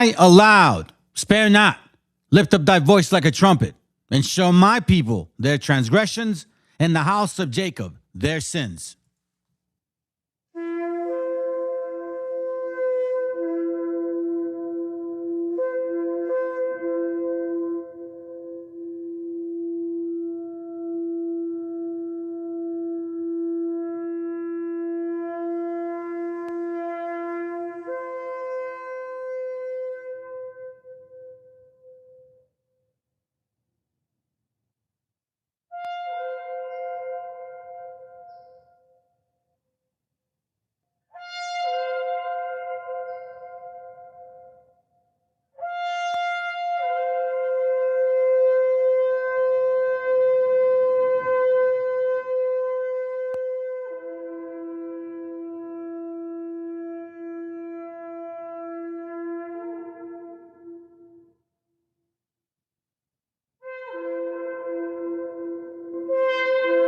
aloud, spare not, lift up thy voice like a trumpet, and show my people their transgressions, and the house of Jacob their sins.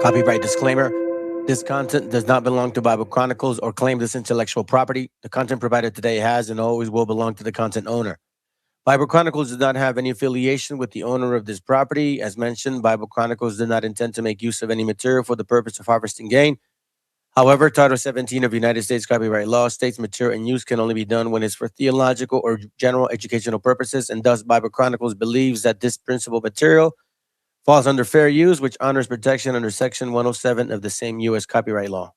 Copyright disclaimer. This content does not belong to Bible Chronicles or claim this intellectual property. The content provided today has and always will belong to the content owner. Bible Chronicles does not have any affiliation with the owner of this property. As mentioned, Bible Chronicles did not intend to make use of any material for the purpose of harvesting gain. However, Title 17 of United States copyright law states material and use can only be done when it's for theological or general educational purposes, and thus Bible Chronicles believes that this principal material falls under fair use, which honors protection under Section 107 of the same U.S. copyright law.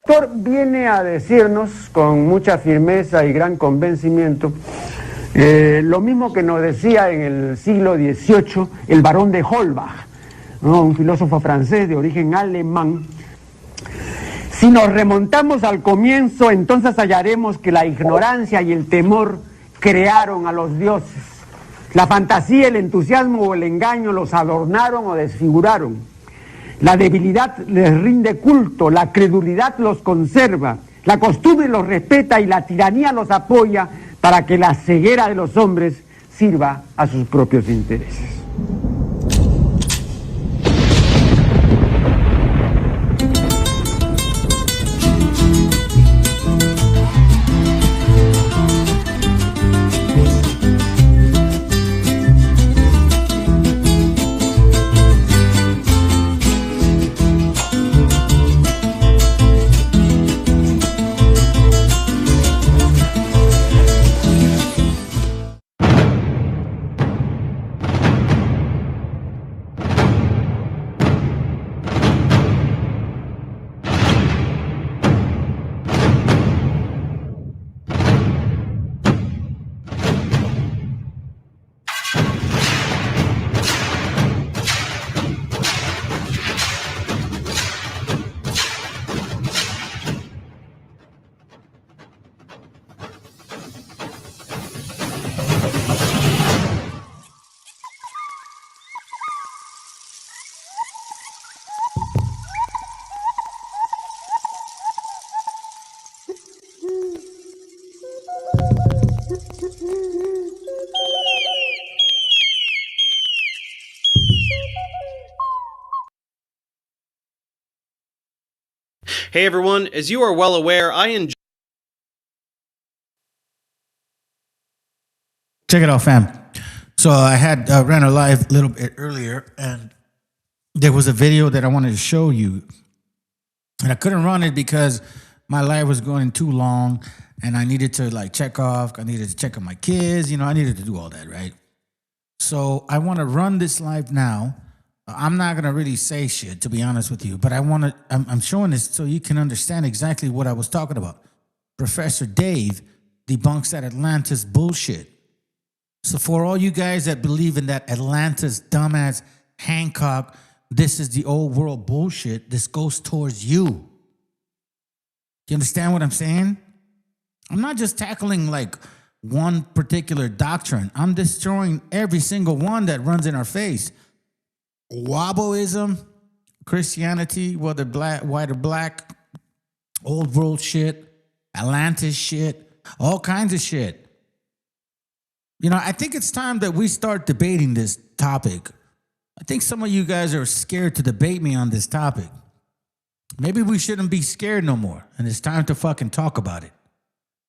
El autor viene a decirnos con mucha firmeza y gran convencimiento lo mismo que nos decía en el siglo XVIII el barón de Holbach, ¿no? Un filósofo francés de origen alemán. Si nos remontamos al comienzo, entonces hallaremos que la ignorancia y el temor crearon a los dioses. La fantasía, el entusiasmo o el engaño los adornaron o desfiguraron. La debilidad les rinde culto, la credulidad los conserva, la costumbre los respeta y la tiranía los apoya para que la ceguera de los hombres sirva a sus propios intereses. Hey everyone, as you are well aware, I enjoy... Check it out, fam. So I had ran a live a little bit earlier, and there was a video that I wanted to show you. And I couldn't run it because my live was going too long, and I needed to like check off. I needed to check on my kids. You know, I needed to do all that, right? So I want to run this live now. I'm not going to really say shit, to be honest with you, but I'm showing this so you can understand exactly what I was talking about. Professor Dave debunks that Atlantis bullshit. So for all you guys that believe in that Atlantis dumbass Hancock, this is the old world bullshit, this goes towards you. Do you understand what I'm saying? I'm not just tackling like one particular doctrine. I'm destroying every single one that runs in our face. Wobboism, Christianity, whether black, white or black, old world shit, Atlantis shit, all kinds of shit. You know, I think it's time that we start debating this topic. I think some of you guys are scared to debate me on this topic. Maybe we shouldn't be scared no more, and it's time to fucking talk about it.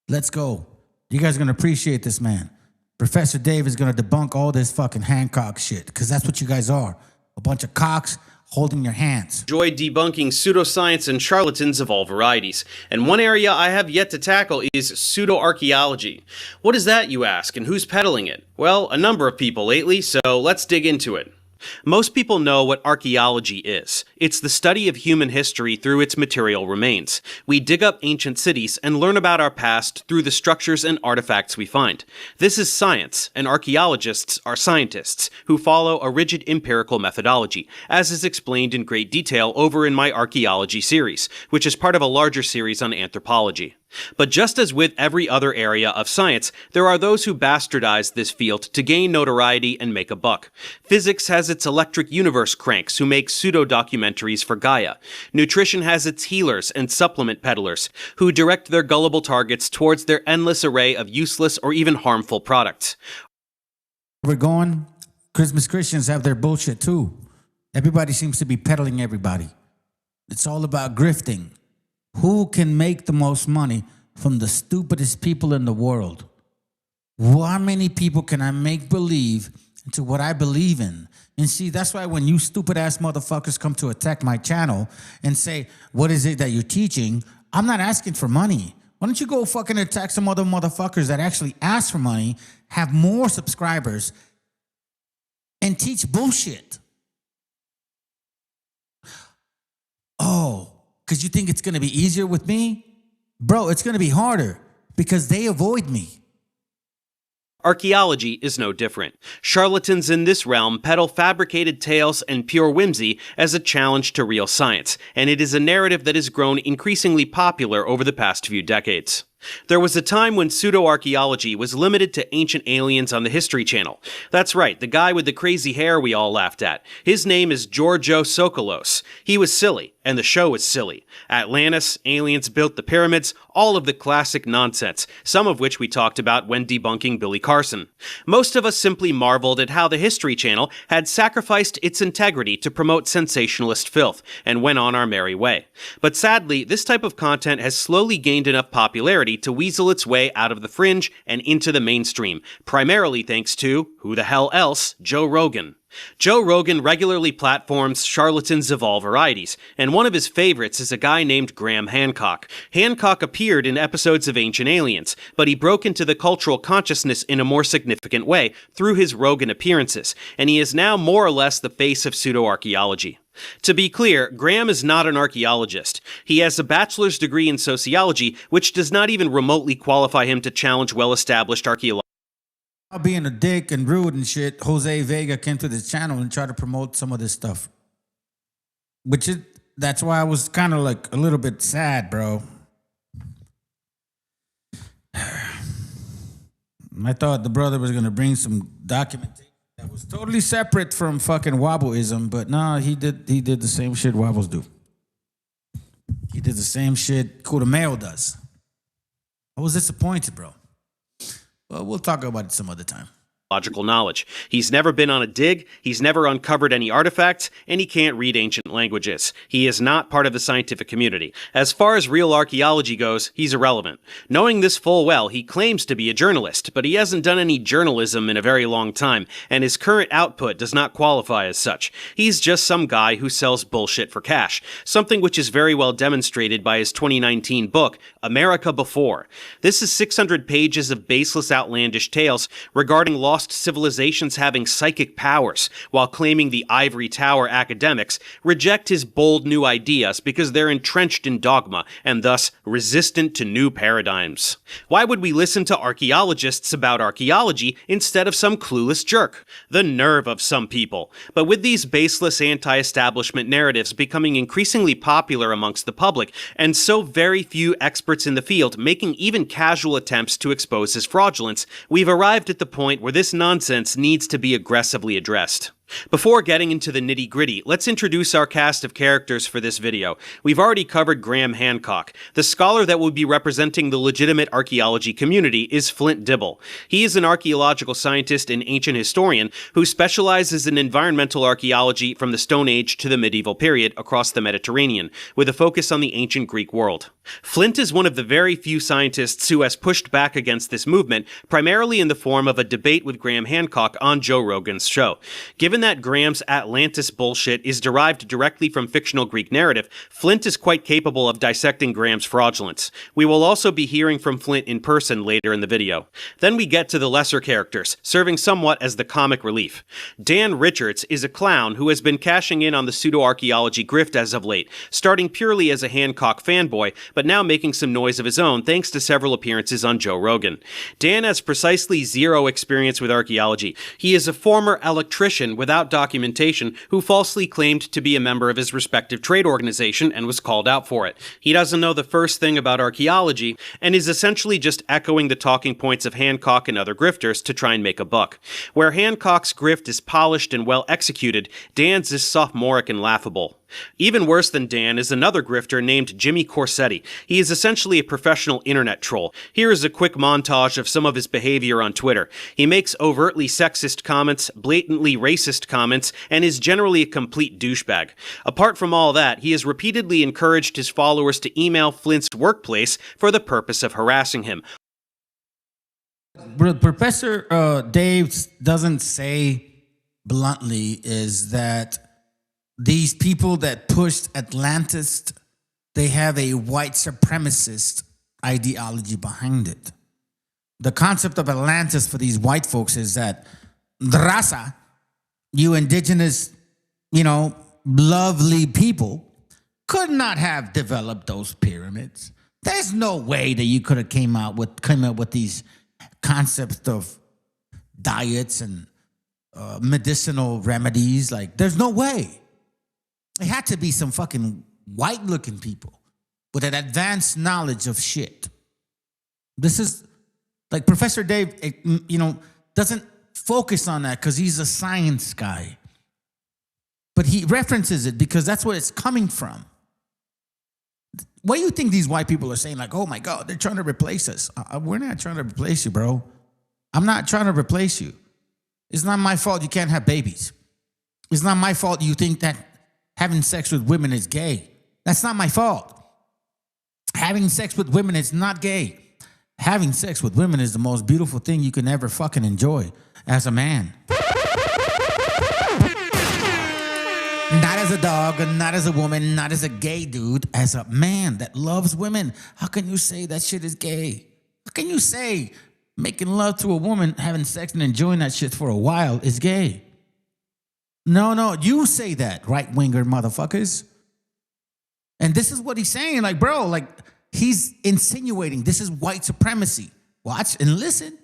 Let's go. You guys are going to appreciate this, man. Professor Dave is going to debunk all this fucking Hancock shit, because that's what you guys are. A bunch of cocks holding your hands. Enjoy debunking pseudoscience and charlatans of all varieties. And one area I have yet to tackle is pseudo-archaeology. What is that, you ask, and who's peddling it? Well, a number of people lately, so let's dig into it. Most people know what archaeology is. It's the study of human history through its material remains. We dig up ancient cities and learn about our past through the structures and artifacts we find. This is science, and archaeologists are scientists who follow a rigid empirical methodology, as is explained in great detail over in my archaeology series, which is part of a larger series on anthropology. But just as with every other area of science, there are those who bastardize this field to gain notoriety and make a buck. Physics has its electric universe cranks who make pseudo-documentaries for Gaia. Nutrition has its healers and supplement peddlers who direct their gullible targets towards their endless array of useless or even harmful products. We're going. Christmas Christians have their bullshit too. Everybody seems to be peddling everybody. It's all about grifting. Who can make the most money from the stupidest people in the world? How many people can I make believe into what I believe in? And see, that's why when you stupid ass motherfuckers come to attack my channel and say, what is it that you're teaching? I'm not asking for money. Why don't you go fucking attack some other motherfuckers that actually ask for money, have more subscribers, and teach bullshit? Oh, because you think it's going to be easier with me? Bro, it's going to be harder because they avoid me. Archaeology is no different. Charlatans in this realm peddle fabricated tales and pure whimsy as a challenge to real science, and it is a narrative that has grown increasingly popular over the past few decades. There was a time when pseudo-archaeology was limited to ancient aliens on the History Channel. That's right, the guy with the crazy hair we all laughed at. His name is Georgios Sokolos. He was silly, and the show was silly. Atlantis, aliens built the pyramids, all of the classic nonsense, some of which we talked about when debunking Billy Carson. Most of us simply marveled at how the History Channel had sacrificed its integrity to promote sensationalist filth, and went on our merry way. But sadly, this type of content has slowly gained enough popularity to weasel its way out of the fringe and into the mainstream, primarily thanks to, who the hell else, Joe Rogan. Joe Rogan regularly platforms charlatans of all varieties, and one of his favorites is a guy named Graham Hancock. Hancock appeared in episodes of Ancient Aliens, but he broke into the cultural consciousness in a more significant way through his Rogan appearances, and he is now more or less the face of pseudo-archaeology. To be clear, Graham is not an archaeologist. He has a bachelor's degree in sociology, which does not even remotely qualify him to challenge well-established archaeology. Being a dick and rude and shit, Jose Vega came to this channel and tried to promote some of this stuff. That's why I was kind of like a little bit sad, bro. I thought the brother was going to bring some documentation that was totally separate from fucking Wobbleism, but nah, he did the same shit Wobbles do. He did the same shit Kutameo does. I was disappointed, bro. Well, we'll talk about it some other time. Logical knowledge. He's never been on a dig, he's never uncovered any artifacts, and he can't read ancient languages. He is not part of the scientific community. As far as real archaeology goes, he's irrelevant. Knowing this full well, he claims to be a journalist, but he hasn't done any journalism in a very long time, and his current output does not qualify as such. He's just some guy who sells bullshit for cash, something which is very well demonstrated by his 2019 book, America Before. This is 600 pages of baseless, outlandish tales regarding lost civilizations having psychic powers, while claiming the ivory tower academics reject his bold new ideas because they're entrenched in dogma and thus resistant to new paradigms. Why would we listen to archaeologists about archaeology instead of some clueless jerk? The nerve of some people. But with these baseless anti-establishment narratives becoming increasingly popular amongst the public, and so very few experts in the field making even casual attempts to expose his fraudulence, we've arrived at the point where this nonsense needs to be aggressively addressed. Before getting into the nitty-gritty, let's introduce our cast of characters for this video. We've already covered Graham Hancock. The scholar that will be representing the legitimate archaeology community is Flint Dibble. He is an archaeological scientist and ancient historian who specializes in environmental archaeology from the Stone Age to the medieval period across the Mediterranean, with a focus on the ancient Greek world. Flint is one of the very few scientists who has pushed back against this movement, primarily in the form of a debate with Graham Hancock on Joe Rogan's show. Given that Graham's Atlantis bullshit is derived directly from fictional Greek narrative, Flint is quite capable of dissecting Graham's fraudulence. We will also be hearing from Flint in person later in the video. Then we get to the lesser characters, serving somewhat as the comic relief. Dan Richards is a clown who has been cashing in on the pseudo-archaeology grift as of late, starting purely as a Hancock fanboy, but now making some noise of his own thanks to several appearances on Joe Rogan. Dan has precisely zero experience with archaeology. He is a former electrician without documentation who falsely claimed to be a member of his respective trade organization and was called out for it. He doesn't know the first thing about archaeology and is essentially just echoing the talking points of Hancock and other grifters to try and make a buck. Where Hancock's grift is polished and well executed, Dan's is sophomoric and laughable. Even worse than Dan is another grifter named Jimmy Corsetti. He is essentially a professional internet troll. Here is a quick montage of some of his behavior on Twitter. He makes overtly sexist comments, blatantly racist comments, and is generally a complete douchebag. Apart from all that, he has repeatedly encouraged his followers to email Flint's workplace for the purpose of harassing him. What Professor Dave doesn't say bluntly is that these people that pushed Atlantis, they have a white supremacist ideology behind it. The concept of Atlantis for these white folks is that the raza, you indigenous, lovely people, could not have developed those pyramids. There's no way that you could have came up with these concepts of diets and medicinal remedies. Like, there's no way. It had to be some fucking white-looking people with an advanced knowledge of shit. This is, like, Professor Dave, doesn't focus on that because he's a science guy. But he references it because that's where it's coming from. What do you think these white people are saying? Like, oh my God, they're trying to replace us. We're not trying to replace you, bro. I'm not trying to replace you. It's not my fault you can't have babies. It's not my fault you think that having sex with women is gay. That's not my fault. Having sex with women is not gay. Having sex with women is the most beautiful thing you can ever fucking enjoy as a man. Not as a dog, not as a woman, not as a gay dude, as a man that loves women. How can you say that shit is gay? How can you say making love to a woman, having sex and enjoying that shit for a while is gay? No, you say that, right-winger motherfuckers. And this is what he's saying, like, bro, like, he's insinuating this is white supremacy. Watch and listen.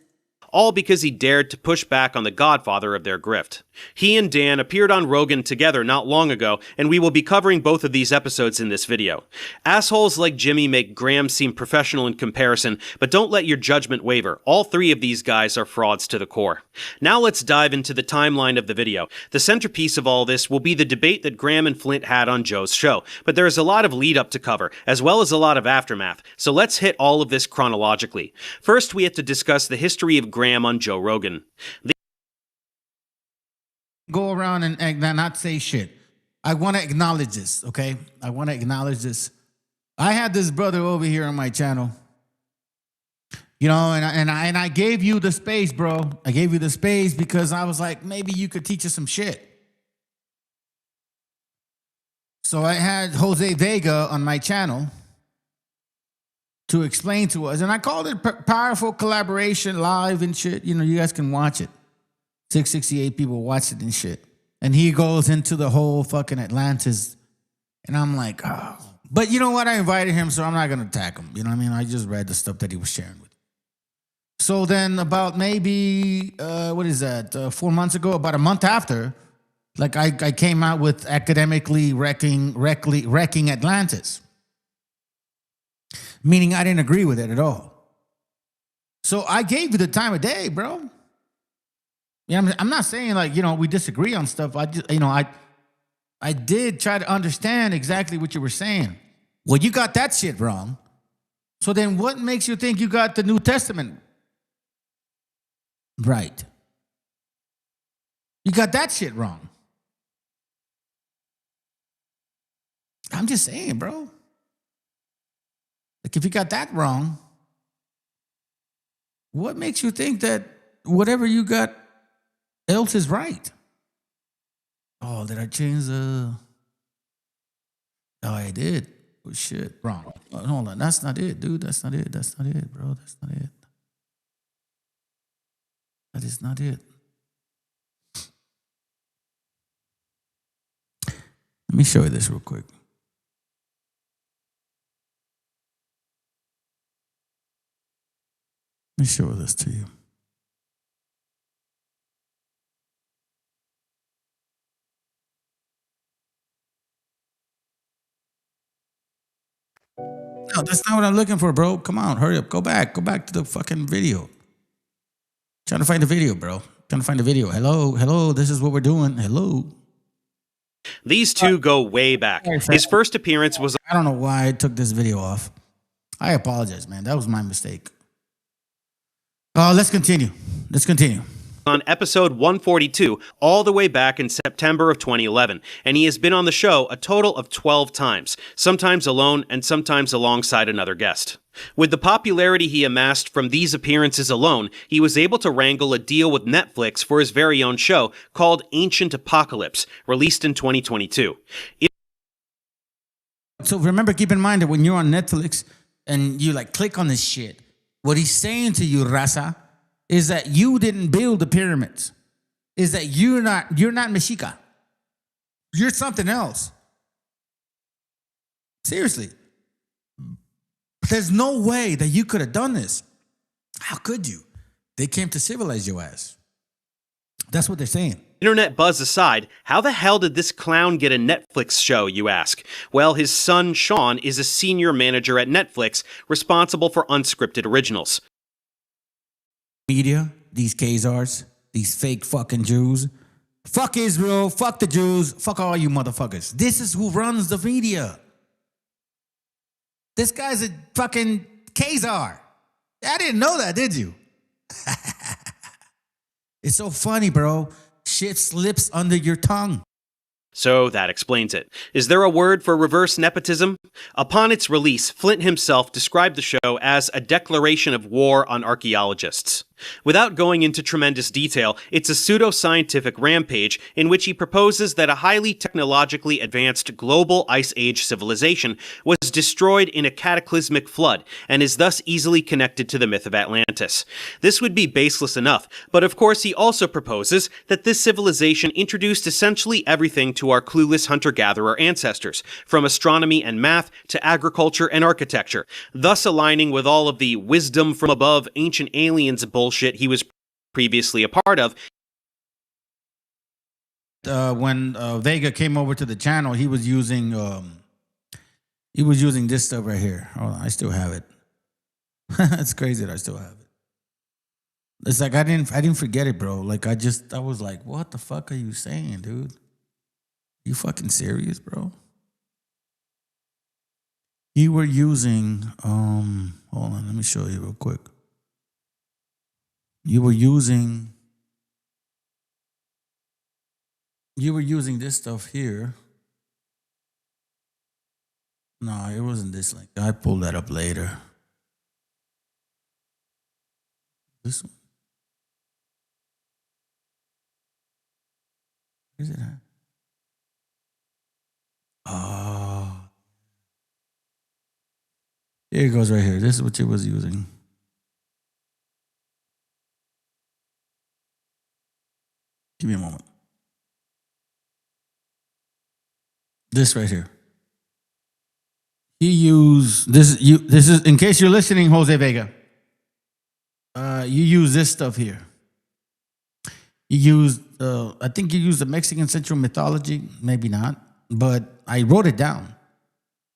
All because he dared to push back on the godfather of their grift. He and Dan appeared on Rogan together not long ago, and we will be covering both of these episodes in this video. Assholes like Jimmy make Graham seem professional in comparison, but don't let your judgment waver. All three of these guys are frauds to the core. Now let's dive into the timeline of the video. The centerpiece of all this will be the debate that Graham and Flint had on Joe's show, but there is a lot of lead up to cover, as well as a lot of aftermath, so let's hit all of this chronologically. First, we have to discuss the history of Graham on Joe Rogan. Go around and not say shit. I want to acknowledge this, okay? I want to acknowledge this. I had this brother over here on my channel, and I gave you the space, bro. I gave you the space because I was like, maybe you could teach us some shit. So I had Jose Vega on my channel to explain to us, and I called it Powerful Collaboration Live and shit. You guys can watch it. 668 people watch it and shit. And he goes into the whole fucking Atlantis. And I'm like, oh. But you know what? I invited him, so I'm not going to attack him. You know what I mean? I just read the stuff that he was sharing with me. So then about maybe, 4 months ago, about a month after, like I came out with academically wrecking Atlantis. Meaning I didn't agree with it at all. So I gave you the time of day, bro. Yeah, I'm not saying like, we disagree on stuff. I just, I did try to understand exactly what you were saying. Well, you got that shit wrong. So then what makes you think you got the New Testament right? You got that shit wrong. I'm just saying, bro. Like, if you got that wrong, what makes you think that whatever you got else is right? Oh, did I change the... Oh, I did. Oh, shit. Wrong. Oh, hold on. That's not it, dude. That's not it. That's not it, bro. That's not it. That is not it. Let me show you this real quick. Let me show this to you. No, that's not what I'm looking for, bro. Come on, hurry up. Go back. Go back to the fucking video. Trying to find the video, bro. Trying to find the video. Hello. This is what we're doing. Hello. These two go way back. His first appearance was I don't know why I took this video off. I apologize, man. That was my mistake. Let's continue. on episode 142 all the way back in September of 2011, and he has been on the show a total of 12 times, sometimes alone and sometimes alongside another guest. With the popularity he amassed from these appearances alone, he was able to wrangle a deal with Netflix for his very own show called Ancient Apocalypse, released in 2022. So remember, keep in mind that when you're on Netflix and you like click on this shit, what he's saying to you, Raza, is that you didn't build the pyramids. Is that you're not Mexica. You're something else. Seriously. There's no way that you could have done this. How could you? They came to civilize your ass. That's what they're saying. Internet buzz aside, how the hell did this clown get a Netflix show, you ask? Well, his son, Sean, is a senior manager at Netflix, responsible for unscripted originals. Media, these Khazars, these fake fucking Jews. Fuck Israel, fuck the Jews, fuck all you motherfuckers. This is who runs the media. This guy's a fucking Khazar. I didn't know that, did you? It's so funny, bro. Shit slips under your tongue. So that explains it. Is there a word for reverse nepotism? Upon its release, Flint himself described the show as a declaration of war on archaeologists. Without going into tremendous detail, it's a pseudo-scientific rampage in which he proposes that a highly technologically advanced global Ice Age civilization was destroyed in a cataclysmic flood and is thus easily connected to the myth of Atlantis. This would be baseless enough, but of course he also proposes that this civilization introduced essentially everything to our clueless hunter-gatherer ancestors, from astronomy and math to agriculture and architecture, thus aligning with all of the wisdom from above ancient aliens bullshit he was previously a part of. When Vega came over to the channel, he was using this stuff right here. Hold on, I still have it. It's crazy that I still have it. It's like I didn't forget it, bro. Like I was like, what the fuck are you saying, dude? You fucking serious, bro? You were using hold on, let me show you real quick. You were using this stuff here. No, it wasn't this link. I pulled that up later. This one. Where's it at? Oh. Here it goes right here. This is what you was using. Give me a moment. This right here. He used this. This is in case you're listening, Jose Vega. You use this stuff here. You used. I think you used the Mexican Central mythology. Maybe not, but I wrote it down.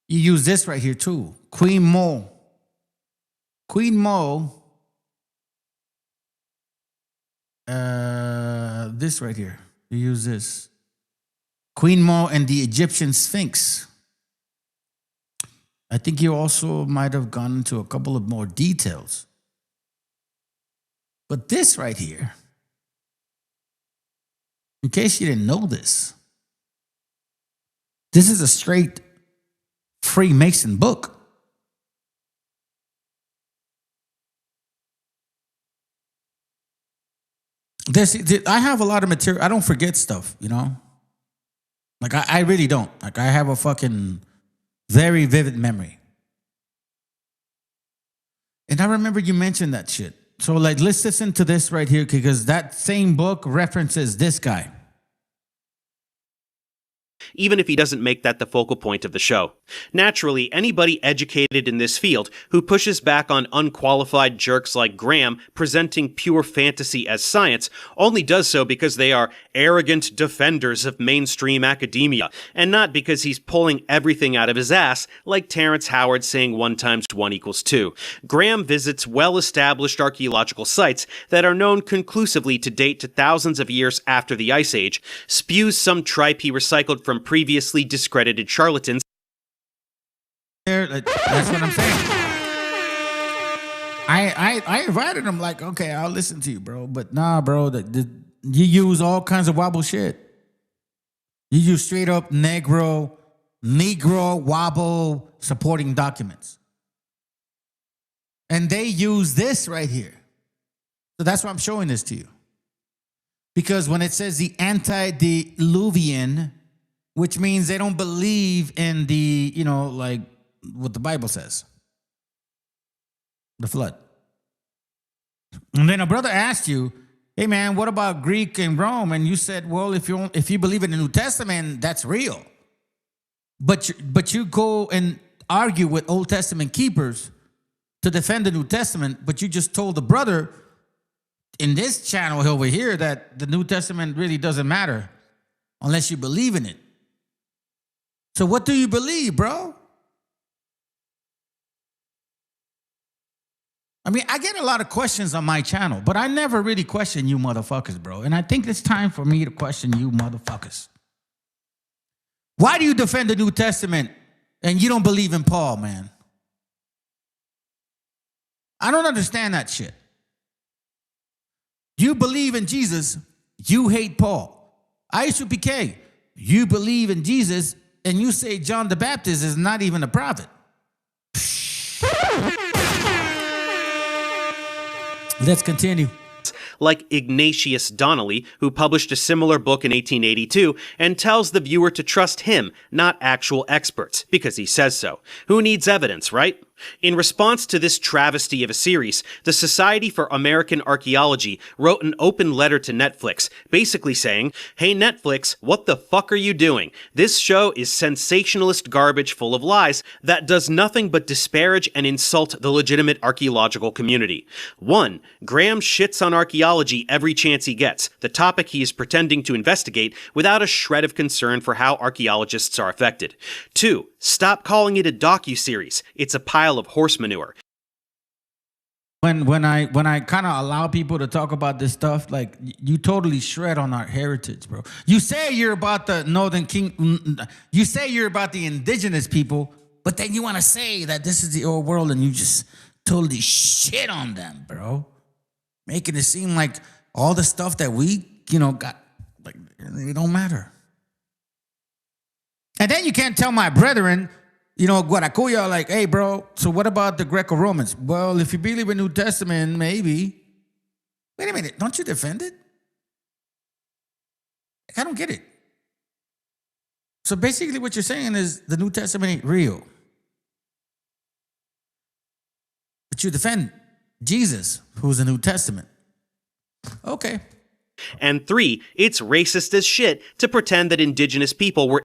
You use this right here too. Queen Mo. Queen Mo this right here. You use this. Queen Mo and the Egyptian Sphinx. I think you also might have gone into a couple of more details. But this right here, in case you didn't know this is a straight Freemason book. I have a lot of material. I don't forget stuff, you know? Like, I really don't. Like, I have a fucking very vivid memory. And I remember you mentioned that shit. So, like, let's listen to this right here, because that same book references this guy. Even if he doesn't make that the focal point of the show. Naturally, anybody educated in this field who pushes back on unqualified jerks like Graham presenting pure fantasy as science only does so because they are arrogant defenders of mainstream academia, and not because he's pulling everything out of his ass like Terrence Howard saying 1 × 1 = 2. Graham visits well-established archaeological sites that are known conclusively to date to thousands of years after the Ice Age, spews some tripe he recycled from previously discredited charlatans. That's what I'm saying. I invited him, like, okay, I'll listen to you, bro. But nah, bro, you use all kinds of wobble shit. You use straight up Negro wobble supporting documents. And they use this right here. So that's why I'm showing this to you. Because when it says the antediluvian, which means they don't believe in the, you know, like what the Bible says. The flood. And then a brother asked you, hey man, what about Greek and Rome? And you said, well, if you believe in the New Testament, that's real. But you go and argue with Old Testament keepers to defend the New Testament, but you just told the brother in this channel over here that the New Testament really doesn't matter unless you believe in it. So what do you believe, bro? I mean, I get a lot of questions on my channel, but I never really question you motherfuckers, bro. And I think it's time for me to question you motherfuckers. Why do you defend the New Testament and you don't believe in Paul, man? I don't understand that shit. You believe in Jesus, you hate Paul. ISUPK, you believe in Jesus, and you say John the Baptist is not even a prophet. Let's continue. Like Ignatius Donnelly, who published a similar book in 1882 and tells the viewer to trust him, not actual experts, because he says so. Who needs evidence, right? In response to this travesty of a series, the Society for American Archaeology wrote an open letter to Netflix, basically saying, hey Netflix, what the fuck are you doing? This show is sensationalist garbage full of lies that does nothing but disparage and insult the legitimate archaeological community. 1. Graham shits on archaeology every chance he gets, the topic he is pretending to investigate without a shred of concern for how archaeologists are affected. 2. Stop calling it a docuseries. It's a pile of horse manure. When I kind of allow people to talk about this stuff, like, you totally shred on our heritage, bro. You say you're about the Northern King, you say you're about the indigenous people, but then you want to say that this is the old world and you just totally shit on them, bro. Making it seem like all the stuff that we, you know, got, like, it don't matter. And then you can't tell my brethren, you know, Guaracuya, like, hey, bro, so what about the Greco-Romans? Well, if you believe in New Testament, maybe. Wait a minute, don't you defend it? Like, I don't get it. So basically what you're saying is the New Testament ain't real. But you defend Jesus, who's the New Testament. Okay. And 3, it's racist as shit to pretend that indigenous people were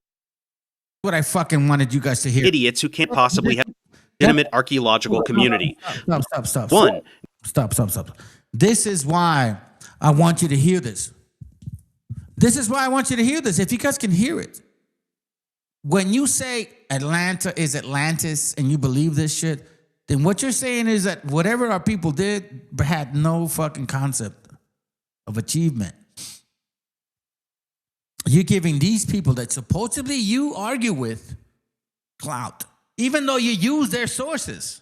what I fucking wanted you guys to hear. Idiots who can't possibly have a legitimate archaeological community. Stop. 1. Stop. This is why I want you to hear this. This is why I want you to hear this. If you guys can hear it. When you say Atlanta is Atlantis and you believe this shit, then what you're saying is that whatever our people did had no fucking concept. of achievement. You're giving these people that supposedly you argue with clout, even though you use their sources.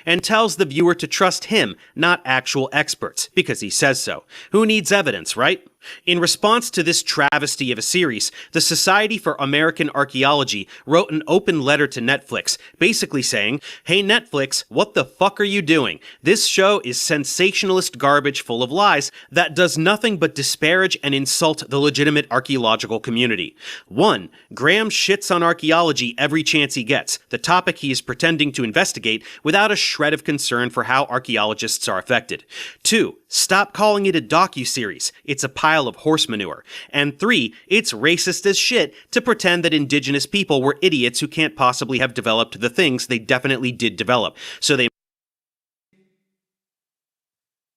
And tells the viewer to trust him, not actual experts, because he says so. Who needs evidence, right? In response to this travesty of a series, the Society for American Archaeology wrote an open letter to Netflix, basically saying, "Hey Netflix, what the fuck are you doing? This show is sensationalist garbage full of lies that does nothing but disparage and insult the legitimate archaeological community. 1. Graham shits on archaeology every chance he gets, the topic he is pretending to investigate without a shred of concern for how archaeologists are affected. 2. Stop calling it a docuseries. It's a pile of horse manure. And 3, it's racist as shit to pretend that indigenous people were idiots who can't possibly have developed the things they definitely did develop. So they..."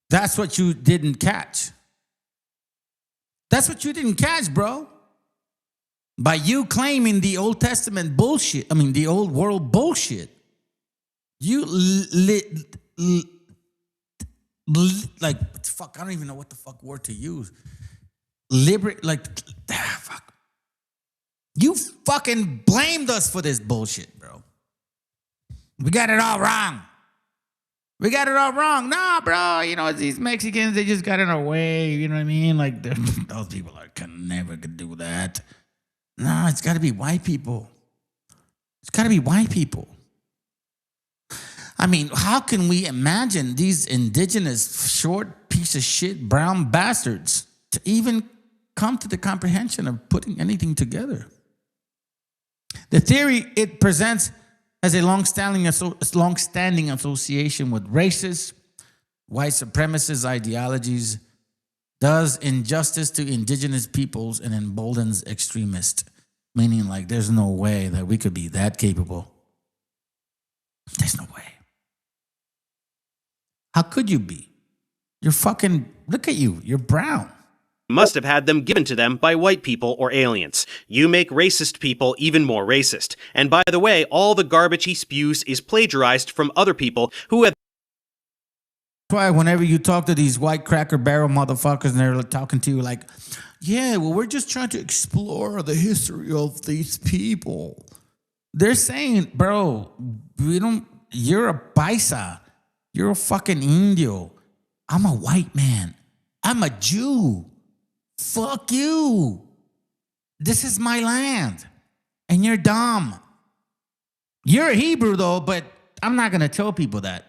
That's what you didn't catch. That's what you didn't catch, bro. By you claiming the Old Testament bullshit, the old world bullshit, you fuck, I don't even know what the fuck word to use. Fuck. You fucking blamed us for this bullshit, bro. We got it all wrong. We got it all wrong. Nah, bro, these Mexicans, they just got in our way, you know what I mean? Like, those people can never do that. Nah, it's got to be white people. It's got to be white people. How can we imagine these indigenous short piece of shit brown bastards to even come to the comprehension of putting anything together? The theory it presents has a long-standing association with racist, white supremacist ideologies, does injustice to indigenous peoples, and emboldens extremists. Meaning, there's no way that we could be that capable. There's no way. How could you be? You're fucking, look at you, you're brown. Must have had them given to them by white people or aliens. You make racist people even more racist. And by the way, all the garbage he spews is plagiarized from other people who have... That's why whenever you talk to these white Cracker Barrel motherfuckers and they're talking to you yeah, well, we're just trying to explore the history of these people. They're saying, bro, you're a paisa. You're a fucking Indio. I'm a white man. I'm a Jew. Fuck you. This is my land. And you're dumb. You're a Hebrew, though, but I'm not going to tell people that.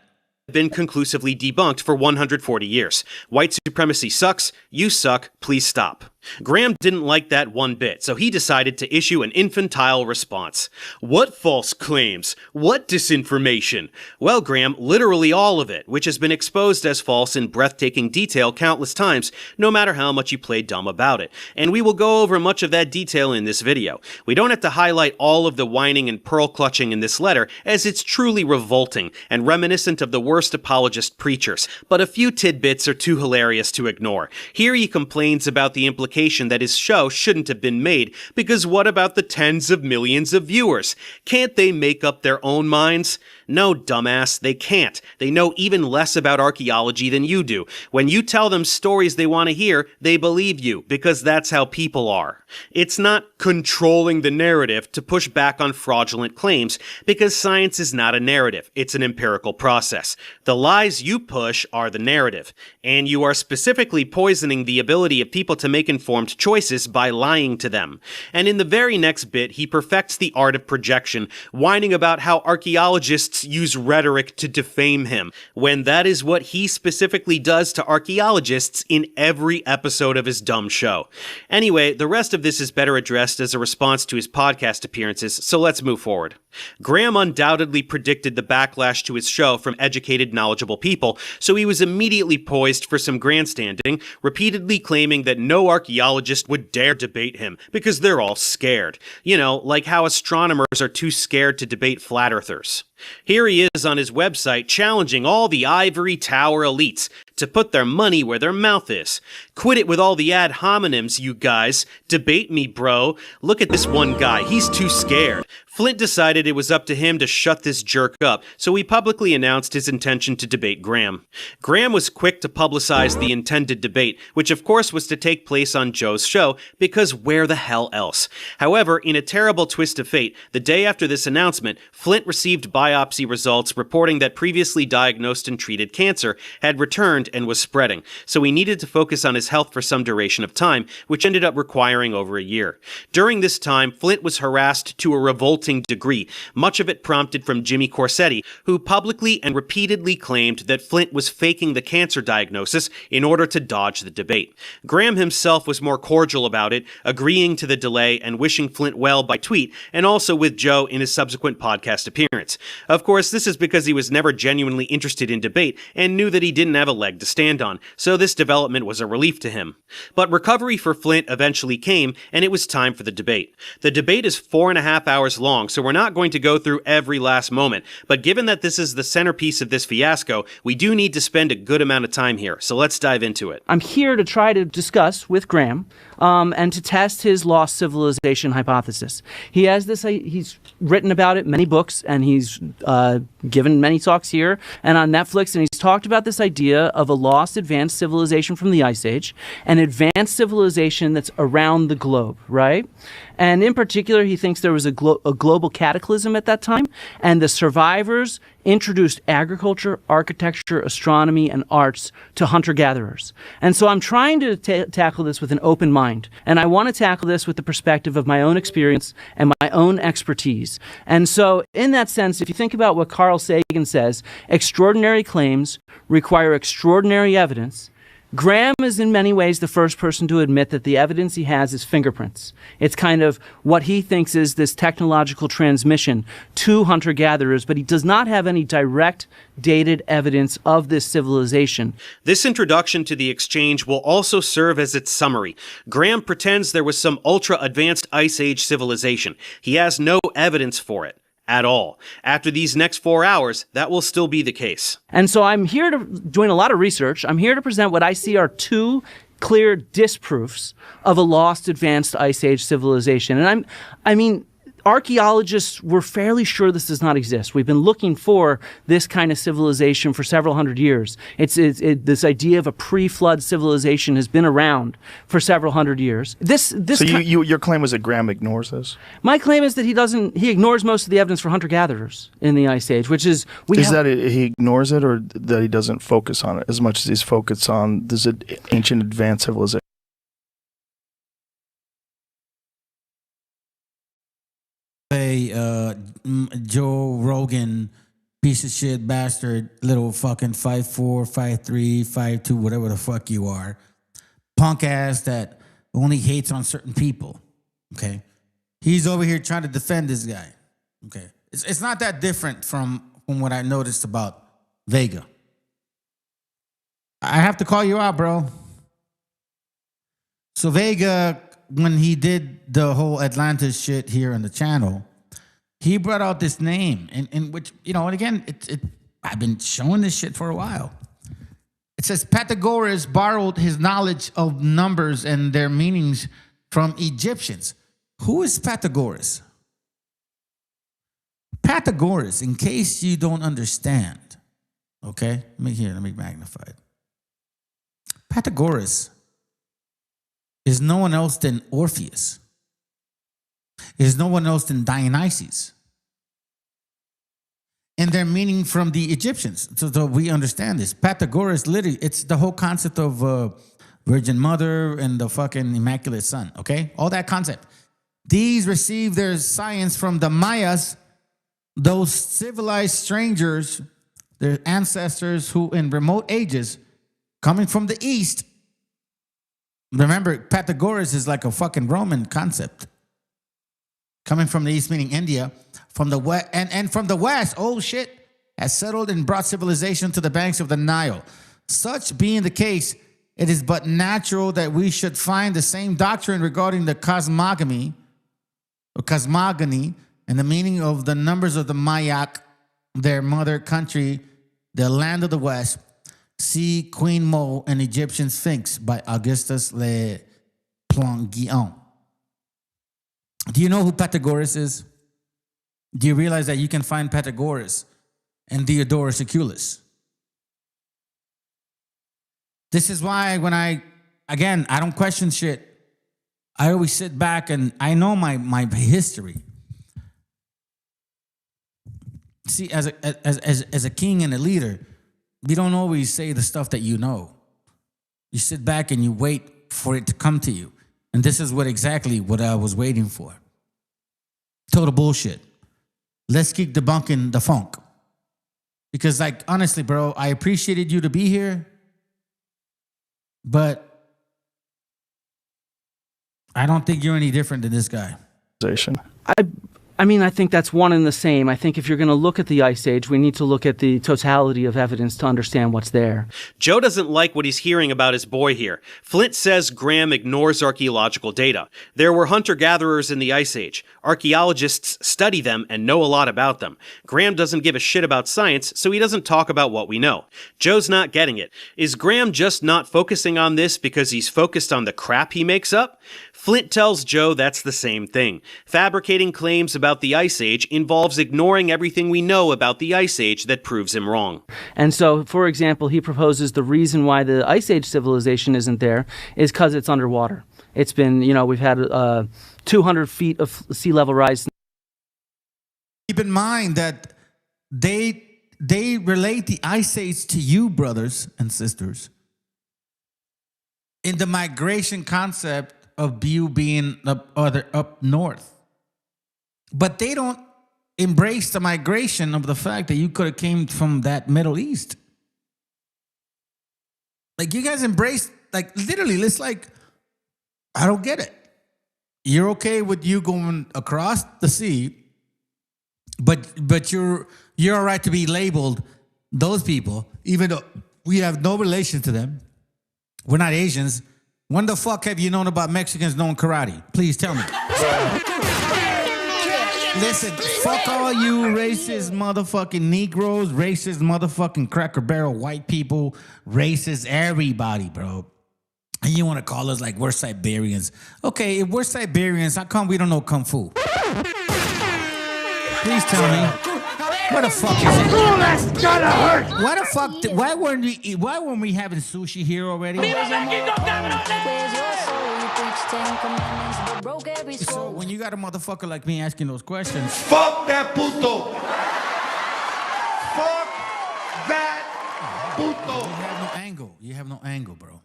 Been conclusively debunked for 140 years. White supremacy sucks. You suck. Please stop. Graham didn't like that one bit, so he decided to issue an infantile response. What false claims? What disinformation? Well, Graham, literally all of it, which has been exposed as false in breathtaking detail countless times, no matter how much you play dumb about it. And we will go over much of that detail in this video. We don't have to highlight all of the whining and pearl clutching in this letter, as it's truly revolting and reminiscent of the worst apologist preachers, but a few tidbits are too hilarious to ignore. Here he complains about the implication that his show shouldn't have been made, because what about the tens of millions of viewers? Can't they make up their own minds? No, dumbass, they can't. They know even less about archaeology than you do. When you tell them stories they want to hear, they believe you, because that's how people are. It's not controlling the narrative to push back on fraudulent claims, because science is not a narrative, it's an empirical process. The lies you push are the narrative, and you are specifically poisoning the ability of people to make informed choices by lying to them. And in the very next bit, he perfects the art of projection, whining about how archaeologists use rhetoric to defame him, when that is what he specifically does to archaeologists in every episode of his dumb show. Anyway, the rest of this is better addressed as a response to his podcast appearances, so let's move forward. Graham undoubtedly predicted the backlash to his show from educated, knowledgeable people, so he was immediately poised for some grandstanding, repeatedly claiming that no archaeologist would dare debate him, because they're all scared. You know, like how astronomers are too scared to debate flat earthers. Here he is on his website challenging all the ivory tower elites to put their money where their mouth is. Quit it with all the ad hominems, you guys. Debate me, bro. Look at this one guy. He's too scared. Flint decided it was up to him to shut this jerk up, so he publicly announced his intention to debate Graham. Graham was quick to publicize the intended debate, which of course was to take place on Joe's show, because where the hell else? However, in a terrible twist of fate, the day after this announcement, Flint received biopsy results reporting that previously diagnosed and treated cancer had returned and was spreading, so he needed to focus on his health for some duration of time, which ended up requiring over a year. During this time, Flint was harassed to a revolting degree, much of it prompted from Jimmy Corsetti, who publicly and repeatedly claimed that Flint was faking the cancer diagnosis in order to dodge the debate. Graham himself was more cordial about it, agreeing to the delay and wishing Flint well by tweet, and also with Joe in his subsequent podcast appearance. Of course, this is because he was never genuinely interested in debate and knew that he didn't have a leg to stand on, so this development was a relief to him. But recovery for Flint eventually came, and it was time for the debate. The debate is 4.5 hours long, so we're not going to go through every last moment, but given that this is the centerpiece of this fiasco, we do need to spend a good amount of time here, so let's dive into it. I'm here to try to discuss with Graham and to test his lost civilization hypothesis. He has this, he's written about it, many books, and he's given many talks here and on Netflix, and he's talked about this idea of a lost advanced civilization from the Ice Age, an advanced civilization that's around the globe, right? And in particular, he thinks there was a global cataclysm at that time, and the survivors introduced agriculture, architecture, astronomy, and arts to hunter-gatherers. And so I'm trying to tackle this with an open mind, and I want to tackle this with the perspective of my own experience and my own expertise. And so in that sense, if you think about what Carl Sagan says, extraordinary claims require extraordinary evidence. Graham is in many ways the first person to admit that the evidence he has is fingerprints. It's kind of what he thinks is this technological transmission to hunter-gatherers, but he does not have any direct dated evidence of this civilization. This introduction to the exchange will also serve as its summary. Graham pretends there was some ultra-advanced Ice Age civilization. He has no evidence for it at all. After these next 4 hours, that will still be the case. And so I'm here doing a lot of research. I'm here to present what I see are two clear disproofs of a lost advanced Ice Age civilization. And I mean, archaeologists were fairly sure this does not exist. We've been looking for this kind of civilization for several hundred years. This idea of a pre-flood civilization has been around for several hundred years. So your claim was that Graham ignores this? My claim is that he ignores most of the evidence for hunter-gatherers in the Ice Age, which is... that he ignores it, or that he doesn't focus on it as much as he's focused on this ancient advanced civilization? Joe Rogan, piece of shit bastard, little fucking 5'4", 5'3", 5'2", whatever the fuck you are, punk ass that only hates on certain people. Okay, he's over here trying to defend this guy. Okay, it's not that different from what I noticed about Vega. I have to call you out, bro. So Vega, when he did the whole Atlantis shit here on the channel, he brought out this name, in which, you know, and again, I've been showing this shit for a while. It says Pythagoras borrowed his knowledge of numbers and their meanings from Egyptians. Who is Pythagoras? Pythagoras, in case you don't understand, okay? Let me magnify it. Pythagoras is no one else than Orpheus. Is no one else than Dionysus. And their meaning from the Egyptians. So we understand this. Pythagoras, literally, it's the whole concept of Virgin Mother and the fucking Immaculate Son, okay? All that concept. These received their science from the Mayas, those civilized strangers, their ancestors who in remote ages, coming from the East. Remember, Pythagoras is like a fucking Roman concept. Coming from the East, meaning India, from the West, and from the West, oh shit, has settled and brought civilization to the banks of the Nile. Such being the case, it is but natural that we should find the same doctrine regarding the cosmogony, and the meaning of the numbers of the Mayak, their mother country, the land of the West, See Queen Mo and Egyptian Sphinx by Augustus Le Plongeon. Do you know who Pythagoras is? Do you realize that you can find Pythagoras and Diodorus Siculus? This is why when I don't question shit. I always sit back and I know my history. See, as a king and a leader, you don't always say the stuff that you know. You sit back and you wait for it to come to you. And this is exactly what I was waiting for. Total bullshit. Let's keep debunking the funk. Because, like, honestly, bro, I appreciated you to be here, but I don't think you're any different than this guy. I mean, I think that's one and the same. I think if you're going to look at the Ice Age, we need to look at the totality of evidence to understand what's there. Joe doesn't like what he's hearing about his boy here. Flint says Graham ignores archaeological data. There were hunter-gatherers in the Ice Age. Archaeologists study them and know a lot about them. Graham doesn't give a shit about science, so he doesn't talk about what we know. Joe's not getting it. Is Graham just not focusing on this because he's focused on the crap he makes up? Flint tells Joe that's the same thing. Fabricating claims about the Ice Age involves ignoring everything we know about the Ice Age that proves him wrong. And so, for example, he proposes the reason why the Ice Age civilization isn't there is because it's underwater. It's been, we've had 200 feet of sea level rise. Keep in mind that they relate the Ice Age to you, brothers and sisters, in the migration concept of you being up north. But they don't embrace the migration of the fact that you could have came from that Middle East. Like, you guys embrace, like, literally, it's like, I don't get it. You're okay with you going across the sea, but you're all right to be labeled those people, even though we have no relation to them. We're not Asians. When the fuck have you known about Mexicans knowing karate? Please tell me. Listen, fuck all you racist motherfucking Negroes, racist motherfucking Cracker Barrel white people, racist everybody, bro. And you want to call us like we're Siberians. Okay, if we're Siberians, how come we don't know Kung Fu? Please tell me. What the fuck is it? Oh, that's gotta hurt! Why the fuck? Why weren't we having sushi here already? So when you got a motherfucker like me asking those questions, fuck that puto. Fuck that puto. You have no angle, bro.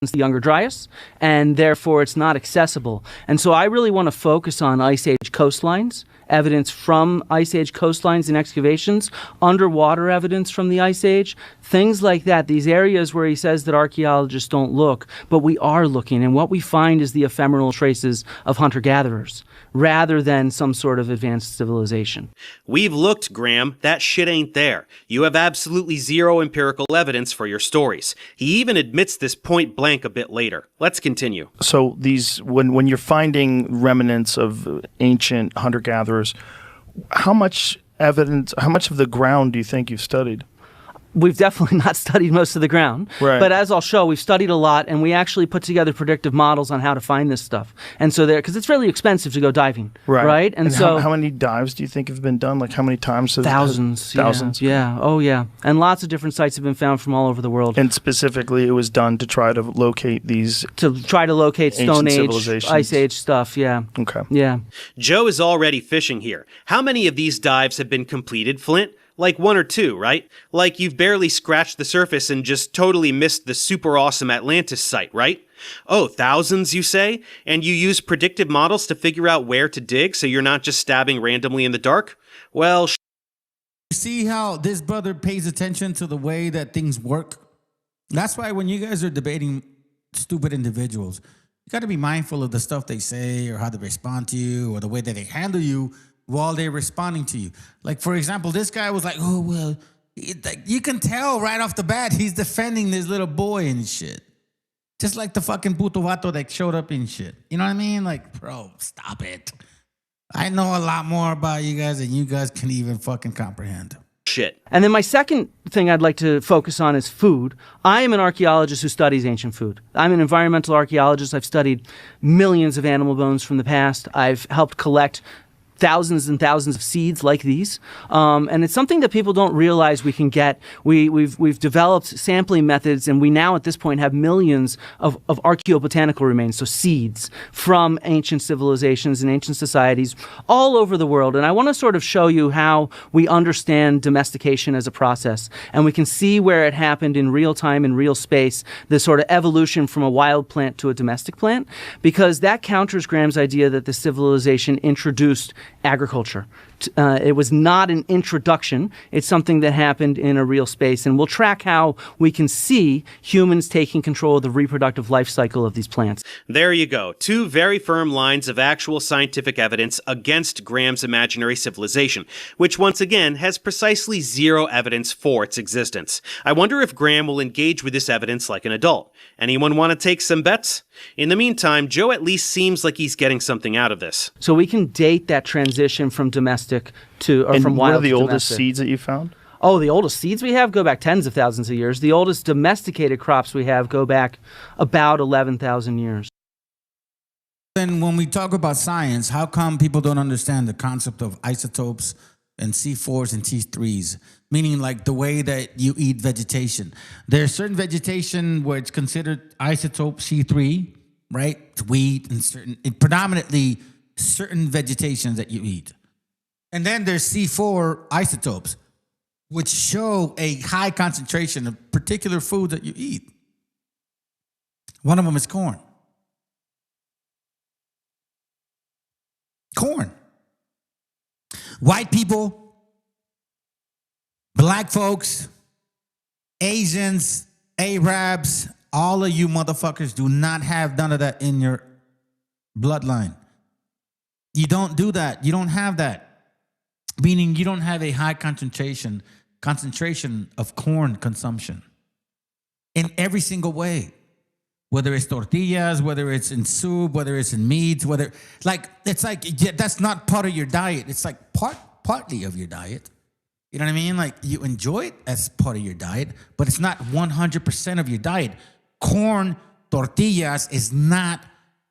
The Younger Dryas, and therefore it's not accessible. And so I really want to focus on Ice Age coastlines, evidence from Ice Age coastlines and excavations, underwater evidence from the Ice Age, things like that, these areas where he says that archaeologists don't look, but we are looking, and what we find is the ephemeral traces of hunter-gatherers, rather than some sort of advanced civilization. We've looked, Graham. That shit ain't there. You have absolutely zero empirical evidence for your stories. He even admits this point blank a bit later. Let's continue. So these, when you're finding remnants of ancient hunter-gatherers, how much evidence, how much of the ground do you think you've studied? We've definitely not studied most of the ground, right. But as I'll show, we've studied a lot, and we actually put together predictive models on how to find this stuff. And so because it's really expensive to go diving, right? And so how many dives do you think have been done? Like how many times? Thousands. Thousands? Yeah. Oh, yeah. And lots of different sites have been found from all over the world. And specifically, it was done to try to locate these... To try to locate Stone Age, Ice Age stuff, yeah. Okay. Yeah. Joe is already fishing here. How many of these dives have been completed, Flint? Like 1 or 2, right? Like you've barely scratched the surface and just totally missed the super awesome Atlantis site, right? Oh, thousands, you say? And you use predictive models to figure out where to dig so you're not just stabbing randomly in the dark? Well, you see how this brother pays attention to the way that things work? That's why when you guys are debating stupid individuals, you got to be mindful of the stuff they say or how they respond to you or the way that they handle you while they're responding to you. Like, for example, this guy was like, oh, well, you can tell right off the bat he's defending this little boy and shit. Just like the fucking puto vato that showed up and shit. You know what I mean? Like, bro, stop it. I know a lot more about you guys than you guys can even fucking comprehend. shit. And then my second thing I'd like to focus on is food. I am an archaeologist who studies ancient food. I'm an environmental archaeologist. I've studied millions of animal bones from the past. I've helped collect thousands and thousands of seeds like these, and it's something that people don't realize we can get. We've developed sampling methods, and we now at this point have millions of archaeobotanical remains, so seeds from ancient civilizations and ancient societies all over the world. And I want to sort of show you how we understand domestication as a process, and we can see where it happened in real time, in real space, the sort of evolution from a wild plant to a domestic plant, because that counters Graham's idea that the civilization introduced agriculture. It was not an introduction. It's something that happened in a real space. And we'll track how we can see humans taking control of the reproductive life cycle of these plants. There you go. Two very firm lines of actual scientific evidence against Graham's imaginary civilization, which once again has precisely zero evidence for its existence. I wonder if Graham will engage with this evidence like an adult. Anyone want to take some bets? In the meantime, Joe at least seems like he's getting something out of this. So we can date that transition from domestic to, or And from what are wild the to oldest domestic. seeds that you found? Oh, the oldest seeds we have go back tens of thousands of years. The oldest domesticated crops we have go back about 11,000 years. Then when we talk about science, how come people don't understand the concept of isotopes and C4s and T3s? Meaning like the way that you eat vegetation. There's certain vegetation where it's considered isotope C3, right? It's wheat and predominantly certain vegetations that you eat. And then there's C4 isotopes, which show a high concentration of particular food that you eat. One of them is corn. Corn. White people, black folks, Asians, Arabs, all of you motherfuckers do not have none of that in your bloodline. You don't do that. You don't have that. Meaning you don't have a high concentration of corn consumption in every single way. Whether it's tortillas, whether it's in soup, whether it's in meats, that's not part of your diet. It's like partly of your diet. You know what I mean? Like you enjoy it as part of your diet, but it's not 100% of your diet. Corn, tortillas is not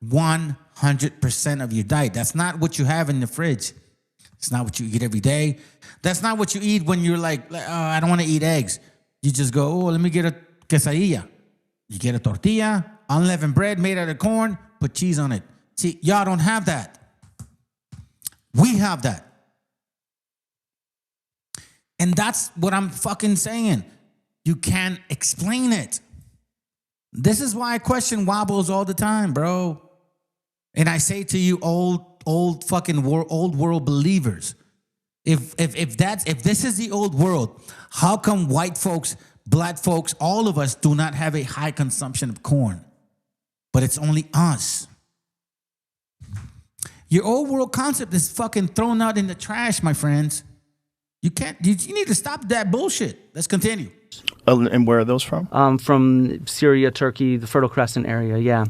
100% of your diet. That's not what you have in the fridge. It's not what you eat every day. That's not what you eat when you're like, I don't want to eat eggs. You just go, let me get a quesadilla. You get a tortilla, unleavened bread made out of corn, put cheese on it. See, y'all don't have that. We have that. And that's what I'm fucking saying. You can't explain it. This is why I question wobbles all the time, bro. And I say to you, old world believers, if this is the old world, how come white folks, black folks, all of us do not have a high consumption of corn? But it's only us. Your old world concept is fucking thrown out in the trash, my friends. You need to stop that bullshit. Let's continue. And where are those from? From Syria, Turkey, the Fertile Crescent area, yeah.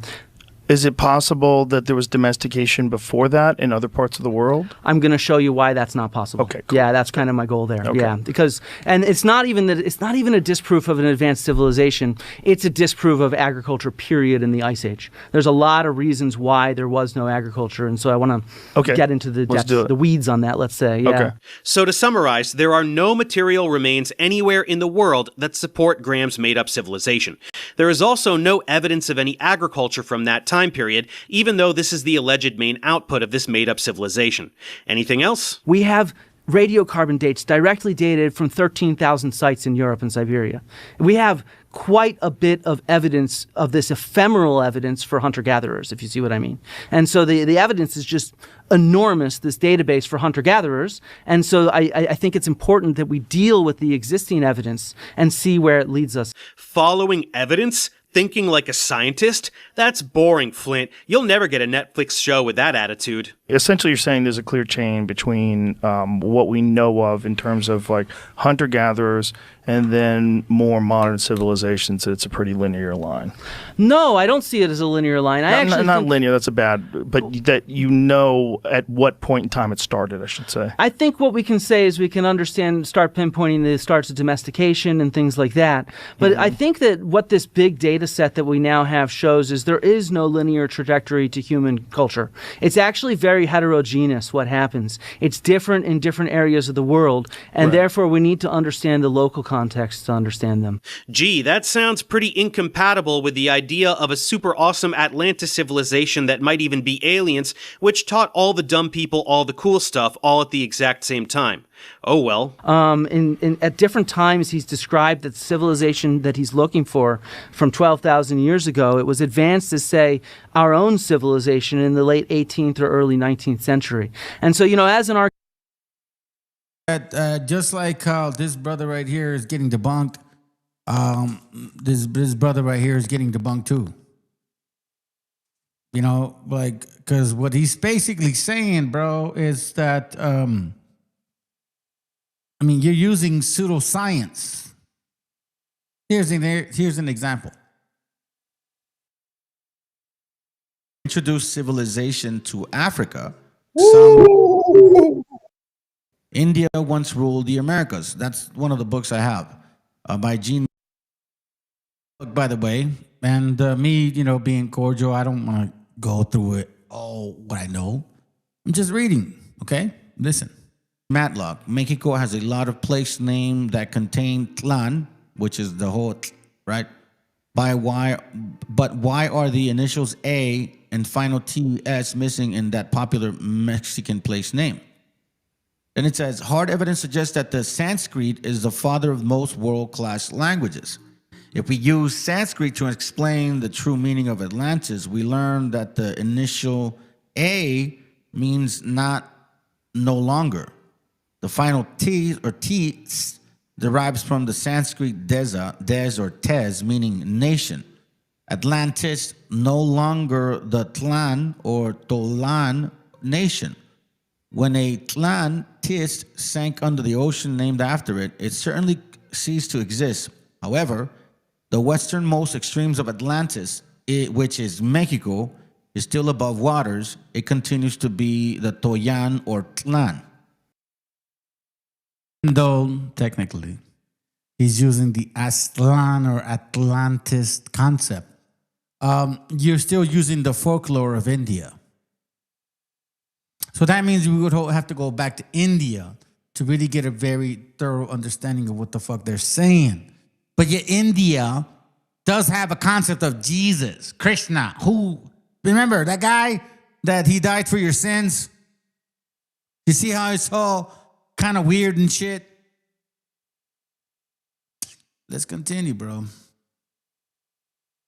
Is it possible that there was domestication before that in other parts of the world? I'm going to show you why that's not possible. Okay, cool. Yeah, that's kind of my goal there. Okay. Yeah, because it's not even a disproof of an advanced civilization. It's a disproof of agriculture, period, in the Ice Age. There's a lot of reasons why there was no agriculture, and so I want to get into the weeds on that. Let's say. Yeah. Okay. So to summarize, there are no material remains anywhere in the world that support Graham's made-up civilization. There is also no evidence of any agriculture from that time period, even though this is the alleged main output of this made-up civilization. Anything else? We have radiocarbon dates directly dated from 13,000 sites in Europe and Siberia. We have quite a bit of evidence of this ephemeral evidence for hunter-gatherers, if you see what I mean. And so the evidence is just enormous, this database for hunter-gatherers. And so I think it's important that we deal with the existing evidence and see where it leads us. Following evidence? Thinking like a scientist? That's boring, Flint. You'll never get a Netflix show with that attitude. Essentially, you're saying there's a clear chain between what we know of in terms of like hunter-gatherers and then more modern civilizations. It's a pretty linear line. No, I don't see it as a linear line. I actually not think, linear. That's a bad, but that you know at what point in time it started, I should say. I think what we can say is we can start pinpointing the starts of domestication and things like that. But I think that what this big data set that we now have shows is there is no linear trajectory to human culture. It's actually very heterogeneous what happens. It's different in different areas of the world, and therefore we need to understand the local context to understand them. Gee, that sounds pretty incompatible with the idea of a super awesome Atlantis civilization that might even be aliens, which taught all the dumb people all the cool stuff all at the exact same time. Oh well. At different times, he's described that civilization that he's looking for from 12,000 years ago, it was advanced as, say, our own civilization in the late 18th or early 19th century. And so, as an just like how this brother right here is getting debunked, this brother right here is getting debunked too. Because what he's basically saying, bro, is that, you're using pseudoscience. Here's an example. Introduced civilization to Africa. India once ruled the Americas. That's one of the books I have by Gene. By the way, and me, being cordial, I don't want to go through it all what I know. I'm just reading. Okay, listen. Matlock, Mexico has a lot of place names that contain tlan, which is the whole, right? But why are the initials A and final TS missing in that popular Mexican place name? Then it says, hard evidence suggests that the Sanskrit is the father of most world-class languages. If we use Sanskrit to explain the true meaning of Atlantis, we learn that the initial A means no longer. The final T or T derives from the Sanskrit des or tes, meaning nation. Atlantis, no longer the Tlan or Tolan nation. When a Atlantis sank under the ocean named after it, it certainly ceased to exist. However, the westernmost extremes of Atlantis, which is Mexico, is still above waters. It continues to be the Toyan or Tlan. Though, technically, he's using the Aztlan or Atlantis concept. You're still using the folklore of India. So that means we would have to go back to India to really get a very thorough understanding of what the fuck they're saying. But yet India does have a concept of Jesus, Krishna, who, remember that guy that he died for your sins? You see how it's all kind of weird and shit? Let's continue, bro.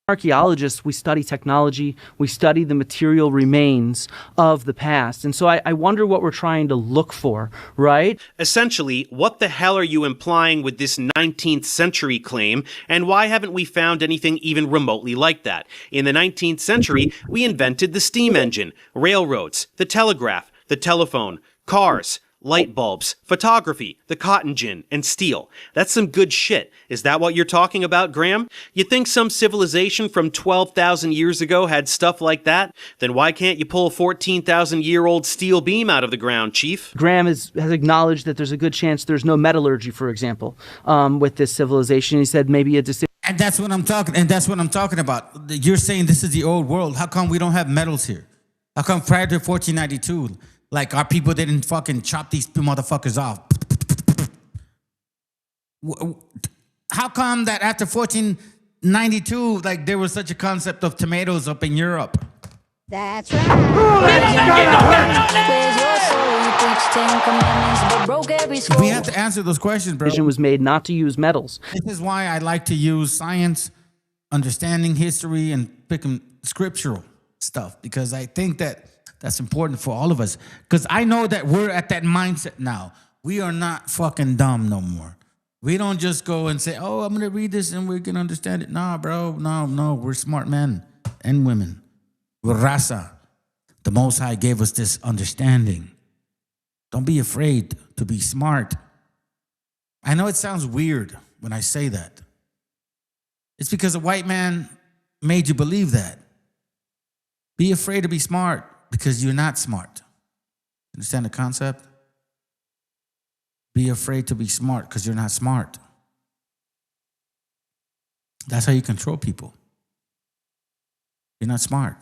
Archaeologists, we study technology, we study the material remains of the past. And so I wonder what we're trying to look for, right? Essentially, what the hell are you implying with this 19th century claim, and why haven't we found anything even remotely like that? In the 19th century, we invented the steam engine, railroads, the telegraph, the telephone, cars, light bulbs, photography, the cotton gin, and steel. That's some good shit. Is that what you're talking about, Graham? You think some civilization from 12,000 years ago had stuff like that? Then why can't you pull a 14,000-year-old steel beam out of the ground, Chief? Graham has acknowledged that there's a good chance there's no metallurgy, for example, with this civilization. He said maybe a decision. And that's what I'm talking about. You're saying this is the old world. How come we don't have metals here? How come prior to 1492, like our people didn't fucking chop these motherfuckers off? How come that after 1492, like there was such a concept of tomatoes up in Europe? That's right. Where's your soul? You preach 10 commandments, but broke every scroll. We have to answer those questions, bro. Decision was made not to use metals. This is why I like to use science, understanding history, and picking scriptural stuff, because I think that that's important for all of us. Because I know that we're at that mindset now. We are not fucking dumb no more. We don't just go and say, oh, I'm going to read this and we can understand it. Nah, bro. No. We're smart men and women. We're raza. The Most High gave us this understanding. Don't be afraid to be smart. I know it sounds weird when I say that. It's because a white man made you believe that. Be afraid to be smart because you're not smart. Understand the concept? Be afraid to be smart because you're not smart. That's how you control people. You're not smart.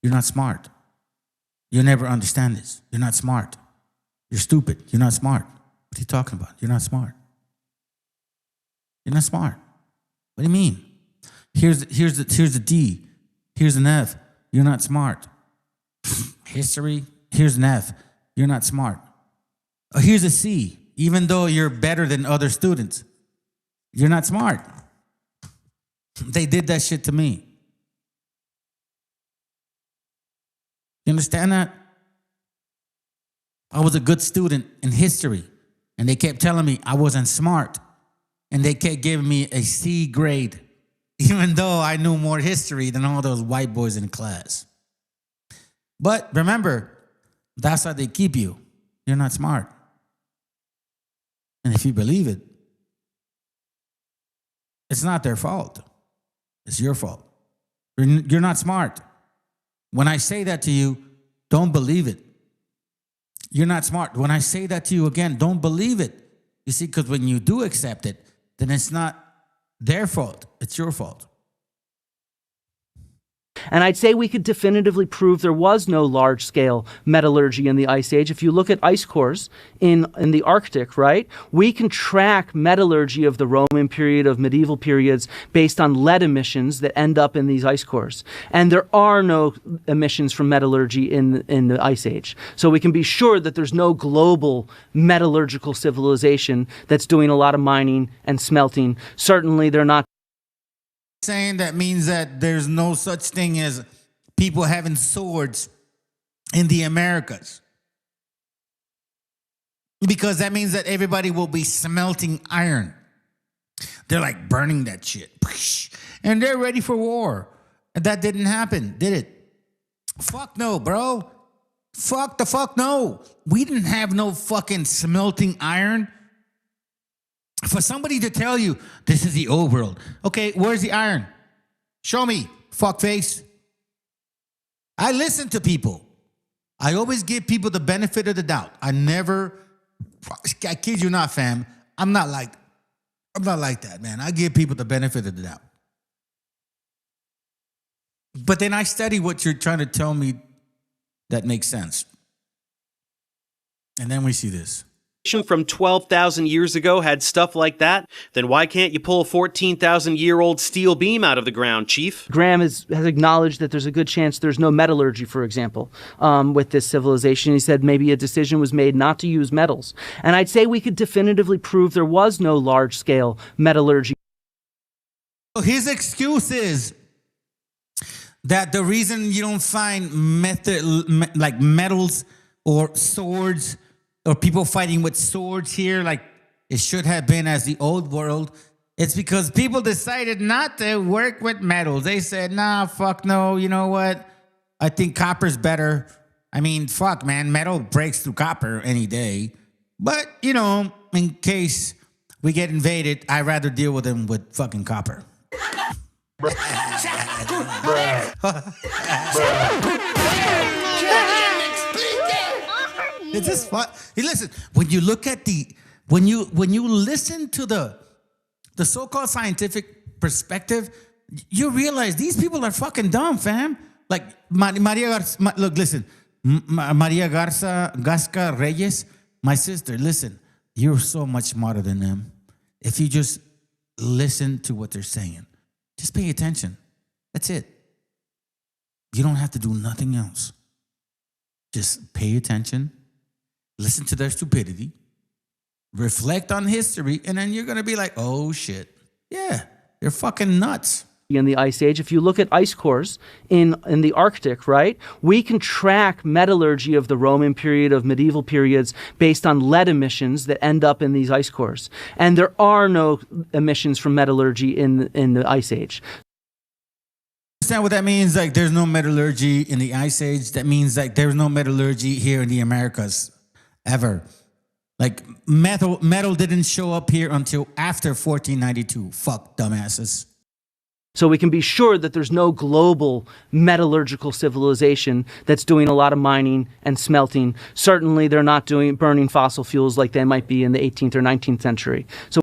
You're not smart. You'll never understand this. You're not smart. You're stupid. You're not smart. What are you talking about? You're not smart. You're not smart. What do you mean? Here's the D. Here's an F. You're not smart. History. Here's an F. You're not smart. Oh, here's a C. Even though you're better than other students, you're not smart. They did that shit to me. You understand that? I was a good student in history, and they kept telling me I wasn't smart, and they kept giving me a C grade, even though I knew more history than all those white boys in class. But remember, that's how they keep you. You're not smart. And if you believe it, it's not their fault. It's your fault. You're not smart. When I say that to you, don't believe it. You're not smart. When I say that to you again, don't believe it. You see, because when you do accept it, then it's not their fault. It's your fault. And I'd say we could definitively prove there was no large-scale metallurgy in the Ice Age. If you look at ice cores in the Arctic, right, we can track metallurgy of the Roman period, of medieval periods, based on lead emissions that end up in these ice cores. And there are no emissions from metallurgy in the Ice Age. So we can be sure that there's no global metallurgical civilization that's doing a lot of mining and smelting. Certainly they're not Saying that means that there's no such thing as people having swords in the Americas. Because that means that everybody will be smelting iron. They're like burning that shit. And they're ready for war. And that didn't happen, did it? Fuck no, bro. Fuck the fuck no. We didn't have no fucking smelting iron. For somebody to tell you, this is the old world. Okay, where's the iron? Show me, fuckface. I listen to people. I always give people the benefit of the doubt. I kid you not, fam. I'm not like that, man. I give people the benefit of the doubt. But then I study what you're trying to tell me that makes sense. And then we see this. From 12,000 years ago had stuff like that, then why can't you pull a 14,000-year-old steel beam out of the ground, Chief? Graham has acknowledged that there's a good chance there's no metallurgy, for example, with this civilization. He said maybe a decision was made not to use metals. And I'd say we could definitively prove there was no large-scale metallurgy. His excuse is that the reason you don't find like metals or swords or people fighting with swords here like it should have been as the old world, it's because people decided not to work with metals. They said, nah, fuck no, you know what? I think copper's better. I mean, fuck, man, metal breaks through copper any day. But, you know, in case we get invaded, I'd rather deal with them with fucking copper. It's just fun. Hey, listen, when you look at when you listen to the so-called scientific perspective, you realize these people are fucking dumb, fam. Like Maria Garza, look, listen, Maria Gasca Reyes, my sister, listen, you're so much smarter than them. If you just listen to what they're saying, just pay attention. That's it. You don't have to do nothing else. Just pay attention. Listen to their stupidity, reflect on history, and then you're going to be like, oh, shit. Yeah, they're fucking nuts. in the Ice Age. If you look at ice cores in the Arctic, right, we can track metallurgy of the Roman period, of medieval periods, based on lead emissions that end up in these ice cores. And there are no emissions from metallurgy in the Ice Age. Understand what that means? Like, there's no metallurgy in the Ice Age. That means like there's no metallurgy here in the Americas ever. Like, metal didn't show up here until after 1492. Fuck dumbasses. So we can be sure that there's no global metallurgical civilization that's doing a lot of mining and smelting. Certainly they're not burning fossil fuels like they might be in the 18th or 19th century. So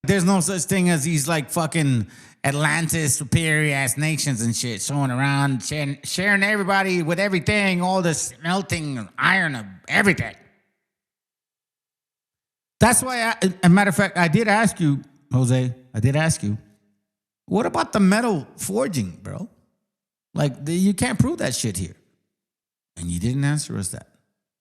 there's no such thing as these like fucking Atlantis superior ass nations and shit showing around, sharing everybody with everything, all the smelting iron of everything. That's why, as a matter of fact, I did ask you, Jose, what about the metal forging, bro? Like, you can't prove that shit here. And you didn't answer us that.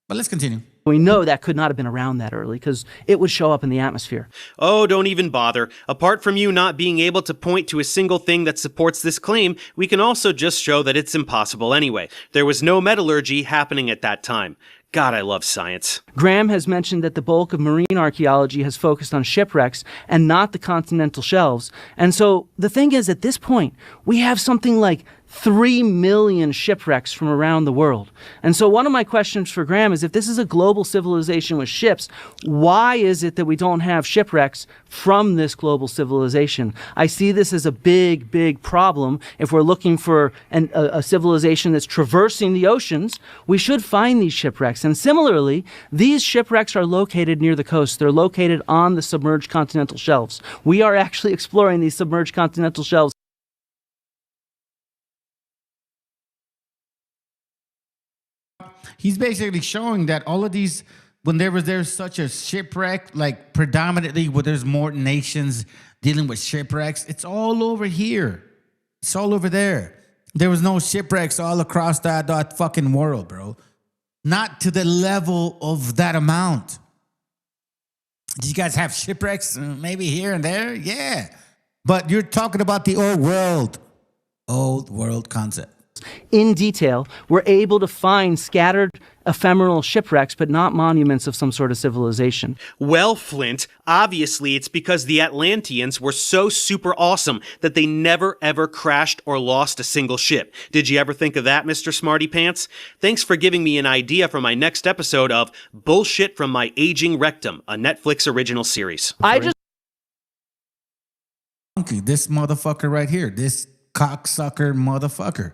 But let's continue. We know that could not have been around that early because it would show up in the atmosphere. Oh, don't even bother. Apart from you not being able to point to a single thing that supports this claim, we can also just show that it's impossible anyway. There was no metallurgy happening at that time. God, I love science. Graham has mentioned that the bulk of marine archaeology has focused on shipwrecks and not the continental shelves. And so the thing is, at this point, we have something like 3 million shipwrecks from around the world. And so one of my questions for Graham is, if this is a global civilization with ships, why is it that we don't have shipwrecks from this global civilization? I see this as a big, big problem. If we're looking for a civilization that's traversing the oceans, we should find these shipwrecks. And similarly, these shipwrecks are located near the coast. They're located on the submerged continental shelves. We are actually exploring these submerged continental shelves. He's basically showing that all of these, when there's such a shipwreck, like predominantly where there's more nations dealing with shipwrecks, it's all over here. It's all over there. There was no shipwrecks all across that fucking world, bro. Not to the level of that amount. Do you guys have shipwrecks maybe here and there? Yeah. But you're talking about the old world concept. In detail, we're able to find scattered ephemeral shipwrecks, but not monuments of some sort of civilization. Well, Flint, obviously it's because the Atlanteans were so super awesome that they never ever crashed or lost a single ship. Did you ever think of that, Mr. Smarty Pants? Thanks for giving me an idea for my next episode of Bullshit from My Aging Rectum, a Netflix original series. This motherfucker right here, this cocksucker motherfucker.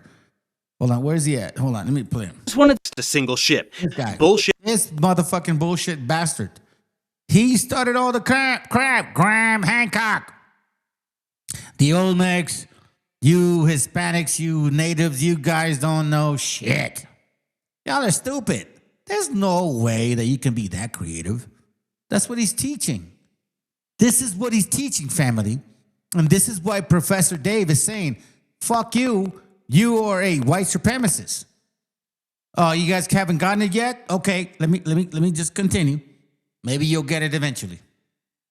Hold on, where's he at? Hold on, let me play him. Just wanted a single ship. This guy. Bullshit. This motherfucking bullshit bastard. He started all the crap. Graham Hancock. The Olmecs, you Hispanics, you natives, you guys don't know shit. Y'all are stupid. There's no way that you can be that creative. That's what he's teaching. This is what he's teaching, family. And this is why Professor Dave is saying, fuck you. You are a white supremacist. Oh, you guys haven't gotten it yet? Okay, let me just continue. Maybe you'll get it eventually.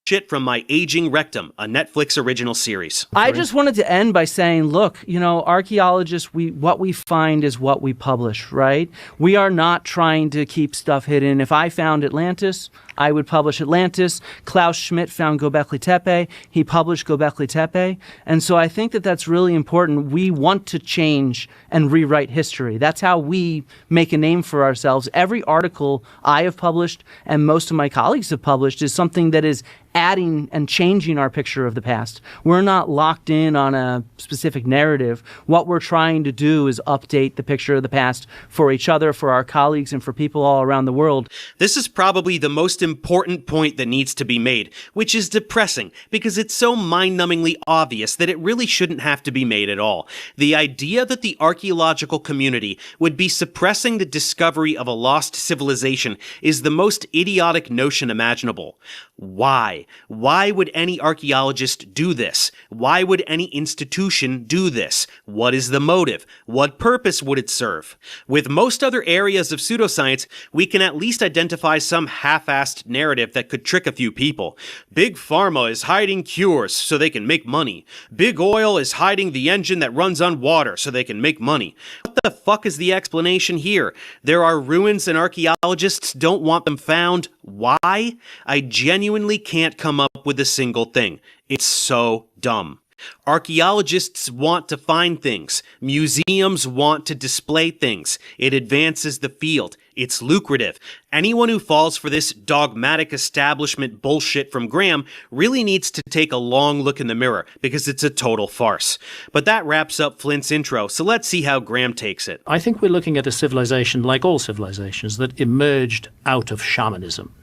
Shit from My Aging Rectum, a Netflix original series. I just wanted to end by saying, look, archaeologists, what we find is what we publish, right? We are not trying to keep stuff hidden. If I found Atlantis, I would publish Atlantis. Klaus Schmidt found Göbekli Tepe. He published Göbekli Tepe. And so I think that that's really important. We want to change and rewrite history. That's how we make a name for ourselves. Every article I have published and most of my colleagues have published is something that is adding and changing our picture of the past. We're not locked in on a specific narrative. What we're trying to do is update the picture of the past for each other, for our colleagues, and for people all around the world. This is probably the most important point that needs to be made, which is depressing because it's so mind-numbingly obvious that it really shouldn't have to be made at all. The idea that the archaeological community would be suppressing the discovery of a lost civilization is the most idiotic notion imaginable. Why? Why would any archaeologist do this? Why would any institution do this? What is the motive? What purpose would it serve? With most other areas of pseudoscience, we can at least identify some half-assed narrative that could trick a few people. Big Pharma is hiding cures so they can make money. Big Oil is hiding the engine that runs on water so they can make money. What the fuck is the explanation here? There are ruins and archaeologists don't want them found. Why? I genuinely can't come up with a single thing. It's so dumb. Archaeologists want to find things. Museums want to display things. It advances the field. It's lucrative. Anyone who falls for this dogmatic establishment bullshit from Graham really needs to take a long look in the mirror, because it's a total farce. But that wraps up Flint's intro, so let's see how Graham takes it. I think we're looking at a civilization, like all civilizations, that emerged out of shamanism.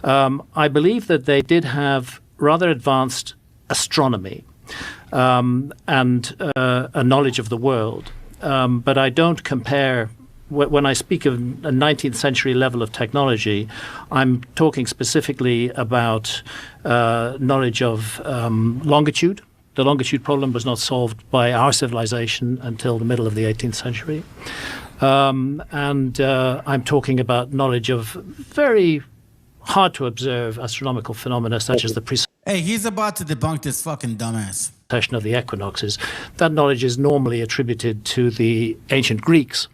I believe that they did have rather advanced astronomy and a knowledge of the world. But I don't compare, when I speak of a 19th century level of technology, I'm talking specifically about knowledge of longitude. The longitude problem was not solved by our civilization until the middle of the 18th century. And I'm talking about knowledge of very hard to observe astronomical phenomena such as the Hey, he's about to debunk this fucking dumbass. precession of the equinoxes. That knowledge is normally attributed to the ancient Greeks.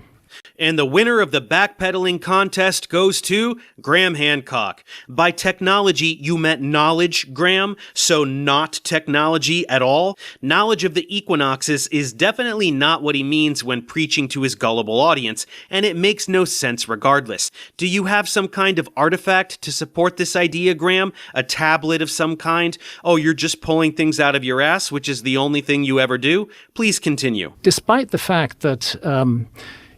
And the winner of the backpedaling contest goes to Graham Hancock. By technology, you meant knowledge, Graham, so not technology at all. Knowledge of the equinoxes is definitely not what he means when preaching to his gullible audience, and it makes no sense regardless. Do you have some kind of artifact to support this idea, Graham? A tablet of some kind? Oh, you're just pulling things out of your ass, which is the only thing you ever do? Please continue. Despite the fact that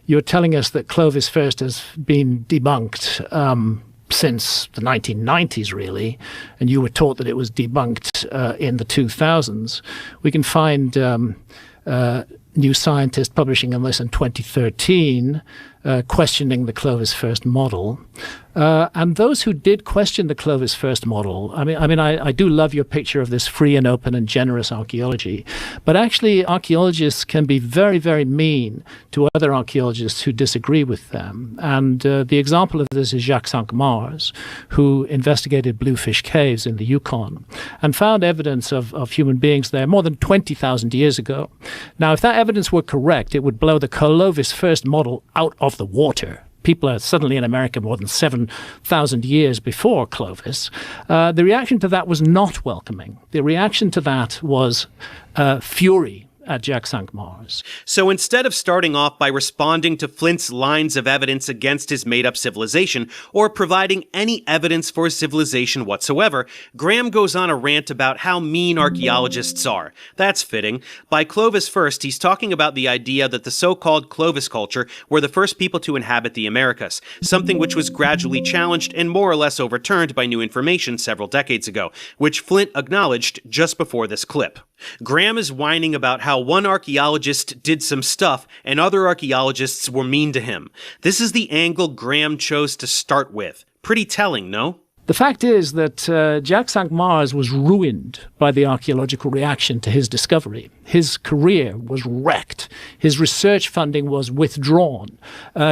you're telling us that Clovis First has been debunked since the 1990s, really, and you were taught that it was debunked in the 2000s. We can find New Scientist publishing on this in 2013, questioning the Clovis First model. And those who did question the Clovis First model, I do love your picture of this free and open and generous archaeology, but actually archaeologists can be very, very mean to other archaeologists who disagree with them. And the example of this is Jacques Cinq-Mars, who investigated Bluefish Caves in the Yukon and found evidence of human beings there more than 20,000 years ago. Now, if that evidence were correct, it would blow the Clovis First model out of the water. People are suddenly in America more than 7,000 years before Clovis. The reaction to that was not welcoming. The reaction to that was fury at Jacques Cinq-Mars. So instead of starting off by responding to Flint's lines of evidence against his made-up civilization, or providing any evidence for his civilization whatsoever, Graham goes on a rant about how mean archaeologists are. That's fitting. By Clovis First, he's talking about the idea that the so-called Clovis culture were the first people to inhabit the Americas, something which was gradually challenged and more or less overturned by new information several decades ago, which Flint acknowledged just before this clip. Graham is whining about how one archaeologist did some stuff and other archaeologists were mean to him. This is the angle Graham chose to start with. Pretty telling, no? The fact is that Jacques Cinq-Mars was ruined by the archaeological reaction to his discovery. His career was wrecked. His research funding was withdrawn.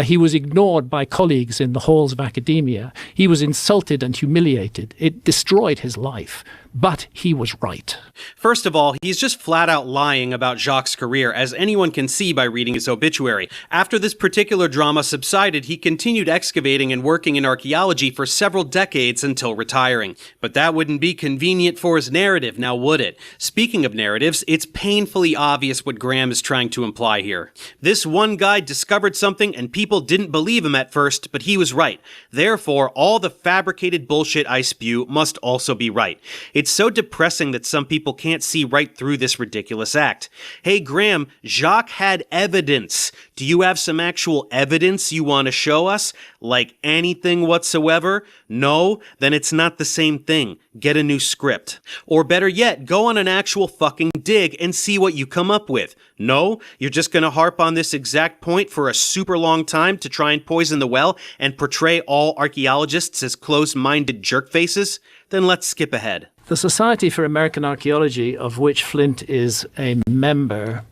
He was ignored by colleagues in the halls of academia. He was insulted and humiliated. It destroyed his life. But he was right. First of all, he's just flat out lying about Jacques' career, as anyone can see by reading his obituary. After this particular drama subsided, he continued excavating and working in archaeology for several decades until retiring. But that wouldn't be convenient for his narrative, now would it? Speaking of narratives, it's painfully obvious what Graham is trying to imply here. This one guy discovered something and people didn't believe him at first, but he was right. Therefore, all the fabricated bullshit I spew must also be right. It's so depressing that some people can't see right through this ridiculous act. Hey Graham, Jacques had evidence. Do you have some actual evidence you want to show us? Like anything whatsoever? No? then it's not the same thing. Get a new script. Or better yet, go on an actual fucking dig and see what you come up with. No? You're just gonna harp on this exact point for a super long time to try and poison the well and portray all archaeologists as close-minded jerkfaces? Then let's skip ahead. The Society for American Archaeology, of which Flint is a member,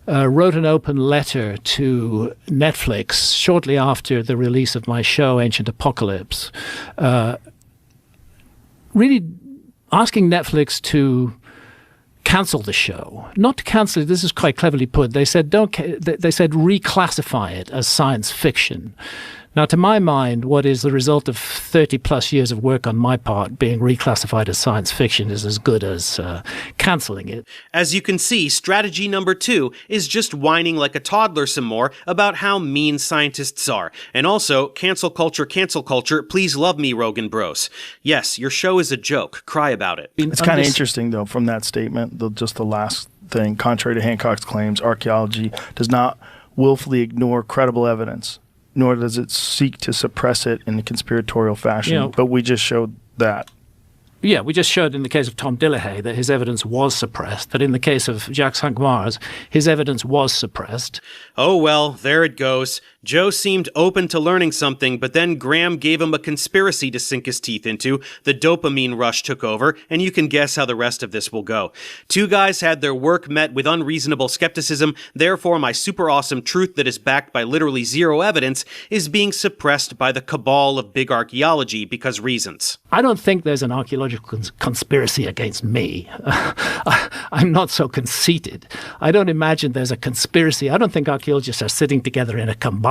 wrote an open letter to Netflix shortly after the release of my show, Ancient Apocalypse, really asking Netflix to cancel the show. Not to cancel it, this is quite cleverly put. They said reclassify it as science fiction. Now, to my mind, what is the result of 30 plus years of work on my part being reclassified as science fiction is as good as canceling it. As you can see, strategy number 2 is just whining like a toddler some more about how mean scientists are. And also, cancel culture, please love me, Rogan Bros. Yes, your show is a joke. Cry about it. It's kind of interesting, though, from that statement, just the last thing. Contrary to Hancock's claims, archaeology does not willfully ignore credible evidence, nor does it seek to suppress it in a conspiratorial fashion. But we just showed that. Yeah, we just showed in the case of Tom Dillehay that his evidence was suppressed, that in the case of Jacques Cinq-Mars, his evidence was suppressed. Oh well, there it goes. Joe seemed open to learning something, but then Graham gave him a conspiracy to sink his teeth into, the dopamine rush took over, and you can guess how the rest of this will go. Two guys had their work met with unreasonable skepticism, therefore my super awesome truth that is backed by literally zero evidence is being suppressed by the cabal of big archaeology because reasons. I don't think there's an archaeological conspiracy against me. I'm not so conceited. I don't imagine there's a conspiracy. I don't think archaeologists are sitting together in a cabal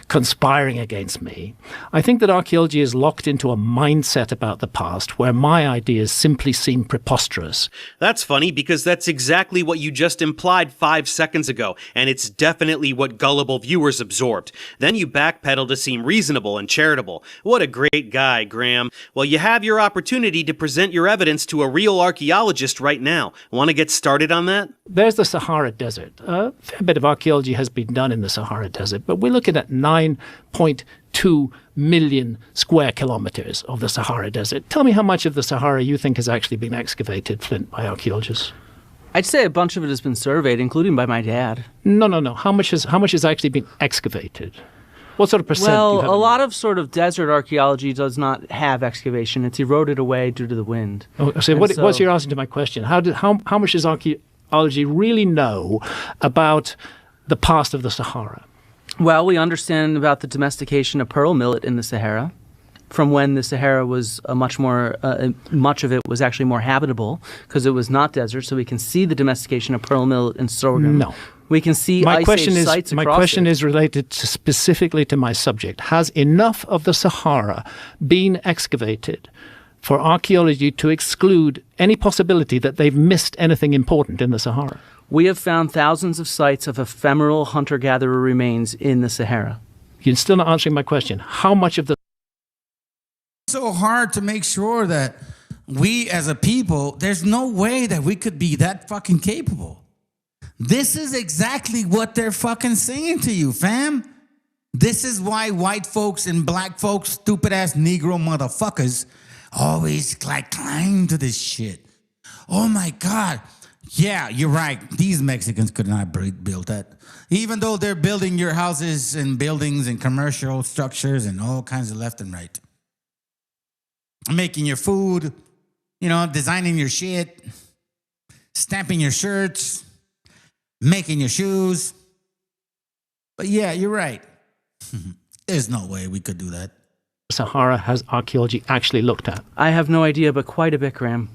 conspiring against me. I think that archaeology is locked into a mindset about the past where my ideas simply seem preposterous. That's funny because that's exactly what you just implied 5 seconds ago, and it's definitely what gullible viewers absorbed. Then you backpedal to seem reasonable and charitable. What a great guy, Graham. Well, you have your opportunity to present your evidence to a real archaeologist right now. Want to get started on that? There's the Sahara Desert. A fair bit of archaeology has been done in the Sahara Desert, but we're looking at 9.2 million square kilometers of the Sahara Desert. Tell me how much of the Sahara you think has actually been excavated, Flint, by archaeologists. I'd say a bunch of it has been surveyed, including by my dad. No. How much has actually been excavated? What sort of percent? Well, a lot of sort of desert archaeology does not have excavation. It's eroded away due to the wind. Oh, so what's your answer to my question? How much does archaeology really know about the past of the Sahara? Well, we understand about the domestication of pearl millet in the Sahara, from when the Sahara was much of it was actually more habitable because it was not desert. So we can see the domestication of pearl millet and sorghum. No. We can see Ice Age sites across My question is related specifically to my subject. Has enough of the Sahara been excavated for archaeology to exclude any possibility that they've missed anything important in the Sahara? We have found thousands of sites of ephemeral hunter-gatherer remains in the Sahara. You're still not answering my question. How much of the... It's so hard to make sure that we as a people, there's no way that we could be that fucking capable. This is exactly what they're fucking saying to you, fam. This is why white folks and black folks, stupid ass Negro motherfuckers, always like climb to this shit. Oh my God. Yeah, you're right. These Mexicans could not build that. Even though they're building your houses and buildings and commercial structures and all kinds of left and right. Making your food, designing your shit, stamping your shirts, making your shoes. But yeah, you're right. There's no way we could do that. Sahara has archaeology actually looked at? I have no idea, but quite a bit, Graham.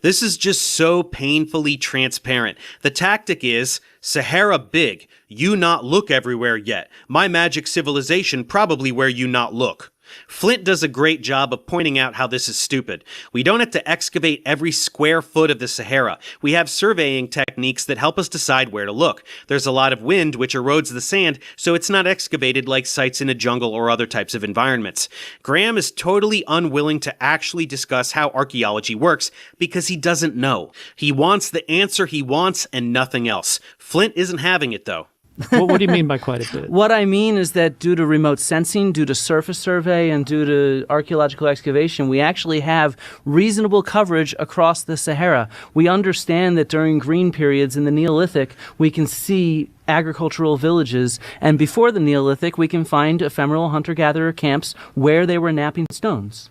This is just so painfully transparent. The tactic is, Sahara big, you not look everywhere yet. My magic civilization probably where you not look. Flint does a great job of pointing out how this is stupid. We don't have to excavate every square foot of the Sahara. We have surveying techniques that help us decide where to look. There's a lot of wind which erodes the sand, so it's not excavated like sites in a jungle or other types of environments. Graham is totally unwilling to actually discuss how archaeology works because he doesn't know. He wants the answer he wants and nothing else. Flint isn't having it though. What do you mean by quite a bit? What I mean is that due to remote sensing, due to surface survey, and due to archaeological excavation, we actually have reasonable coverage across the Sahara. We understand that during green periods in the Neolithic, we can see agricultural villages, and before the Neolithic, we can find ephemeral hunter-gatherer camps where they were napping stones.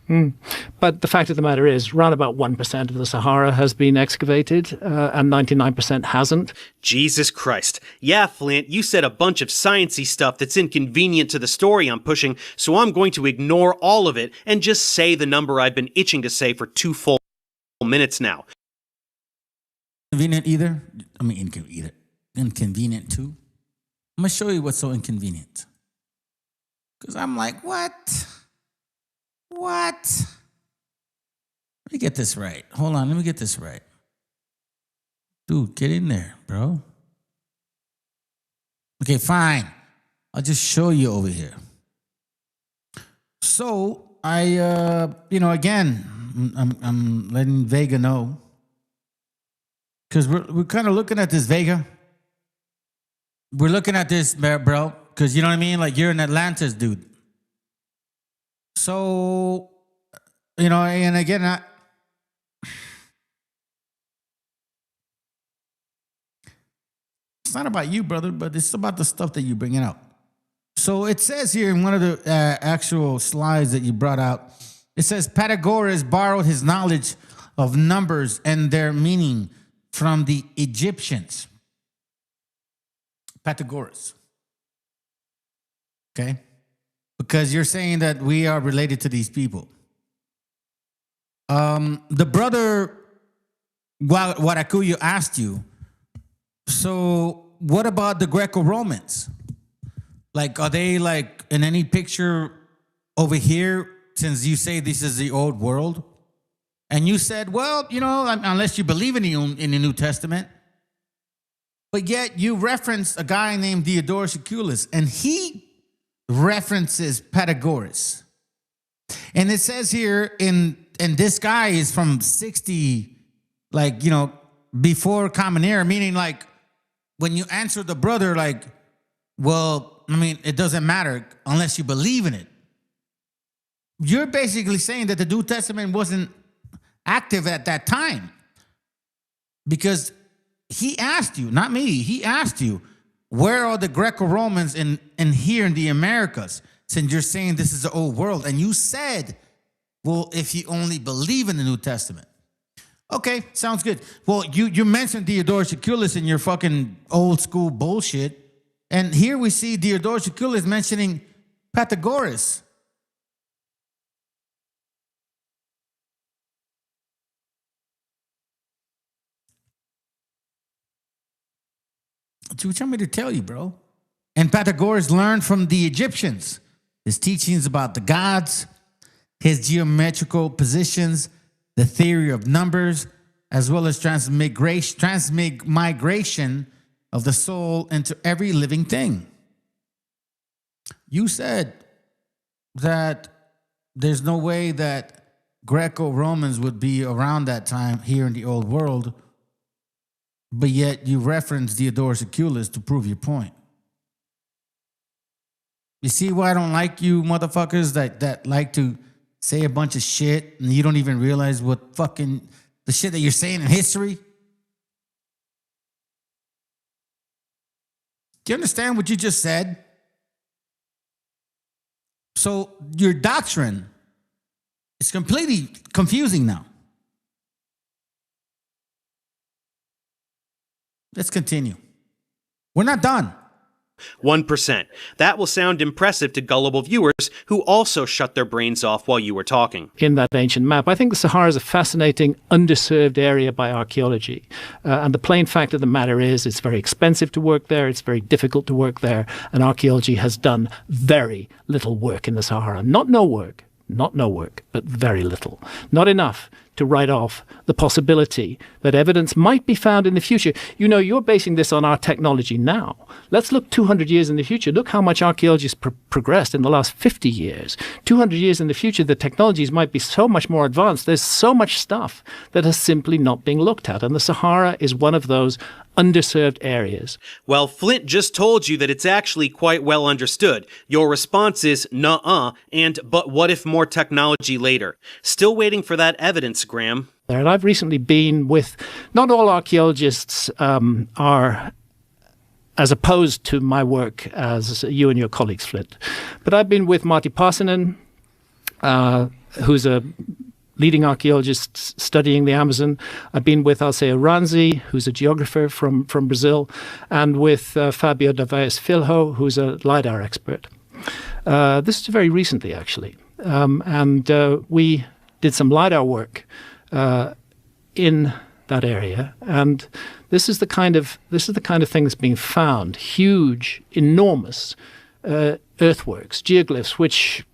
But the fact of the matter is, around about 1% of the Sahara has been excavated, and 99% hasn't. Jesus Christ. Yeah, Flint, you said a bunch of sciencey stuff that's inconvenient to the story I'm pushing, so I'm going to ignore all of it and just say the number I've been itching to say for 2 full minutes now. Inconvenient either? I mean, inconvenient too? I'm going to show you what's so inconvenient. Because I'm like, what? What? Let me get this right. Hold on, let me get this right. Dude, get in there, bro. Okay, fine. I'll just show you over here. So, again, I'm letting Vega know. Because we're kind of looking at this, Vega. We're looking at this, bro. Because you know what I mean? Like, you're an Atlantis dude. So, and again, it's not about you, brother, but it's about the stuff that you're bringing out. So it says here in one of the actual slides that you brought out, it says Pythagoras borrowed his knowledge of numbers and their meaning from the Egyptians. Pythagoras. Okay? Because you're saying that we are related to these people. The brother Warakuyo asked you, so what about the Greco-Romans? Like, are they like in any picture over here, since you say this is the old world? And you said, well, unless you believe in the New Testament. But yet you referenced a guy named Diodorus Siculus, and he references Pythagoras. And it says here, and this guy is from 60, before Common Era, meaning like, when you answer the brother, like, well, I mean, it doesn't matter unless you believe in it. You're basically saying that the New Testament wasn't active at that time. Because he asked you, not me, he asked you, where are the Greco-Romans in here in the Americas? Since you're saying this is the old world. And you said, well, if you only believe in the New Testament. Okay, sounds good. Well, you mentioned Diodorus Siculus in your fucking old school bullshit. And here we see Diodorus Siculus mentioning Pythagoras. What you want me to tell you, bro? And Pythagoras learned from the Egyptians. His teachings about the gods, his geometrical positions, the theory of numbers, as well as transmigration of the soul into every living thing. You said that there's no way that Greco-Romans would be around that time here in the old world, but yet you reference Diodorus Siculus to prove your point. You see why I don't like you motherfuckers that like to say a bunch of shit and you don't even realize what fucking the shit that you're saying in history? Do you understand what you just said? So your doctrine is completely confusing now. Let's continue. We're not done. 1%. That will sound impressive to gullible viewers who also shut their brains off while you were talking. In that ancient map, I think the Sahara is a fascinating, underserved area by archaeology. And the plain fact of the matter is it's very expensive to work there, it's very difficult to work there, and archaeology has done very little work in the Sahara. Not no work, but very little. Not enough to write off the possibility that evidence might be found in the future. You know, you're basing this on our technology now. Let's look 200 years in the future. Look how much archaeology has progressed in the last 50 years. 200 years in the future, the technologies might be so much more advanced. There's so much stuff that is simply not being looked at. And the Sahara is one of those underserved areas. Well, Flint just told you that it's actually quite well understood. Your response is nuh-uh and but what if more technology later? Still waiting for that evidence, Graham. And I've recently been with, not all archaeologists are as opposed to my work as you and your colleagues, Flint, but I've been with Martti Paasinen, who's a leading archaeologist studying the Amazon. I've been with Alceo Ranzi, who's a geographer from Brazil, and with Fabio Davais Filho, who's a LiDAR expert. This is very recently, actually. And we did some LiDAR work in that area. And this is the kind of thing that's being found. Huge, enormous earthworks, geoglyphs, which,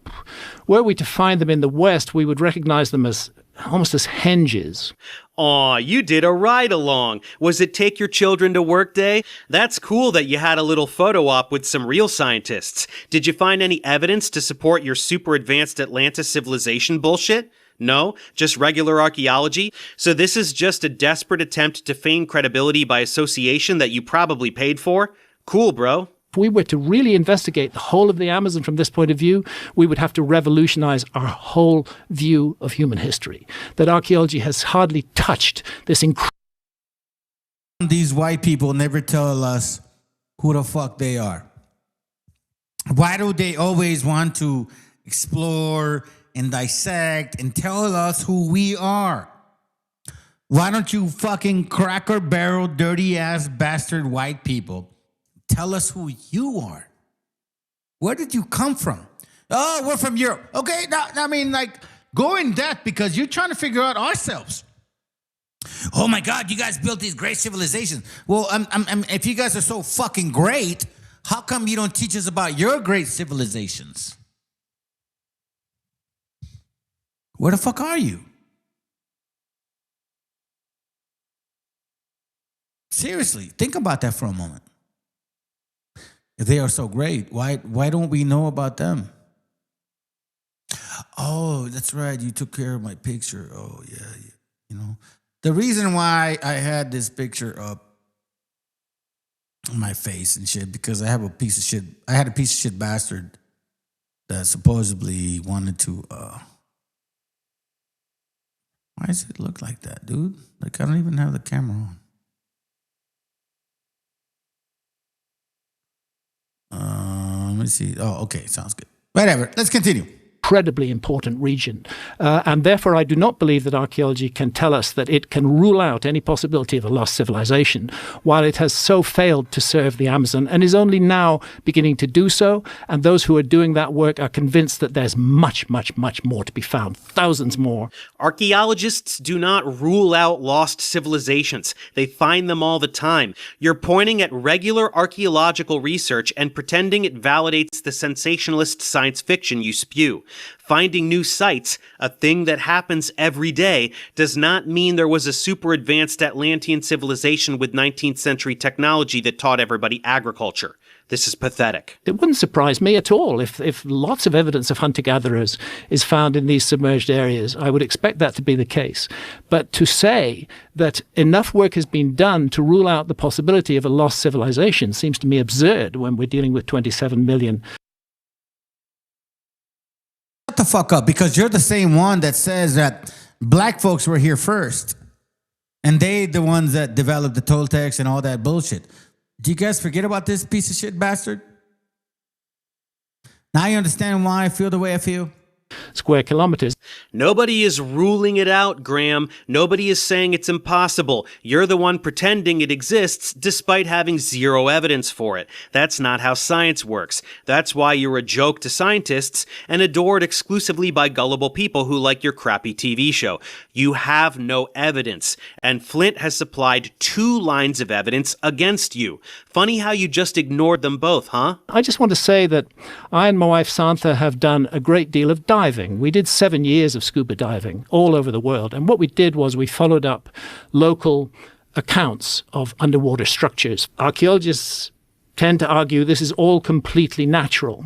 were we to find them in the West, we would recognize them as almost as henges. Aw, you did a ride-along. Was it Take Your Children to Work Day? That's cool that you had a little photo op with some real scientists. Did you find any evidence to support your super advanced Atlantis civilization bullshit? No? Just regular archaeology? So this is just a desperate attempt to feign credibility by association that you probably paid for? Cool, bro. If we were to really investigate the whole of the Amazon from this point of view, we would have to revolutionize our whole view of human history. That archaeology has hardly touched this incredible. These white people never tell us who the fuck they are. Why do they always want to explore and dissect and tell us who we are? Why don't you fucking cracker barrel, dirty ass bastard white people tell us who you are? Where did you come from? Oh, we're from Europe. Okay, now, I mean, like, go in depth because you're trying to figure out ourselves. Oh my God, you guys built these great civilizations. Well, if you guys are so fucking great, how come you don't teach us about your great civilizations? Where the fuck are you? Seriously, think about that for a moment. If they are so great, why don't we know about them? Oh, that's right. You took care of my picture. Oh, yeah. You know, the reason why I had this picture up on my face and shit, because I had a piece of shit bastard that supposedly wanted to, why does it look like that, dude? Like, I don't even have the camera on. Let me see. Oh, okay. Sounds good. Whatever. Let's continue. Incredibly important region. And therefore, I do not believe that archaeology can tell us that it can rule out any possibility of a lost civilization, while it has so failed to serve the Amazon and is only now beginning to do so. And those who are doing that work are convinced that there's much, much, much more to be found. Thousands more. Archaeologists do not rule out lost civilizations. They find them all the time. You're pointing at regular archaeological research and pretending it validates the sensationalist science fiction you spew. Finding new sites, a thing that happens every day, does not mean there was a super advanced Atlantean civilization with 19th century technology that taught everybody agriculture. This is pathetic. It wouldn't surprise me at all if lots of evidence of hunter-gatherers is found in these submerged areas. I would expect that to be the case. But to say that enough work has been done to rule out the possibility of a lost civilization seems to me absurd when we're dealing with 27 million. Shut the fuck up, because you're the same one that says that black folks were here first. And they the ones that developed the Toltecs and all that bullshit. Do you guys forget about this piece of shit bastard? Now you understand why I feel the way I feel? Square kilometers. Nobody is ruling it out, Graham. Nobody is saying it's impossible. You're the one pretending it exists despite having zero evidence for it. That's not how science works. That's why you're a joke to scientists and adored exclusively by gullible people who like your crappy TV show. You have no evidence, and Flint has supplied 2 lines of evidence against you. Funny how you just ignored them both, huh? I just want to say that I and my wife Santha have done a great deal of diving. We did 7 years of scuba diving all over the world. And what we did was we followed up local accounts of underwater structures. Archaeologists tend to argue this is all completely natural.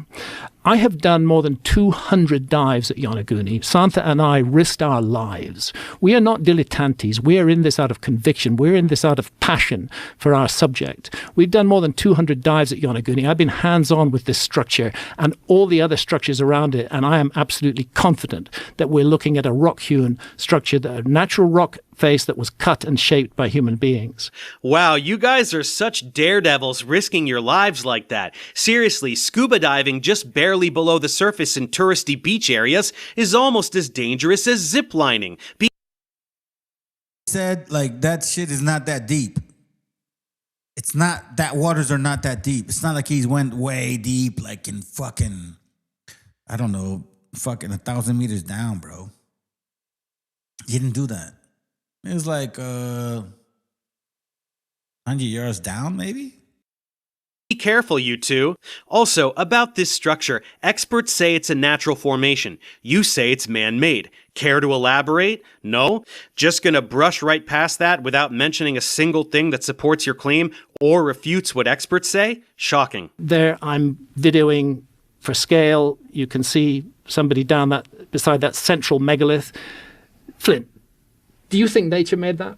I have done more than 200 dives at Yonaguni. Santha and I risked our lives. We are not dilettantes. We are in this out of conviction. We're in this out of passion for our subject. We've done more than 200 dives at Yonaguni. I've been hands-on with this structure and all the other structures around it, and I am absolutely confident that we're looking at a rock-hewn structure, a natural rock face that was cut and shaped by human beings. Wow, you guys are such daredevils risking your lives like that. Seriously, scuba diving just barely below the surface in touristy beach areas is almost as dangerous as ziplining. Said, like, that shit is not that deep. It's not, that waters are not that deep. It's not like he's went way deep, like in fucking, I don't know, fucking 1,000 meters down, bro. He didn't do that. It was like 100 yards down, maybe? Be careful, you two. Also, about this structure, experts say it's a natural formation. You say it's man-made. Care to elaborate? No? Just gonna brush right past that without mentioning a single thing that supports your claim or refutes what experts say? Shocking. There, I'm videoing for scale. You can see somebody down that, beside that central megalith. Flint, do you think nature made that?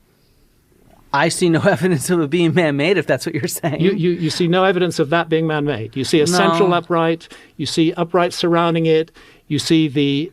I see no evidence of it being man-made, if that's what you're saying. You see no evidence of that being man-made. You see a central upright. You see uprights surrounding it. You see the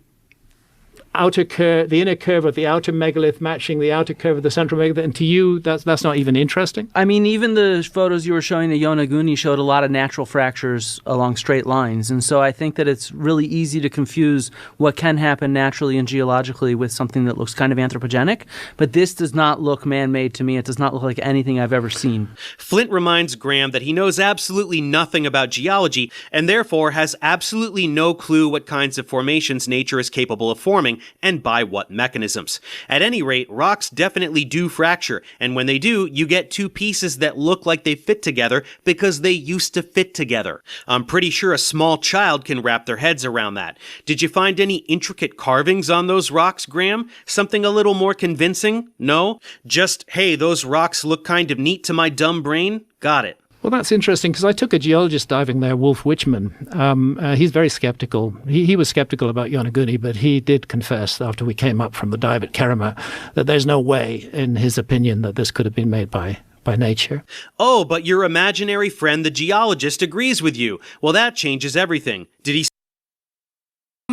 outer curve, the inner curve of the outer megalith matching the outer curve of the central megalith. And to you, that's not even interesting? I mean, even the photos you were showing at Yonaguni showed a lot of natural fractures along straight lines. And so I think that it's really easy to confuse what can happen naturally and geologically with something that looks kind of anthropogenic. But this does not look man-made to me. It does not look like anything I've ever seen. Flint reminds Graham that he knows absolutely nothing about geology and therefore has absolutely no clue what kinds of formations nature is capable of forming and by what mechanisms. At any rate, rocks definitely do fracture, and when they do, you get two pieces that look like they fit together because they used to fit together. I'm pretty sure a small child can wrap their heads around that. Did you find any intricate carvings on those rocks, Graham? Something a little more convincing? No? Just, hey, those rocks look kind of neat to my dumb brain? Got it. Well, that's interesting because I took a geologist diving there, Wolf Wichman. He's very skeptical. He was skeptical about Yonaguni, but he did confess after we came up from the dive at Kerema that there's no way, in his opinion, that this could have been made by nature. Oh, but your imaginary friend, the geologist, agrees with you. Well, that changes everything. Did he...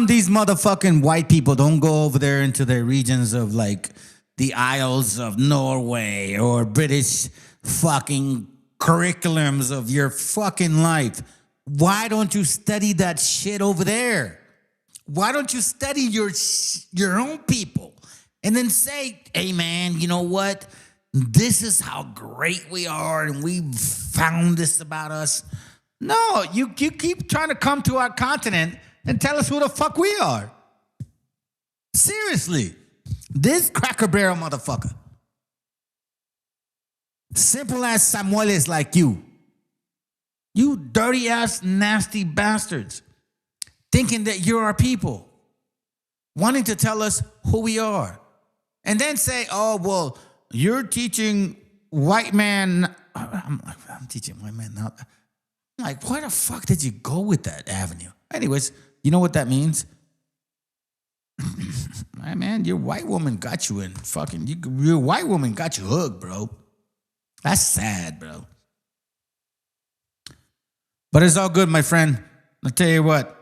These motherfucking white people don't go over there into their regions of, like, the Isles of Norway or British fucking curriculums of your fucking life. Why don't you study that shit over there? Why don't you study your own people and then say, hey man, you know what? This is how great we are and we found this about us. No, you keep trying to come to our continent and tell us who the fuck we are. Seriously. This Cracker Barrel motherfucker. Simple as Samuel is like you. You dirty ass, nasty bastards. Thinking that you're our people. Wanting to tell us who we are. And then say, oh, well, you're teaching white man. I'm teaching white man now. I'm like, where the fuck did you go with that avenue? Anyways, you know what that means? Man, your white woman got you in fucking, your white woman got you hooked, bro. That's sad, bro. But it's all good, my friend. I'll tell you what.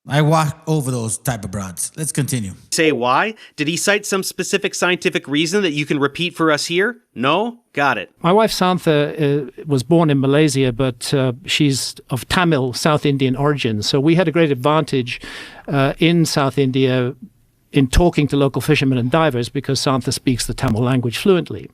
I walk over those type of broads. Let's continue. Say why? Did he cite some specific scientific reason that you can repeat for us here? No? Got it. My wife Santha was born in Malaysia, but she's of Tamil, South Indian origin. So we had a great advantage in South India in talking to local fishermen and divers because Santha speaks the Tamil language fluently.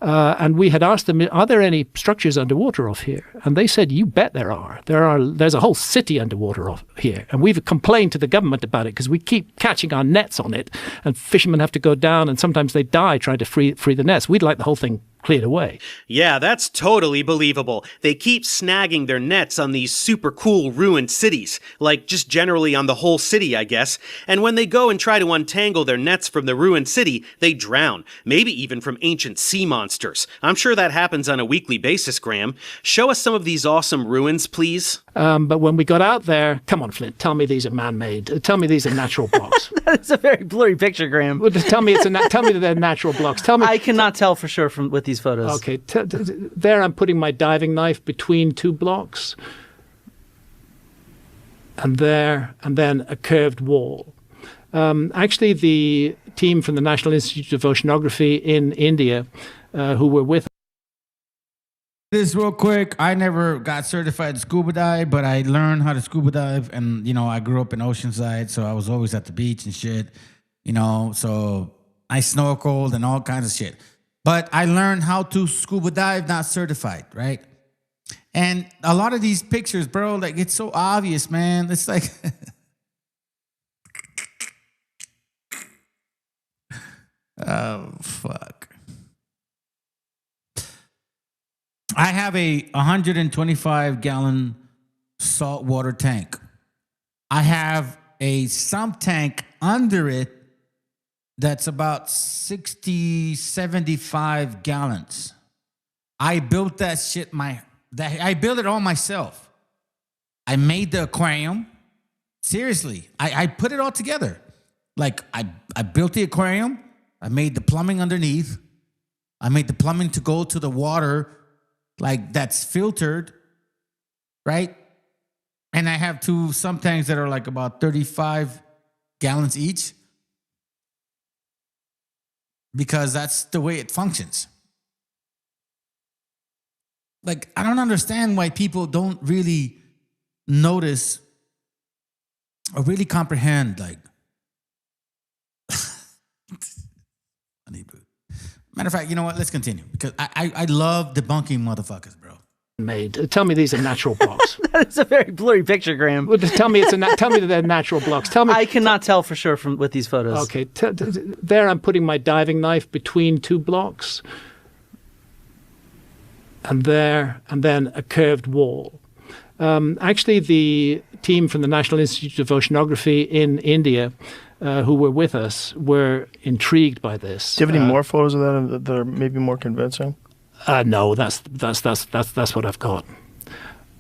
And we had asked them, are there any structures underwater off here? And they said, you bet there are. There's a whole city underwater off here. And we've complained to the government about it because we keep catching our nets on it and fishermen have to go down and sometimes they die trying to free the nets. We'd like the whole thing cleared away. Yeah, that's totally believable. They keep snagging their nets on these super cool ruined cities, like just generally on the whole city, I guess. And when they go and try to untangle their nets from the ruined city, they drown, maybe even from ancient sea monsters. I'm sure that happens on a weekly basis, Graham. Show us some of these awesome ruins, please. But when we got out there, come on, Flint, tell me these are man-made. Tell me these are natural blocks. That's a very blurry picture, Graham. Well, just tell me tell me that they're natural blocks. Tell me. I cannot tell for sure with these photos. Okay, there I'm putting my diving knife between two blocks, and then a curved wall. Actually, the team from the National Institute of Oceanography in India, who were with This real quick, I never got certified to scuba dive, but I learned how to scuba dive, and I grew up in Oceanside, so I was always at the beach and shit, so I snorkeled and all kinds of shit. But I learned how to scuba dive, not certified, right? And a lot of these pictures, bro, like it's so obvious, man. It's like oh fuck. I have a 125-gallon saltwater tank. I have a sump tank under it that's about 60, 75 gallons. I built that shit I built it all myself. I made the aquarium. Seriously, I put it all together. Like I built the aquarium. I made the plumbing underneath. I made the plumbing to go to the water like that's filtered, right? And I have two sump tanks that are like about 35 gallons each because that's the way it functions. Like, I don't understand why people don't really notice or really comprehend, like, matter of fact, you know what? Let's continue because I love debunking motherfuckers, bro. Made. Tell me these are natural blocks. That's a very blurry picture, Graham. Well, just tell me tell me that they're natural blocks. Tell me. I cannot tell for sure with these photos. Okay, there I'm putting my diving knife between two blocks, and then a curved wall. Actually, the team from the National Institute of Oceanography in India, who were with us, were intrigued by this. Do you have any more photos of that that are maybe more convincing? No, that's what I've got.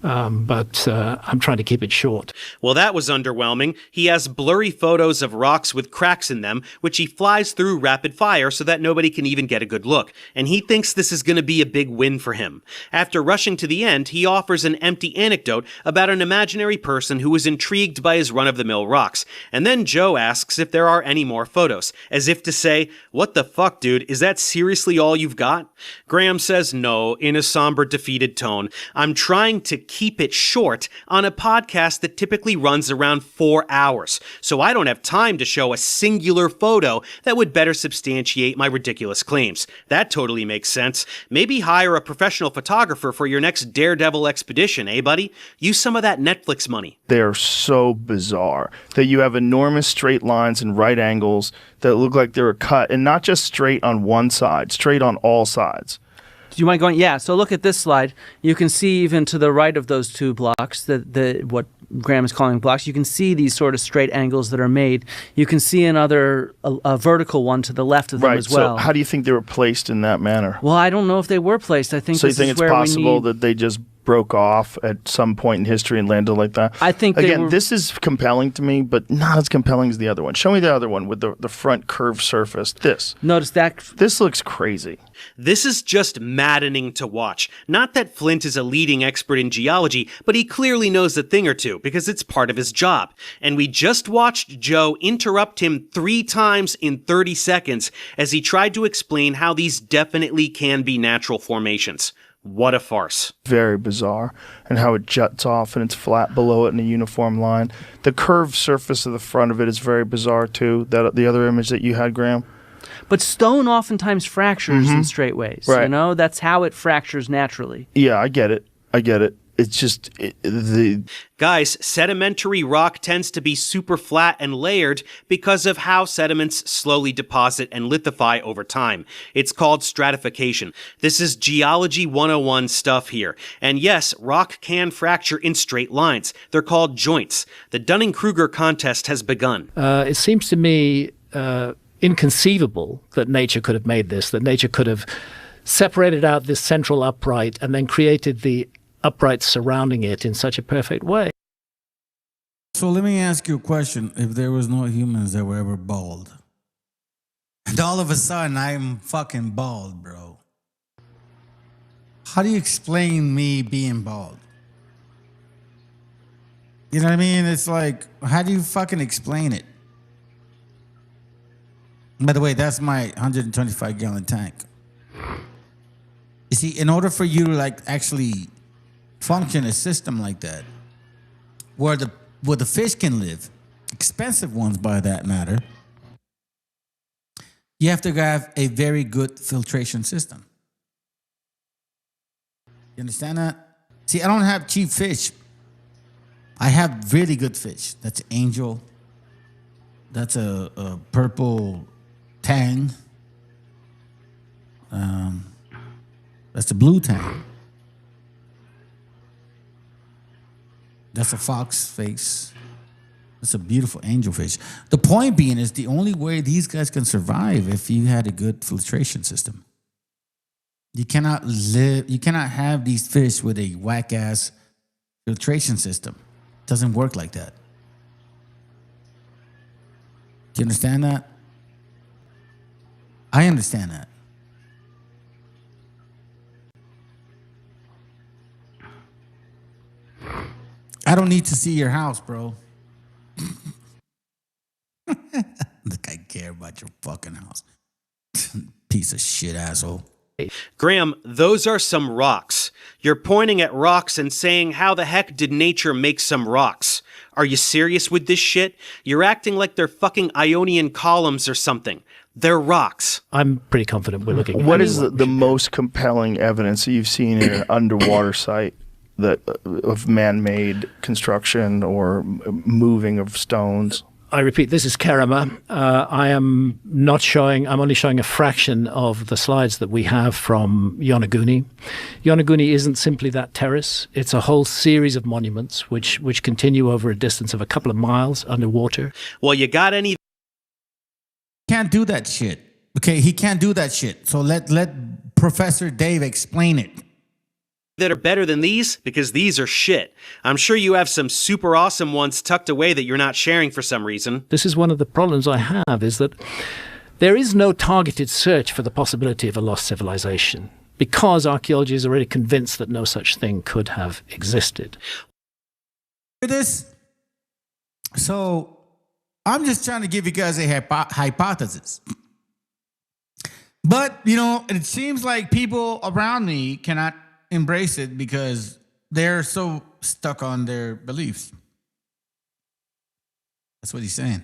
But I'm trying to keep it short. Well, that was underwhelming. He has blurry photos of rocks with cracks in them, which he flies through rapid fire so that nobody can even get a good look. And he thinks this is going to be a big win for him. After rushing to the end, he offers an empty anecdote about an imaginary person who was intrigued by his run-of-the-mill rocks. And then Joe asks if there are any more photos, as if to say, "What the fuck, dude? Is that seriously all you've got?" Graham says no, in a somber, defeated tone. "I'm trying to keep it short on a podcast that typically runs around 4 hours, so I don't have time to show a singular photo that would better substantiate my ridiculous claims. That totally makes sense. Maybe hire a professional photographer for your next daredevil expedition, eh, buddy? Use some of that Netflix money." They are so bizarre that you have enormous straight lines and right angles that look like they were cut, and not just straight on one side, straight on all sides. Do you mind going? Yeah. So look at this slide. You can see even to the right of those two blocks, what Graham is calling blocks, you can see these sort of straight angles that are made. You can see a vertical one to the left of them as well. So how do you think they were placed in that manner? Well, I don't know if they were placed. I think so. You think it's possible that they just broke off at some point in history and landed like that? I think this is compelling to me, but not as compelling as the other one. Show me the other one with the front curved surface. Notice that. This looks crazy. This is just maddening to watch. Not that Flint is a leading expert in geology, but he clearly knows a thing or two because it's part of his job. And we just watched Joe interrupt him 3 times in 30 seconds as he tried to explain how these definitely can be natural formations. What a farce. Very bizarre. And how it juts off and it's flat below it in a uniform line. The curved surface of the front of it is very bizarre too. The other image that you had, Graham. But stone oftentimes fractures in straight ways. Right. You know, that's how it fractures naturally. Yeah, I get it. it's just the Guys, sedimentary rock tends to be super flat and layered because of how sediments slowly deposit and lithify over time. It's called stratification. This is geology 101 stuff here. And yes, rock can fracture in straight lines. They're called joints. The Dunning-Kruger contest has begun. It seems to me inconceivable that nature could have made this, that nature could have separated out this central upright and then created the uprights surrounding it in such a perfect way. So let me ask you a question. If there was no humans that were ever bald, and all of a sudden I'm fucking bald, bro, how do you explain me being bald? You know what I mean? It's like, how do you fucking explain it? By the way, that's my 125-gallon tank. You see, in order for you to like actually function a system like that, where the fish can live, expensive ones by that matter, you have to have a very good filtration system. You understand that? See, I don't have cheap fish. I have really good fish. That's angel. That's a purple tang. That's the blue tang. That's a fox face. That's a beautiful angel fish. The point being is the only way these guys can survive if you had a good filtration system. You cannot have these fish with a whack-ass filtration system. It doesn't work like that. Do you understand that? I understand that. I don't need to see your house, bro. Look, I care about your fucking house. Piece of shit, asshole. Graham, those are some rocks. You're pointing at rocks and saying, how the heck did nature make some rocks? Are you serious with this shit? You're acting like they're fucking Ionian columns or something. They're rocks. I'm pretty confident we're looking at what is the most compelling evidence that you've seen in an underwater site that of man-made construction or moving of stones? I repeat, this is Kerema. I'm only showing a fraction of the slides that we have from Yonaguni. Yonaguni isn't simply that terrace. It's a whole series of monuments which continue over a distance of a couple of miles underwater. Well, you got any? Can't do that shit. Okay, he can't do that shit. So let Professor Dave explain it. That are better than these? Because these are shit. I'm sure you have some super awesome ones tucked away that you're not sharing for some reason. This is one of the problems I have, is that there is no targeted search for the possibility of a lost civilization, because archaeology is already convinced that no such thing could have existed. This. So I'm just trying to give you guys a hypothesis. But, you know, it seems like people around me cannot embrace it because they're so stuck on their beliefs. That's what he's saying.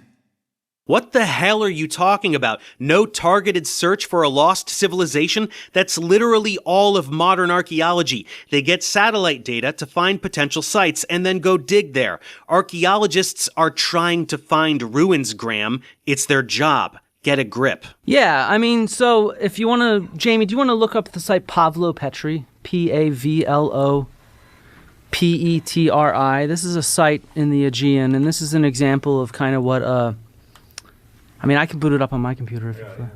What the hell are you talking about? No targeted search for a lost civilization? That's literally all of modern archaeology. They get satellite data to find potential sites and then go dig there. Archaeologists are trying to find ruins, Graham. It's their job. Get a grip. Yeah, I mean, so if you want to, Jamie, do you want to look up the site Pavlo Petri? Pavlopetri. This is a site in the Aegean, and this is an example of kind of what, I mean, I can boot it up on my computer if you prefer.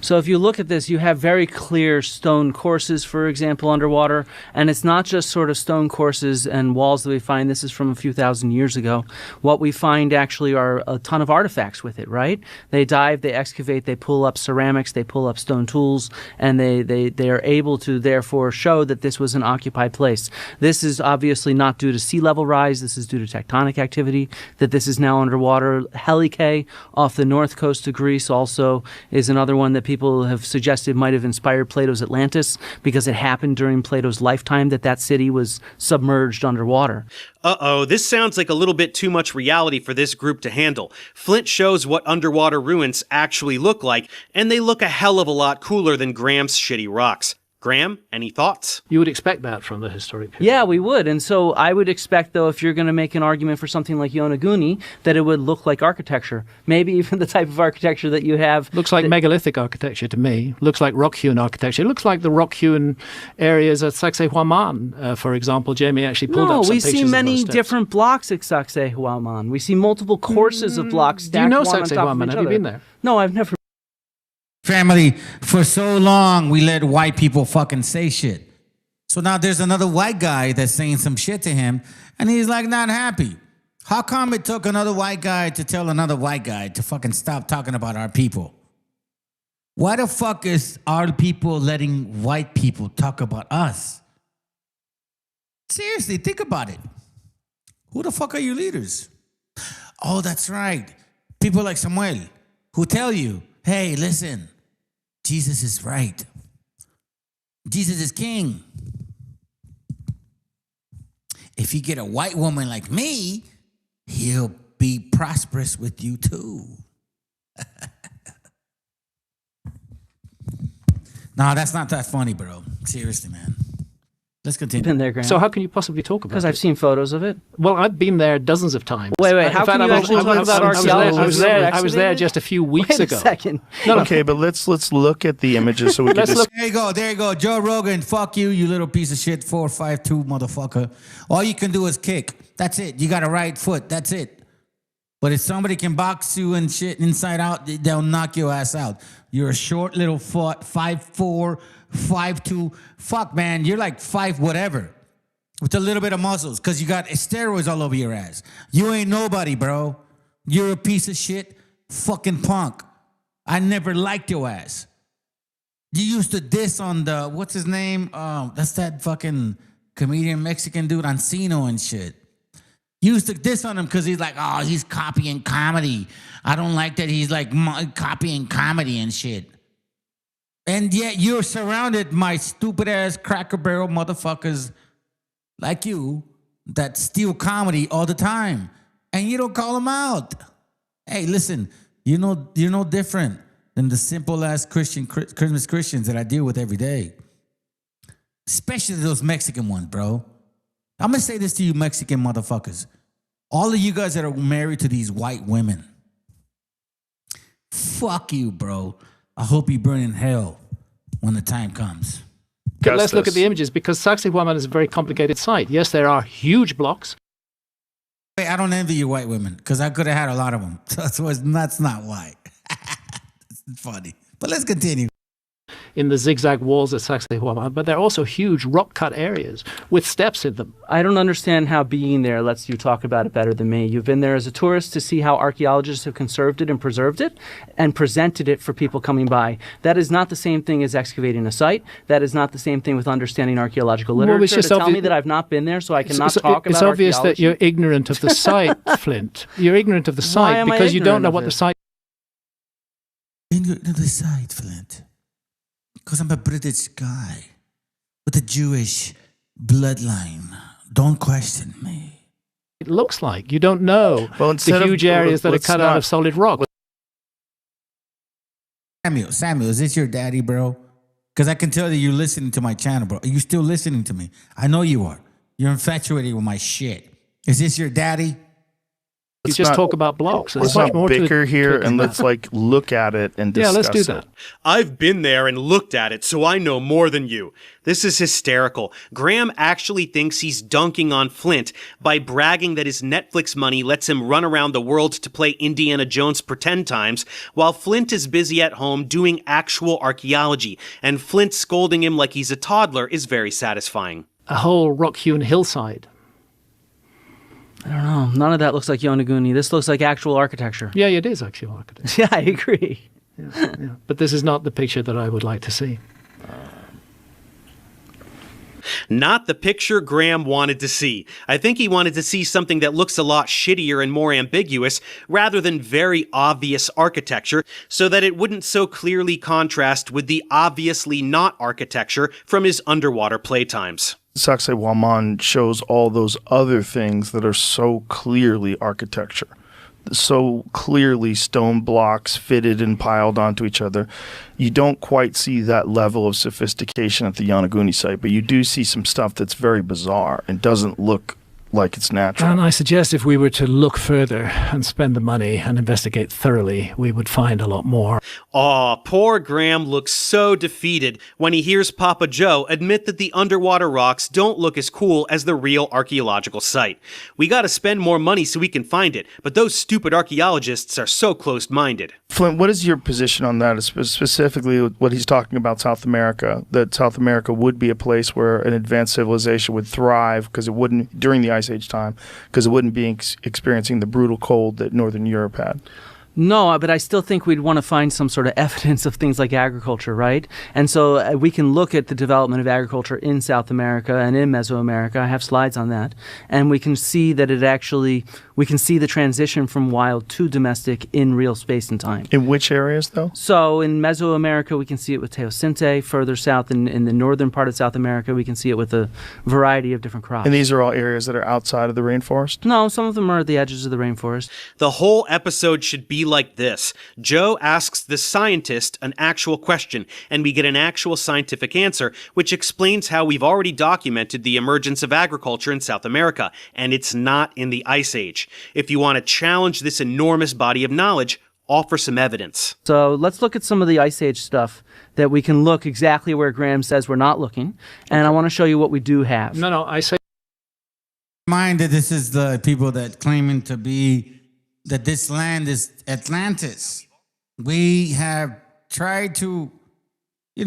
So if you look at this, you have very clear stone courses, for example, underwater. And it's not just sort of stone courses and walls that we find. This is from a few thousand years ago. What we find actually are a ton of artifacts with it, right? They dive, they excavate, they pull up ceramics, they pull up stone tools, and they are able to therefore show that this was an occupied place. This is obviously not due to sea level rise. This is due to tectonic activity, that this is now underwater. Helike off the north coast of Greece also is another one that people have suggested might have inspired Plato's Atlantis, because it happened during Plato's lifetime that city was submerged underwater. Uh-oh, this sounds like a little bit too much reality for this group to handle. Flint shows what underwater ruins actually look like, and they look a hell of a lot cooler than Graham's shitty rocks. Graham, any thoughts? You would expect that from the historic period. Yeah, we would. And so I would expect, though, if you're going to make an argument for something like Yonaguni, that it would look like architecture. Maybe even the type of architecture that you have. Looks like megalithic architecture to me. Looks like rock-hewn architecture. It looks like the rock-hewn areas at Sacsayhuaman, for example. Jamie actually pulled up some we pictures see of many those steps. different blocks at Sacsayhuaman. We see multiple courses of blocks stacked Do you know one on top of Sacsayhuaman? each Have other. you been there? No, I've never. Family, for so long, we let white people fucking say shit. So now there's another white guy that's saying some shit to him, and he's like not happy. How come it took another white guy to tell another white guy to fucking stop talking about our people? Why the fuck is our people letting white people talk about us? Seriously, think about it. Who the fuck are your leaders? Oh, that's right. People like Samuel who tell you, hey, listen, Jesus is right. Jesus is king. If you get a white woman like me, he'll be prosperous with you too. No, that's not that funny, bro. Seriously, man. Let's continue. Been there, Graham. So how can you possibly talk about it? Because I've seen photos of it. Well, I've been there dozens of times. Wait, In how fact, can you I actually was- talk I was- about I was archaeology? there- I was there. I was there just a few weeks Wait ago. a second. Okay, but let's look at the images so we can Let's look- There you go. Joe Rogan, fuck you, you little piece of shit, 452 motherfucker. All you can do is kick. That's it. You got a right foot. That's it. But if somebody can box you and shit inside out, they'll knock your ass out. You're a short little foot, 5'4", 5'2". Fuck, man, you're like 5 whatever. With a little bit of muscles, because you got steroids all over your ass. You ain't nobody, bro. You're a piece of shit fucking punk. I never liked your ass. You used to diss on the, what's his name? That's that fucking comedian Mexican dude, Encino and shit. You used to diss on him because he's like, oh, he's copying comedy. I don't like that he's like copying comedy and shit. And yet you're surrounded by stupid ass Cracker Barrel motherfuckers like you that steal comedy all the time, and you don't call them out. Hey, listen, you're no different than the simple ass Christmas Christians that I deal with every day, especially those Mexican ones, bro. I'm gonna say this to you, Mexican motherfuckers, all of you guys that are married to these white women. Fuck you, bro. I hope you burn in hell when the time comes. But let's look at the images, because Sacsayhuaman is a very complicated site. Yes, there are huge blocks. Wait, I don't envy you white women, because I could have had a lot of them. That's not why. It's funny. But let's continue. In the zigzag walls at Sacsayhuaman, but there are also huge rock-cut areas with steps in them. I don't understand how being there lets you talk about it better than me. You've been there as a tourist to see how archaeologists have conserved it and preserved it and presented it for people coming by. That is not the same thing as excavating a site. That is not the same thing with understanding archaeological literature. it's To tell me obvi- that I've not been there so I cannot So talk about it's obvious that archaeology. you're ignorant of the site, Flint. You're ignorant of the site am I because you don't ignorant know of what it? the site. Ignorant of the side, Flint. Because I'm a British guy with a Jewish bloodline. Don't question me. It looks like. You don't know instead the of- huge areas that are let's cut out not- of solid rock. Samuel, is this your daddy, bro? Because I can tell that you're listening to my channel, bro. Are you still listening to me? I know you are. You're infatuated with my shit. Is this your daddy? Let's just talk about blocks. There's Let's much not more to bicker it. here, and let's look at it and Yeah, discuss let's do it. that. I've been there and looked at it, so I know more than you. This is hysterical. Graham actually thinks he's dunking on Flint by bragging that his Netflix money lets him run around the world to play Indiana Jones pretend times, while Flint is busy at home doing actual archaeology, and Flint scolding him like he's a toddler is very satisfying. A whole rock-hewn hillside. I don't know. None of that looks like Yonaguni. This looks like actual architecture. Yeah, it is actually architecture. Yeah, I agree. Yeah. But this is not the picture that I would like to see. Not the picture Graham wanted to see. I think he wanted to see something that looks a lot shittier and more ambiguous, rather than very obvious architecture, so that it wouldn't so clearly contrast with the obviously not architecture from his underwater playtimes. Sacsayhuaman shows all those other things that are so clearly architecture. so clearly stone blocks fitted and piled onto each other. You don't quite see that level of sophistication at the Yonaguni site, but you do see some stuff that's very bizarre and doesn't look like it's natural. And I suggest if we were to look further and spend the money and investigate thoroughly, we would find a lot more. Aw, poor Graham looks so defeated when he hears Papa Joe admit that the underwater rocks don't look as cool as the real archaeological site. We gotta spend more money so we can find it, but those stupid archaeologists are so closed-minded. Flint, what is your position on that, specifically what he's talking about South America, that South America would be a place where an advanced civilization would thrive because it wouldn't, during the Ice Age time, because it wouldn't be experiencing the brutal cold that Northern Europe had? No, but I still think we'd want to find some sort of evidence of things like agriculture, right? And so we can look at the development of agriculture in South America and in Mesoamerica. I have slides on that. And we can see that we can see the transition from wild to domestic in real space and time. In which areas, though? So in Mesoamerica, we can see it with teosinte. Further south in the northern part of South America, we can see it with a variety of different crops. And these are all areas that are outside of the rainforest? No, some of them are at the edges of the rainforest. The whole episode should be like this. Joe asks the scientist an actual question, and we get an actual scientific answer, which explains how we've already documented the emergence of agriculture in South America, and it's not in the Ice Age. If you want to challenge this enormous body of knowledge, offer some evidence. So let's look at some of the Ice Age stuff that we can look exactly where Graham says we're not looking, and I want to show you what we do have. No, I say... Mind that this is the people that claiming to be that this land is Atlantis. We have tried to,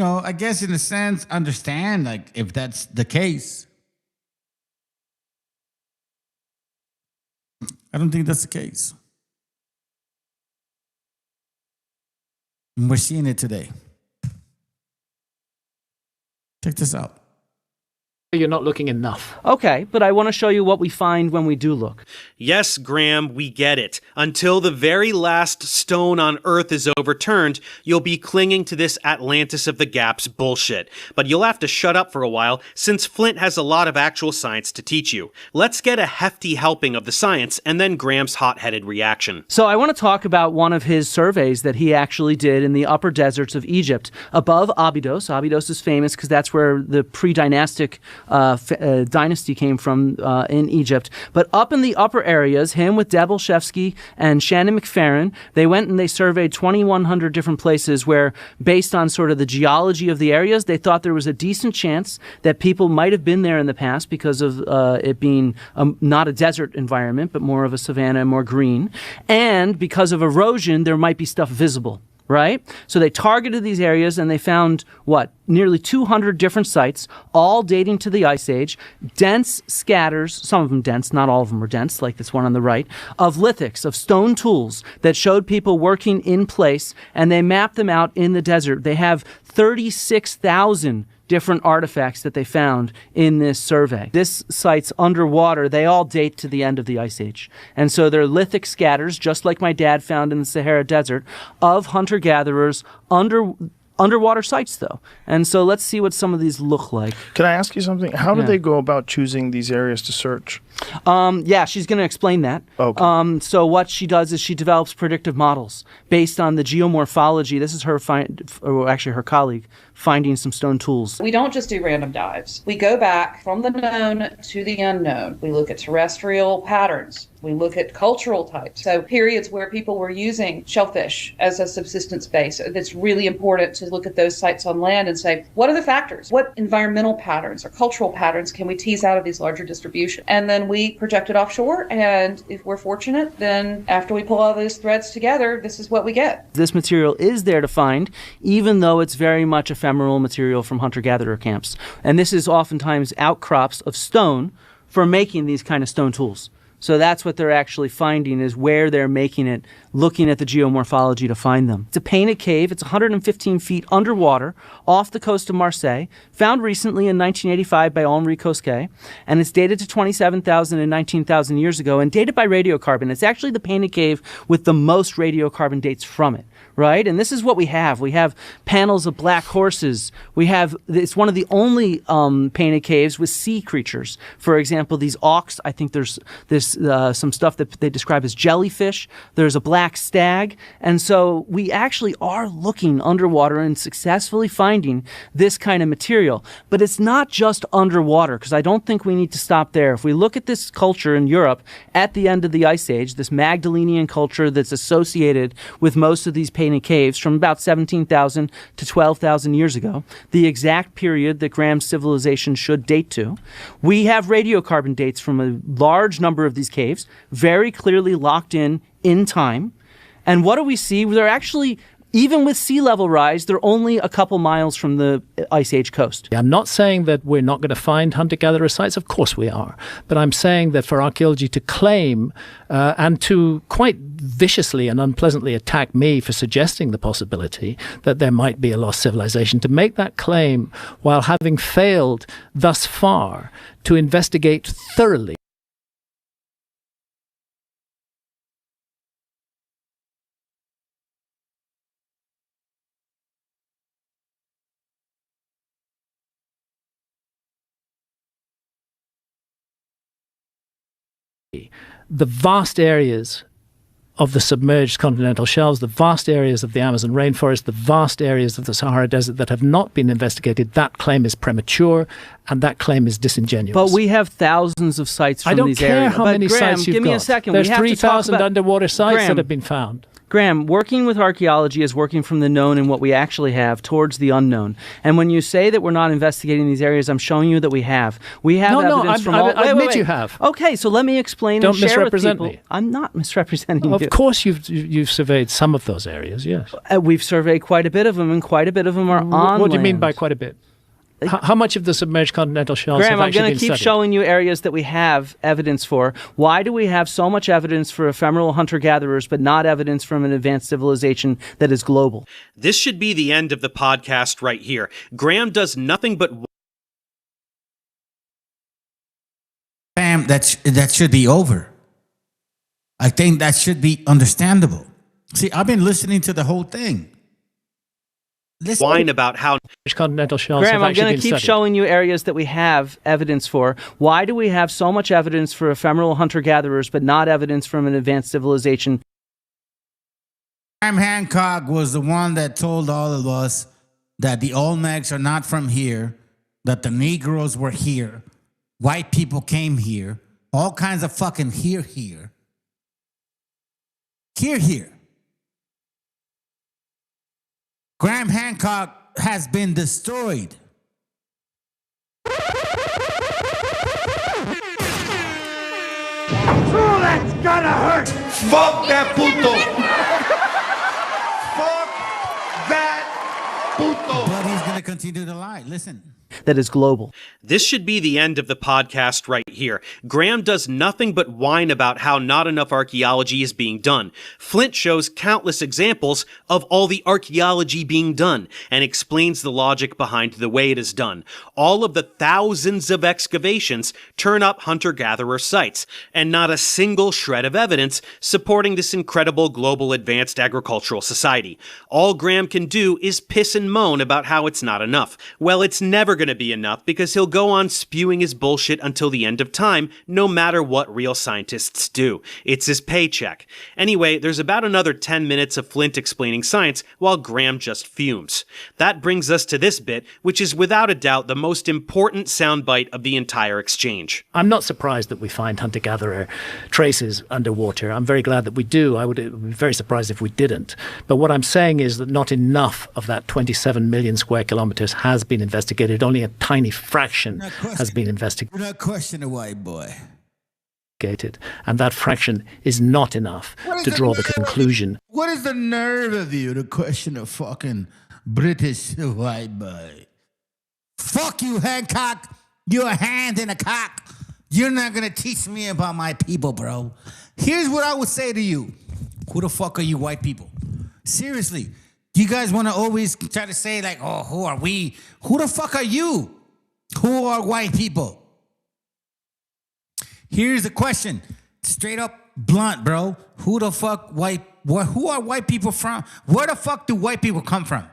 I guess in a sense, understand like if that's the case. I don't think that's the case. And we're seeing it today. Check this out. You're not looking enough. Okay, but I want to show you what we find when we do look. Yes, Graham, we get it. Until the very last stone on Earth is overturned, you'll be clinging to this Atlantis of the Gaps bullshit. But you'll have to shut up for a while, since Flint has a lot of actual science to teach you. Let's get a hefty helping of the science, and then Graham's hot-headed reaction. So I want to talk about one of his surveys that he actually did in the upper deserts of Egypt, above Abydos. Abydos is famous because that's where the pre-dynastic dynasty came from in Egypt. But up in the upper areas, him with Deb Olszewski and Shannon McFerrin, they went and they surveyed 2,100 different places where, based on sort of the geology of the areas, they thought there was a decent chance that people might have been there in the past because of it being not a desert environment, but more of a savanna, more green. And because of erosion, there might be stuff visible. Right? So they targeted these areas and they found, nearly 200 different sites, all dating to the Ice Age, dense scatters, some of them dense, not all of them were dense, like this one on the right, of lithics, of stone tools that showed people working in place, and they mapped them out in the desert. They have 36,000 different artifacts that they found in this survey. This site's underwater. They all date to the end of the Ice Age. And so they're lithic scatters, just like my dad found in the Sahara Desert, of hunter-gatherers underwater sites, though. And so let's see what some of these look like. Can I ask you something? How do they go about choosing these areas to search? She's going to explain that. Okay. So what she does is she develops predictive models based on the geomorphology. This is her her colleague finding some stone tools. We don't just do random dives. We go back from the known to the unknown. We look at terrestrial patterns. We look at cultural types. So periods where people were using shellfish as a subsistence base. It's really important to look at those sites on land and say, what are the factors? What environmental patterns or cultural patterns can we tease out of these larger distributions? And then we project it offshore. And if we're fortunate, then after we pull all those threads together, this is what we get. This material is there to find, even though it's very much ephemeral material from hunter-gatherer camps. And this is oftentimes outcrops of stone for making these kind of stone tools. So that's what they're actually finding, is where they're making it, looking at the geomorphology to find them. It's a painted cave. It's 115 feet underwater off the coast of Marseille, found recently in 1985 by Henri Cosquet, and it's dated to 27,000 and 19,000 years ago and dated by radiocarbon. It's actually the painted cave with the most radiocarbon dates from it. Right? And this is what we have. We have panels of black horses. It's one of the only painted caves with sea creatures. For example, these auks, I think there's this some stuff that they describe as jellyfish. There's a black stag. And so we actually are looking underwater and successfully finding this kind of material. But it's not just underwater, because I don't think we need to stop there. If we look at this culture in Europe at the end of the Ice Age, this Magdalenian culture that's associated with most of these painted caves from about 17,000 to 12,000 years ago, the exact period that Graham's civilization should date to, we have radiocarbon dates from a large number of these caves, very clearly locked in time. And what do we see? They're actually, even with sea level rise, they're only a couple miles from the Ice Age coast. I'm not saying that we're not going to find hunter-gatherer sites. Of course we are. But I'm saying that for archaeology to claim and to quite viciously and unpleasantly attack me for suggesting the possibility that there might be a lost civilization, to make that claim while having failed thus far to investigate thoroughly the vast areas of the submerged continental shelves, the vast areas of the Amazon rainforest, the vast areas of the Sahara Desert that have not been investigated, that claim is premature and that claim is disingenuous. But we have thousands of sites from these areas. I don't care how many sites you've got. Give me a second. There's 3,000 underwater sites that have been found. Graham, working with archaeology is working from the known and what we actually have towards the unknown. And when you say that we're not investigating these areas, I'm showing you that we have. We have evidence from all... I admit you have. Okay, so let me explain and share with people. Don't misrepresent me. I'm not misrepresenting you. Of course you've surveyed some of those areas, yes. We've surveyed quite a bit of them, and quite a bit of them are on What do you mean by quite a bit? How much of the submerged continental shelves Graham, have actually been I'm going to keep showing you areas that we have evidence for. Why do we have so much evidence for ephemeral hunter-gatherers, but not evidence from an advanced civilization that is global? This should be the end of the podcast right here. Graham does nothing but... Bam, that should be over. I think that should be understandable. See, I've been listening to the whole thing. Whine about how continental shelves Graham, have I'm going to keep studied. showing you areas that we have evidence for. Why do we have so much evidence for ephemeral hunter-gatherers, but not evidence from an advanced civilization? Graham Hancock was the one that told all of us that the Olmecs are not from here, that the Negroes were here, white people came here, all kinds of fucking here. Graham Hancock has been destroyed. Oh, that's gonna hurt! Fuck that puto! Fuck that puto! But he's gonna continue to lie. Listen. That is global. This should be the end of the podcast right here. Graham does nothing but whine about how not enough archaeology is being done. Flint shows countless examples of all the archaeology being done and explains the logic behind the way it is done. All of the thousands of excavations turn up hunter-gatherer sites, and not a single shred of evidence supporting this incredible global advanced agricultural society. All Graham can do is piss and moan about how it's not enough. Well, it's never going to be enough, because he'll go on spewing his bullshit until the end of time, no matter what real scientists do. It's his paycheck. Anyway, there's about another 10 minutes of Flint explaining science while Graham just fumes. That brings us to this bit, which is without a doubt the most important soundbite of the entire exchange. I'm not surprised that we find hunter-gatherer traces underwater. I'm very glad that we do. I would be very surprised if we didn't. But what I'm saying is that not enough of that 27 million square kilometers has been investigated. Only a tiny fraction has been investigated. You're not questioning a white boy. And that fraction is not enough to draw the conclusion. What is the nerve of you to question a fucking British white boy? Fuck you, Hancock. You're a hand in a cock. You're not going to teach me about my people, bro. Here's what I would say to you. Who the fuck are you white people? Seriously. You guys want to always try to say like, oh, who are we? Who the fuck are you? Who are white people? Here's the question. Straight up blunt, bro. Who the fuck who are white people from? Where the fuck do white people come from?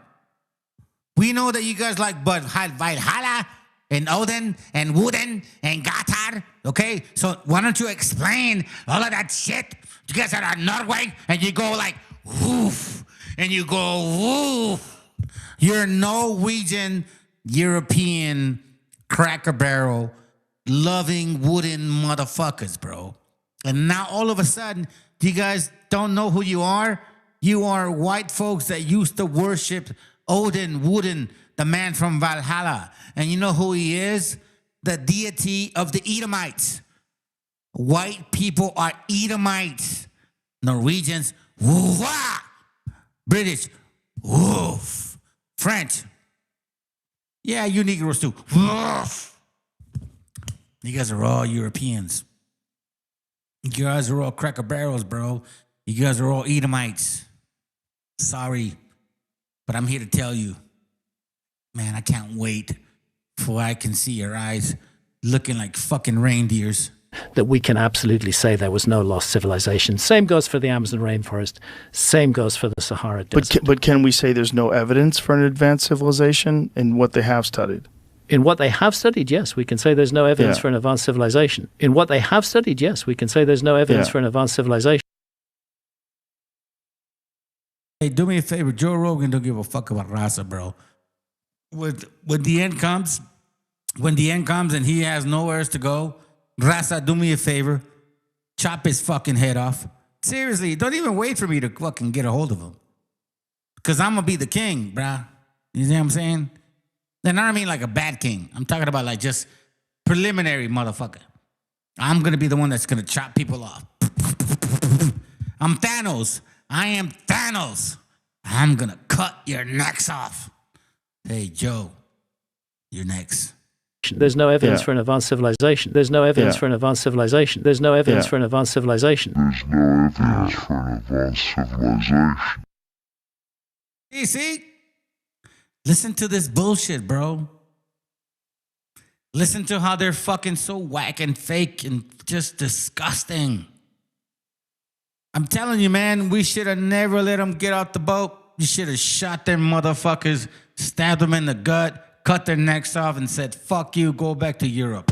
We know that you guys like Valhalla. and Odin and Wooden and Gatar. Okay, so why don't you explain all of that shit? You guys are in Norway and you go like woof, and you go woof. You're Norwegian, European, Cracker Barrel, loving wooden motherfuckers, bro. And now all of a sudden, you guys don't know who you are? You are white folks that used to worship Odin, Wooden, the man from Valhalla. And you know who he is? The deity of the Edomites. White people are Edomites. Norwegians, woof. British, woof. French, yeah, you Negroes too. Woof. You guys are all Europeans. You guys are all Cracker Barrels, bro. You guys are all Edomites. Sorry, but I'm here to tell you, man, I can't wait for I can see your eyes looking like fucking reindeers. That we can absolutely say there was no lost civilization. Same goes for the Amazon rainforest. Same goes for the Sahara Desert. But can we say there's no evidence for an advanced civilization in what they have studied? In what they have studied, yes, we can say there's no evidence for an advanced civilization. In what they have studied, yes, we can say there's no evidence for an advanced civilization. Hey, do me a favor. Joe Rogan don't give a fuck about Rasa, bro. When the end comes and he has nowhere else to go, Rasa, do me a favor. Chop his fucking head off. Seriously, don't even wait for me to fucking get a hold of him. Because I'm going to be the king, bruh. You see what I'm saying? And I don't mean like a bad king. I'm talking about like just preliminary motherfucker. I'm going to be the one that's going to chop people off. I'm Thanos. I am Thanos. I'm going to cut your necks off. Hey, Joe, you're next. There's no evidence for an advanced civilization. There's no evidence for an advanced civilization. There's no evidence for an advanced civilization. There's no evidence for an advanced civilization. You see? Listen to this bullshit, bro. Listen to how they're fucking so whack and fake and just disgusting. I'm telling you, man, we should have never let them get off the boat. You should have shot them motherfuckers, stabbed them in the gut, cut their necks off and said, fuck you, go back to Europe.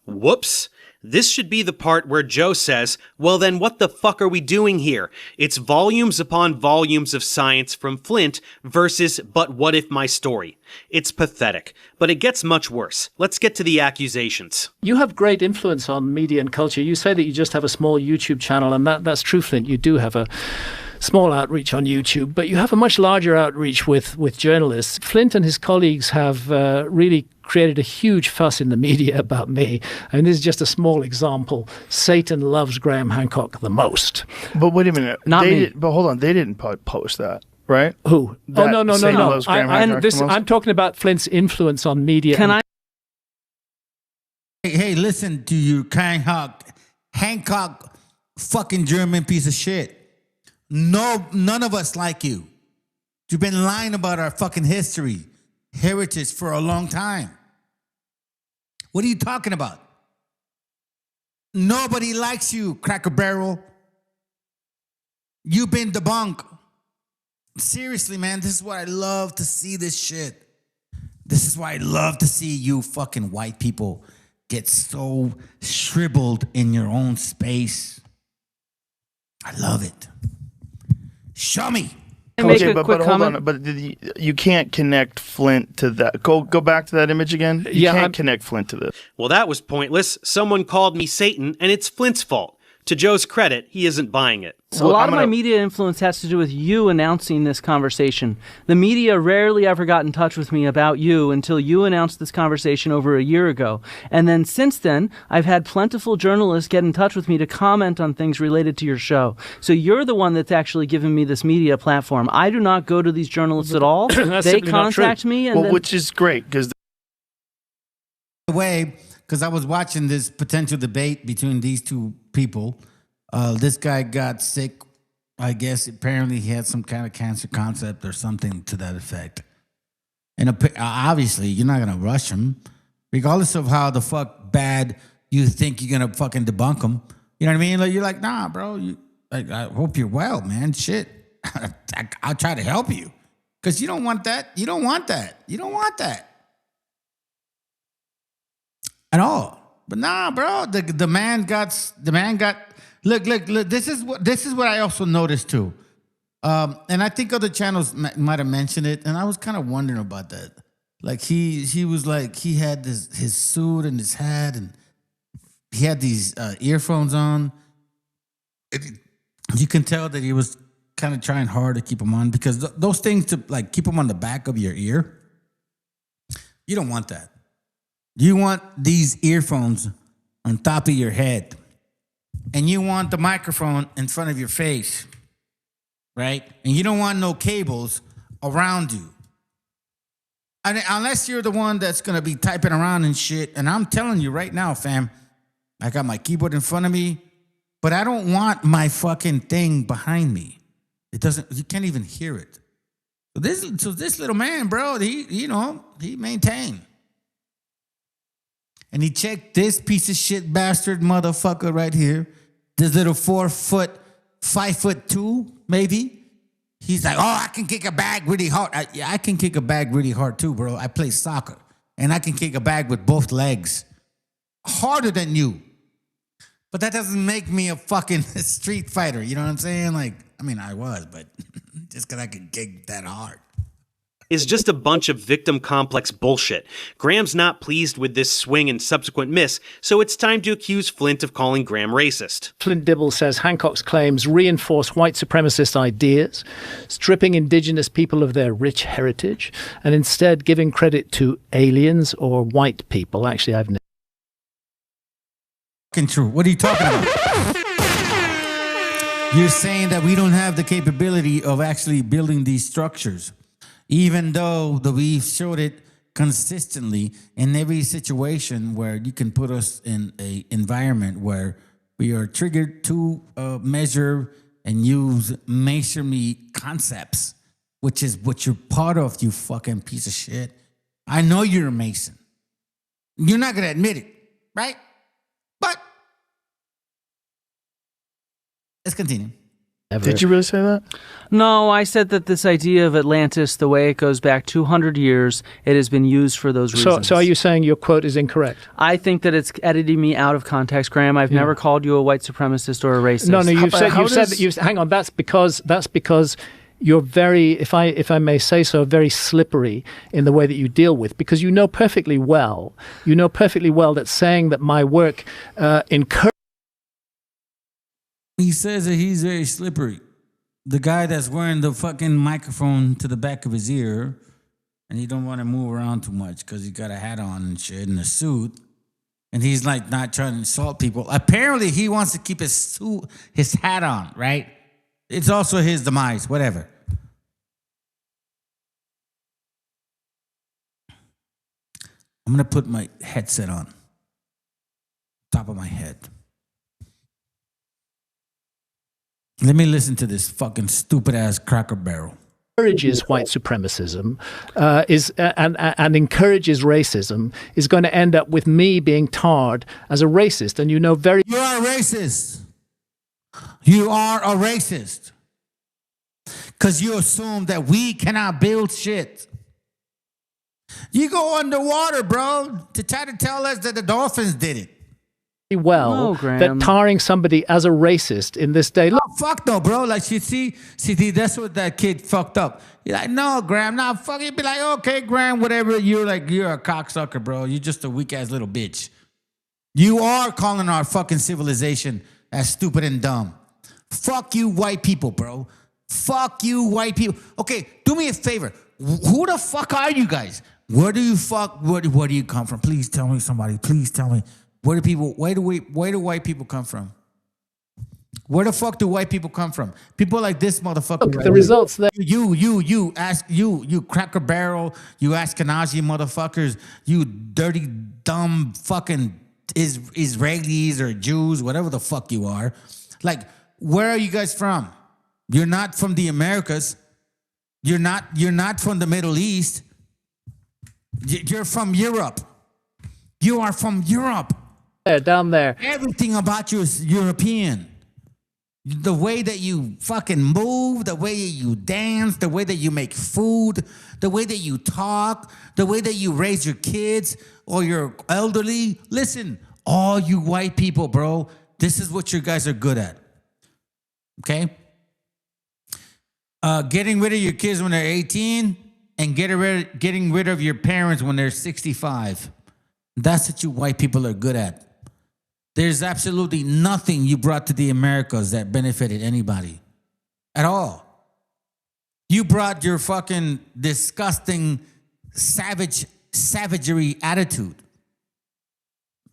Whoops. This should be the part where Joe says, well then what the fuck are we doing here? It's volumes upon volumes of science from Flint versus but what if my story. It's pathetic, but it gets much worse. Let's get to the accusations. You have great influence on media and culture. You say that you just have a small YouTube channel, and that's true, Flint. You do have a small outreach on YouTube, but you have a much larger outreach with journalists. Flint and his colleagues have really created a huge fuss in the media about me. I mean, this is just a small example. Satan loves Graham Hancock the most. But wait a minute. Not me. But hold on. They didn't post that, right? Who? That No. Satan loves Graham Hancock the most? I'm talking about Flint's influence on media. Can I? Hey, listen to you, Hancock, fucking German piece of shit. No, none of us like you. You've been lying about our fucking heritage for a long time. What are you talking about? Nobody likes you, Cracker Barrel. You've been debunked. Seriously, man, this is why I love to see this shit. This is why I love to see you fucking white people get so shriveled in your own space. I love it. Show me. Okay, but hold on. But you can't connect Flint to that. Go back to that image again. You can't connect Flint to this. Well, that was pointless. Someone called me Satan, and it's Flint's fault. To Joe's credit, he isn't buying it. So a lot of my media influence has to do with you announcing this conversation. The media rarely ever got in touch with me about you until you announced this conversation over a year ago. And then since then, I've had plentiful journalists get in touch with me to comment on things related to your show. So you're the one that's actually given me this media platform. I do not go to these journalists at all. They contact me. And which is great because because I was watching this potential debate between these two people. This guy got sick. I guess apparently he had some kind of cancer concept or something to that effect. And obviously, you're not going to rush him, regardless of how the fuck bad you think you're going to fucking debunk him. You know what I mean? Like, you're like, nah, bro. I hope you're well, man. Shit. I'll try to help you. Because you don't want that. You don't want that. You don't want that. at all. But nah, bro, the man got look. This is what I also noticed too. And I think other channels might have mentioned it, and I was kind of wondering about that. Like he was like, he had his suit and his hat, and he had these earphones on. You can tell that he was kind of trying hard to keep them on, because those things to like keep them on the back of your ear, you don't want that. You want these earphones on top of your head, and you want the microphone in front of your face, right? And you don't want no cables around you. And unless you're the one that's going to be typing around and shit. And I'm telling you right now, fam, I got my keyboard in front of me, but I don't want my fucking thing behind me. It doesn't, you can't even hear it. So this little man, bro, he maintained. And he checked this piece of shit bastard motherfucker right here. This little 5'2", maybe. He's like, oh, I can kick a bag really hard. I can kick a bag really hard too, bro. I play soccer. And I can kick a bag with both legs. Harder than you. But that doesn't make me a fucking street fighter. You know what I'm saying? Like, I mean, I was, but just because I can kick that hard. Is just a bunch of victim complex bullshit. Graham's not pleased with this swing and subsequent miss, so it's time to accuse Flint of calling Graham racist. Flint Dibble says Hancock's claims reinforce white supremacist ideas, stripping indigenous people of their rich heritage, and instead giving credit to aliens or white people. Actually, I've never. True. What are you talking about? You're saying that we don't have the capability of actually building these structures, even though we've showed it consistently in every situation where you can put us in an environment where we are triggered to measure and use masonry concepts, which is what you're part of, you fucking piece of shit. I know you're a Mason. You're not going to admit it, right? But let's continue. Did you really say that? No, I said that this idea of Atlantis, the way it goes back 200 years, it has been used for those reasons. So are you saying your quote is incorrect? I think that it's editing me out of context, Graham. I've never called you a white supremacist or a racist. No, you've said that. Hang on, that's because you're very, if I may say so, very slippery in the way that you deal with, because you know perfectly well that saying that my work encourages. He says that he's very slippery. The guy that's wearing the fucking microphone to the back of his ear, and he don't want to move around too much because he got a hat on and shit and a suit, and he's like not trying to insult people. Apparently, he wants to keep his hat on, right? It's also his demise, whatever. I'm gonna put my headset on, top of my head. Let me listen to this fucking stupid ass Cracker Barrel. Encourages white supremacism and encourages racism is going to end up with me being tarred as a racist, and you know very. You are a racist. You are a racist. Because you assume that we cannot build shit. You go underwater, bro, to try to tell us that the dolphins did it. Well, that tarring somebody as a racist in this day. Look, fuck no, bro. Like, see, that's what that kid fucked up. You're like, no, Graham, no, fuck. You'd be like, okay, Graham, whatever. You're a cocksucker, bro. You're just a weak ass little bitch. You are calling our fucking civilization as stupid and dumb. Fuck you, white people, bro. Fuck you, white people. Okay, do me a favor. Who the fuck are you guys? Where do you come from? Please tell me, somebody. Please tell me. Where do white people come from? Where the fuck do white people come from? People like this motherfucker. Look, the results there. You Cracker Barrel, you Ashkenazi motherfuckers, you dirty, dumb fucking Israelis or Jews, whatever the fuck you are. Like, where are you guys from? You're not from the Americas. You're not from the Middle East. You're from Europe. You are from Europe. Down there. Everything about you is European. The way that you fucking move, the way you dance, the way that you make food, the way that you talk, the way that you raise your kids or your elderly. Listen, all you white people, bro, this is what you guys are good at. Okay? Getting rid of your kids when they're 18 and getting rid of your parents when they're 65. That's what you white people are good at. There's absolutely nothing you brought to the Americas that benefited anybody at all. You brought your fucking disgusting savagery attitude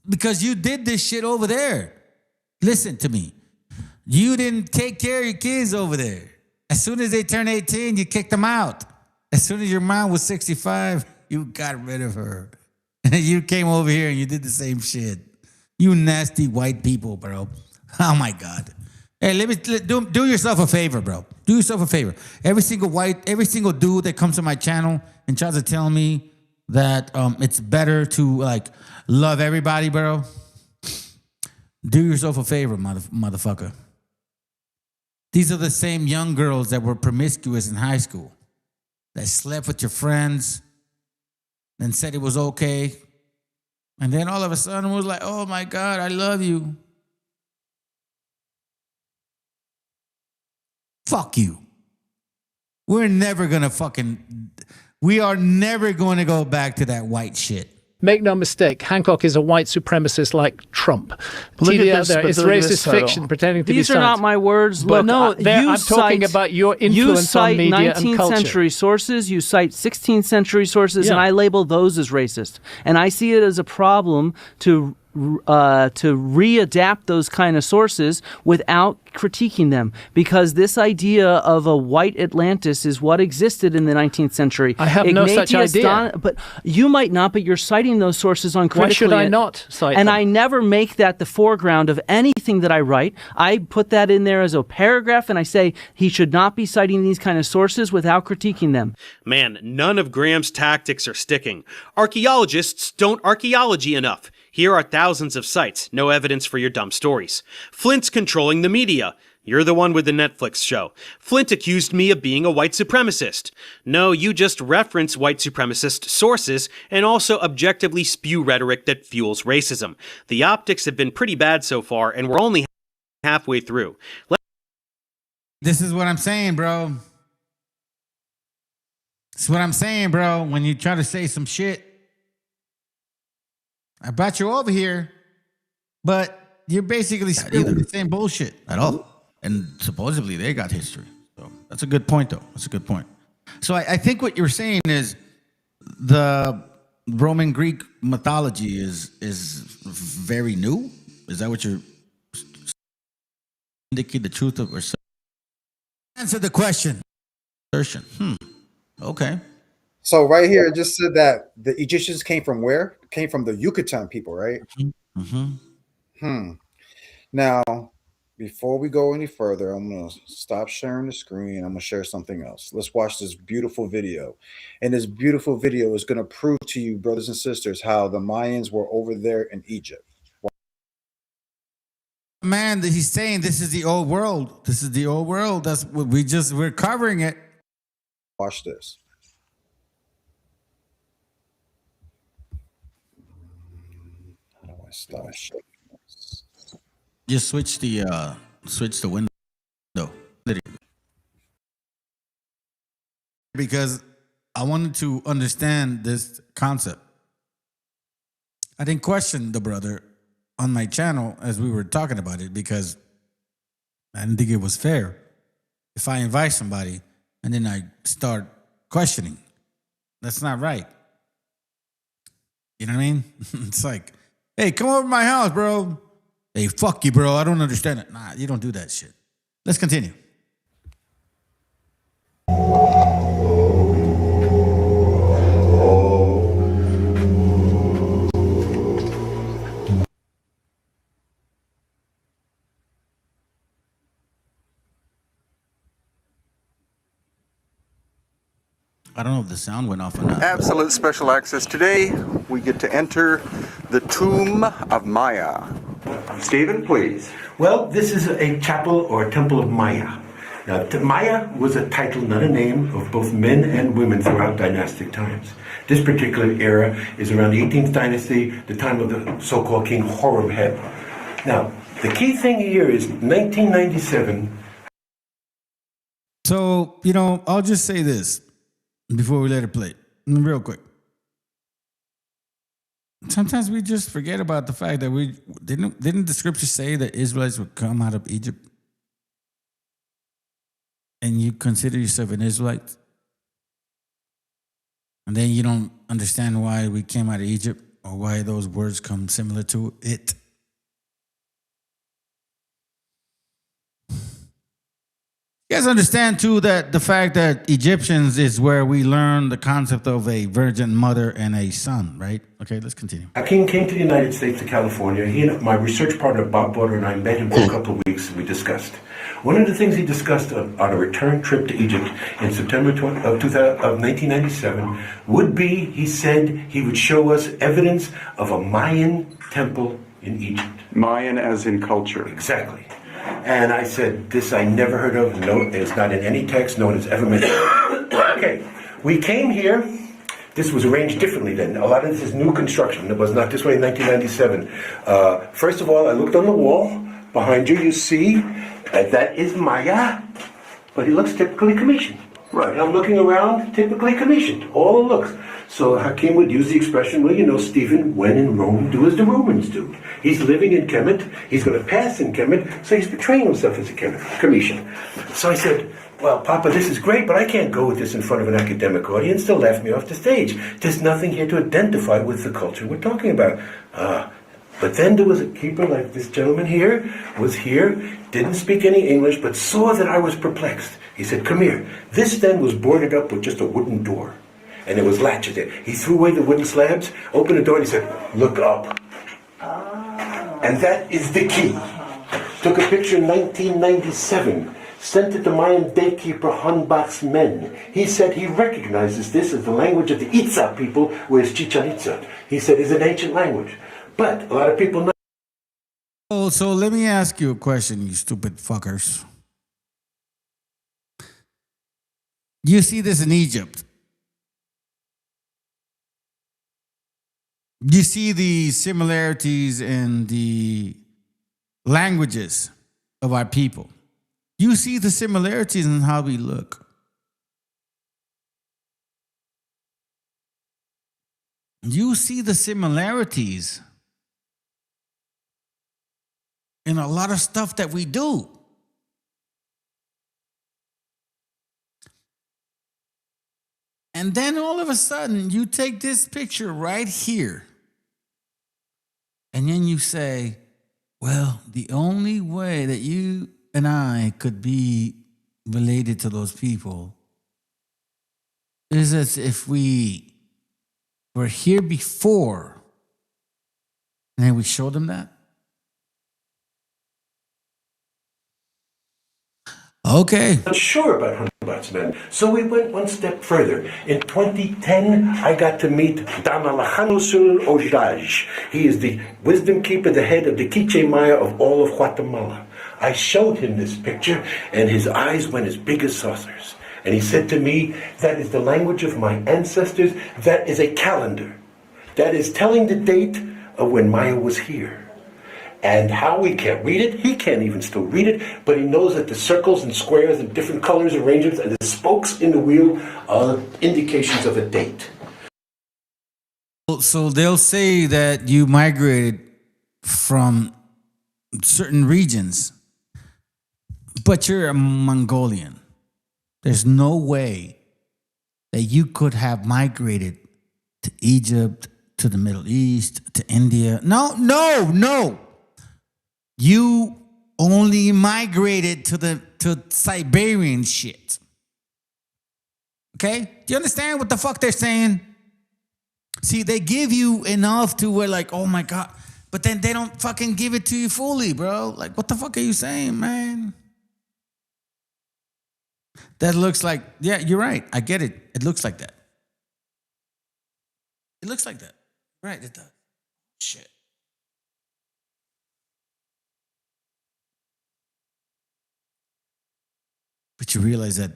because you did this shit over there. Listen to me. You didn't take care of your kids over there. As soon as they turned 18, you kicked them out. As soon as your mom was 65, you got rid of her. And you came over here and you did the same shit. You nasty white people, bro. Oh my God. Hey, do yourself a favor, bro. Do yourself a favor. Every single dude that comes to my channel and tries to tell me that it's better to like love everybody, bro. Do yourself a favor, motherfucker. These are the same young girls that were promiscuous in high school, that slept with your friends and said it was okay. And then all of a sudden was like, oh my God, I love you. Fuck you. We are never going to go back to that white shit. Make no mistake, Hancock is a white supremacist like Trump. Look at It's this racist fiction pretending to be These are science. not my words. But Look, I'm talking about your influence on media and culture. You cite 19th century sources, you cite 16th century sources, and I label those as racist. And I see it as a problem to readapt those kind of sources without critiquing them, because this idea of a white Atlantis is what existed in the 19th century. I have no such idea. But you might not, but you're citing those sources uncritically. Why should I not cite And them? I never make that the foreground of anything that I write. I put that in there as a paragraph, and I say he should not be citing these kind of sources without critiquing them. Man, none of Graham's tactics are sticking. Archaeologists don't archaeology enough. Here are thousands of sites, no evidence for your dumb stories. Flint's controlling the media. You're the one with the Netflix show. Flint accused me of being a white supremacist. No, you just reference white supremacist sources and also objectively spew rhetoric that fuels racism. The optics have been pretty bad so far, and we're only halfway through. This is what I'm saying, bro. This is what I'm saying, bro. When you try to say some shit, I brought you over here, but you're basically spewing the same bullshit at all. And supposedly they got history. So that's a good point, though. That's a good point. So I think what you're saying is the Roman Greek mythology is very new. Is that what you're indicate the truth of, or answer the question? Assertion. Okay. So right here, it just said that the Egyptians came from where? Came from the Yucatan people, right? Now, before we go any further, I'm going to stop sharing the screen. I'm going to share something else. Let's watch this beautiful video. And this beautiful video is going to prove to you, brothers and sisters, how the Mayans were over there in Egypt. Man, he's saying this is the old world. This is the old world. That's what we're covering it. Watch this. How do I stop? Just switch the window. Because I wanted to understand this concept. I didn't question the brother on my channel as we were talking about it because I didn't think it was fair if I invite somebody and then I start questioning. That's not right. You know what I mean? It's like, hey, come over to my house, bro. Hey, fuck you, bro. I don't understand it. Nah, you don't do that shit. Let's continue. I don't know if the sound went off or not. Absolute special access. Today, we get to enter the tomb of Maya. Stephen, please. Well, this is a chapel or a temple of Maya. Now, Maya was a title, not a name, of both men and women throughout dynastic times. This particular era is around the 18th dynasty, the time of the so-called King Horeb. Now, the key thing here is 1997. So, I'll just say this before we let it play, real quick. Sometimes we just forget about the fact that didn't the scripture say that Israelites would come out of Egypt? And you consider yourself an Israelite? And then you don't understand why we came out of Egypt or why those words come similar to it. You guys understand too that the fact that Egyptians is where we learn the concept of a virgin mother and a son, right? Okay, let's continue. A king came to the United States, to California. He and my research partner, Bob Botter, and I met him for a couple of weeks, and we discussed. One of the things he discussed on a return trip to Egypt in September of 1997 would be, he said, he would show us evidence of a Mayan temple in Egypt. Mayan as in culture. Exactly. And I said, this I never heard of. No, it's not in any text. No one has ever mentioned. Okay, we came here. This was arranged differently then. A lot of this is new construction. It was not this way in 1997. First of all, I looked on the wall. Behind you, you see that is Maya, but he looks typically commissioned. Right. And I'm looking around, typically commissioned. All the looks. So Hakim would use the expression, well, Stephen, when in Rome, do as the Romans do. He's living in Kemet. He's going to pass in Kemet, so he's portraying himself as a Commission. So I said, well, Papa, this is great, but I can't go with this in front of an academic audience. They'll laugh me off the stage. There's nothing here to identify with the culture we're talking about. But then there was a keeper like this gentleman here, was here, didn't speak any English, but saw that I was perplexed. He said, come here. This then was boarded up with just a wooden door. And there was latches there. He threw away the wooden slabs, opened the door, and he said, look up. And that is the key. Took a picture in 1997, sent it to Mayan daykeeper Hanbat's men. He said he recognizes this as the language of the Itza people, whereas Chichen Itza, he said, is an ancient language. But a lot of people know. Oh, so let me ask you a question, you stupid fuckers. You see this in Egypt. You see the similarities in the languages of our people. You see the similarities in how we look. You see the similarities in a lot of stuff that we do. And then all of a sudden, you take this picture right here, and then you say, well, the only way that you and I could be related to those people is as if we were here before, and then we show them that. Okay. Not sure about Hanbat's men. So we went one step further. In 2010, I got to meet Damalahanusul Ojaj. He is the wisdom keeper, the head of the Quiche Maya of all of Guatemala. I showed him this picture, and his eyes went as big as saucers. And he said to me, that is the language of my ancestors. That is a calendar. That is telling the date of when Maya was here. And how we can't read it, he can't even still read it, but he knows that the circles and squares and different colors, arrangements, and the spokes in the wheel are indications of a date. So they'll say that you migrated from certain regions, but you're a Mongolian. There's no way that you could have migrated to Egypt, to the Middle East, to India. No. You only migrated to Siberian shit. Okay? Do you understand what the fuck they're saying? See, they give you enough to where like, oh my God, but then they don't fucking give it to you fully, bro. Like, what the fuck are you saying, man? That looks like, yeah, you're right. I get it. It looks like that. It looks like that. Right, it does. Shit. But you realize that,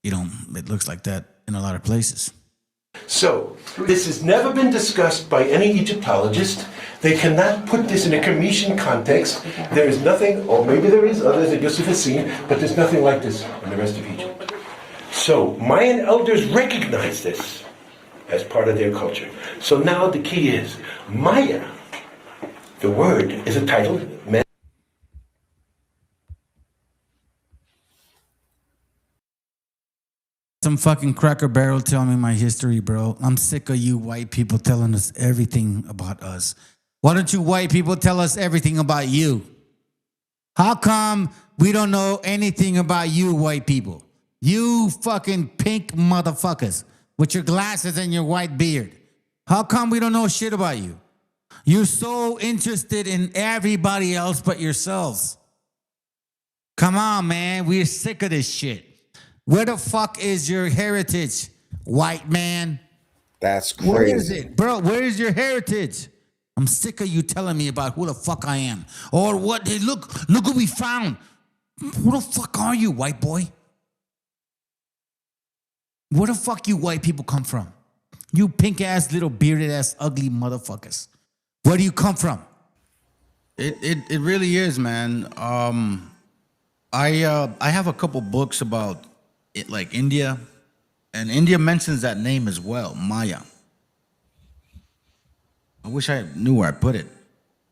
it looks like that in a lot of places. So, this has never been discussed by any Egyptologist. They cannot put this in a Commission context. There is nothing, or maybe there is others that Yosef has seen, but there's nothing like this in the rest of Egypt. So, Mayan elders recognize this as part of their culture. So now the key is, Maya, the word is a title. Some fucking Cracker Barrel telling me my history, bro. I'm sick of you white people telling us everything about us. Why don't you white people tell us everything about you? How come we don't know anything about you white people? You fucking pink motherfuckers with your glasses and your white beard. How come we don't know shit about you? You're so interested in everybody else but yourselves. Come on, man. We're sick of this shit. Where the fuck is your heritage, white man? That's crazy. Where is it? Bro, where is your heritage? I'm sick of you telling me about who the fuck I am. Or what, hey, look what we found. Who the fuck are you, white boy? Where the fuck you white people come from? You pink ass, little bearded ass, ugly motherfuckers. Where do you come from? It really is, man. I have a couple books about it, like India, and India mentions that name as well, Maya. I wish I knew where I put it.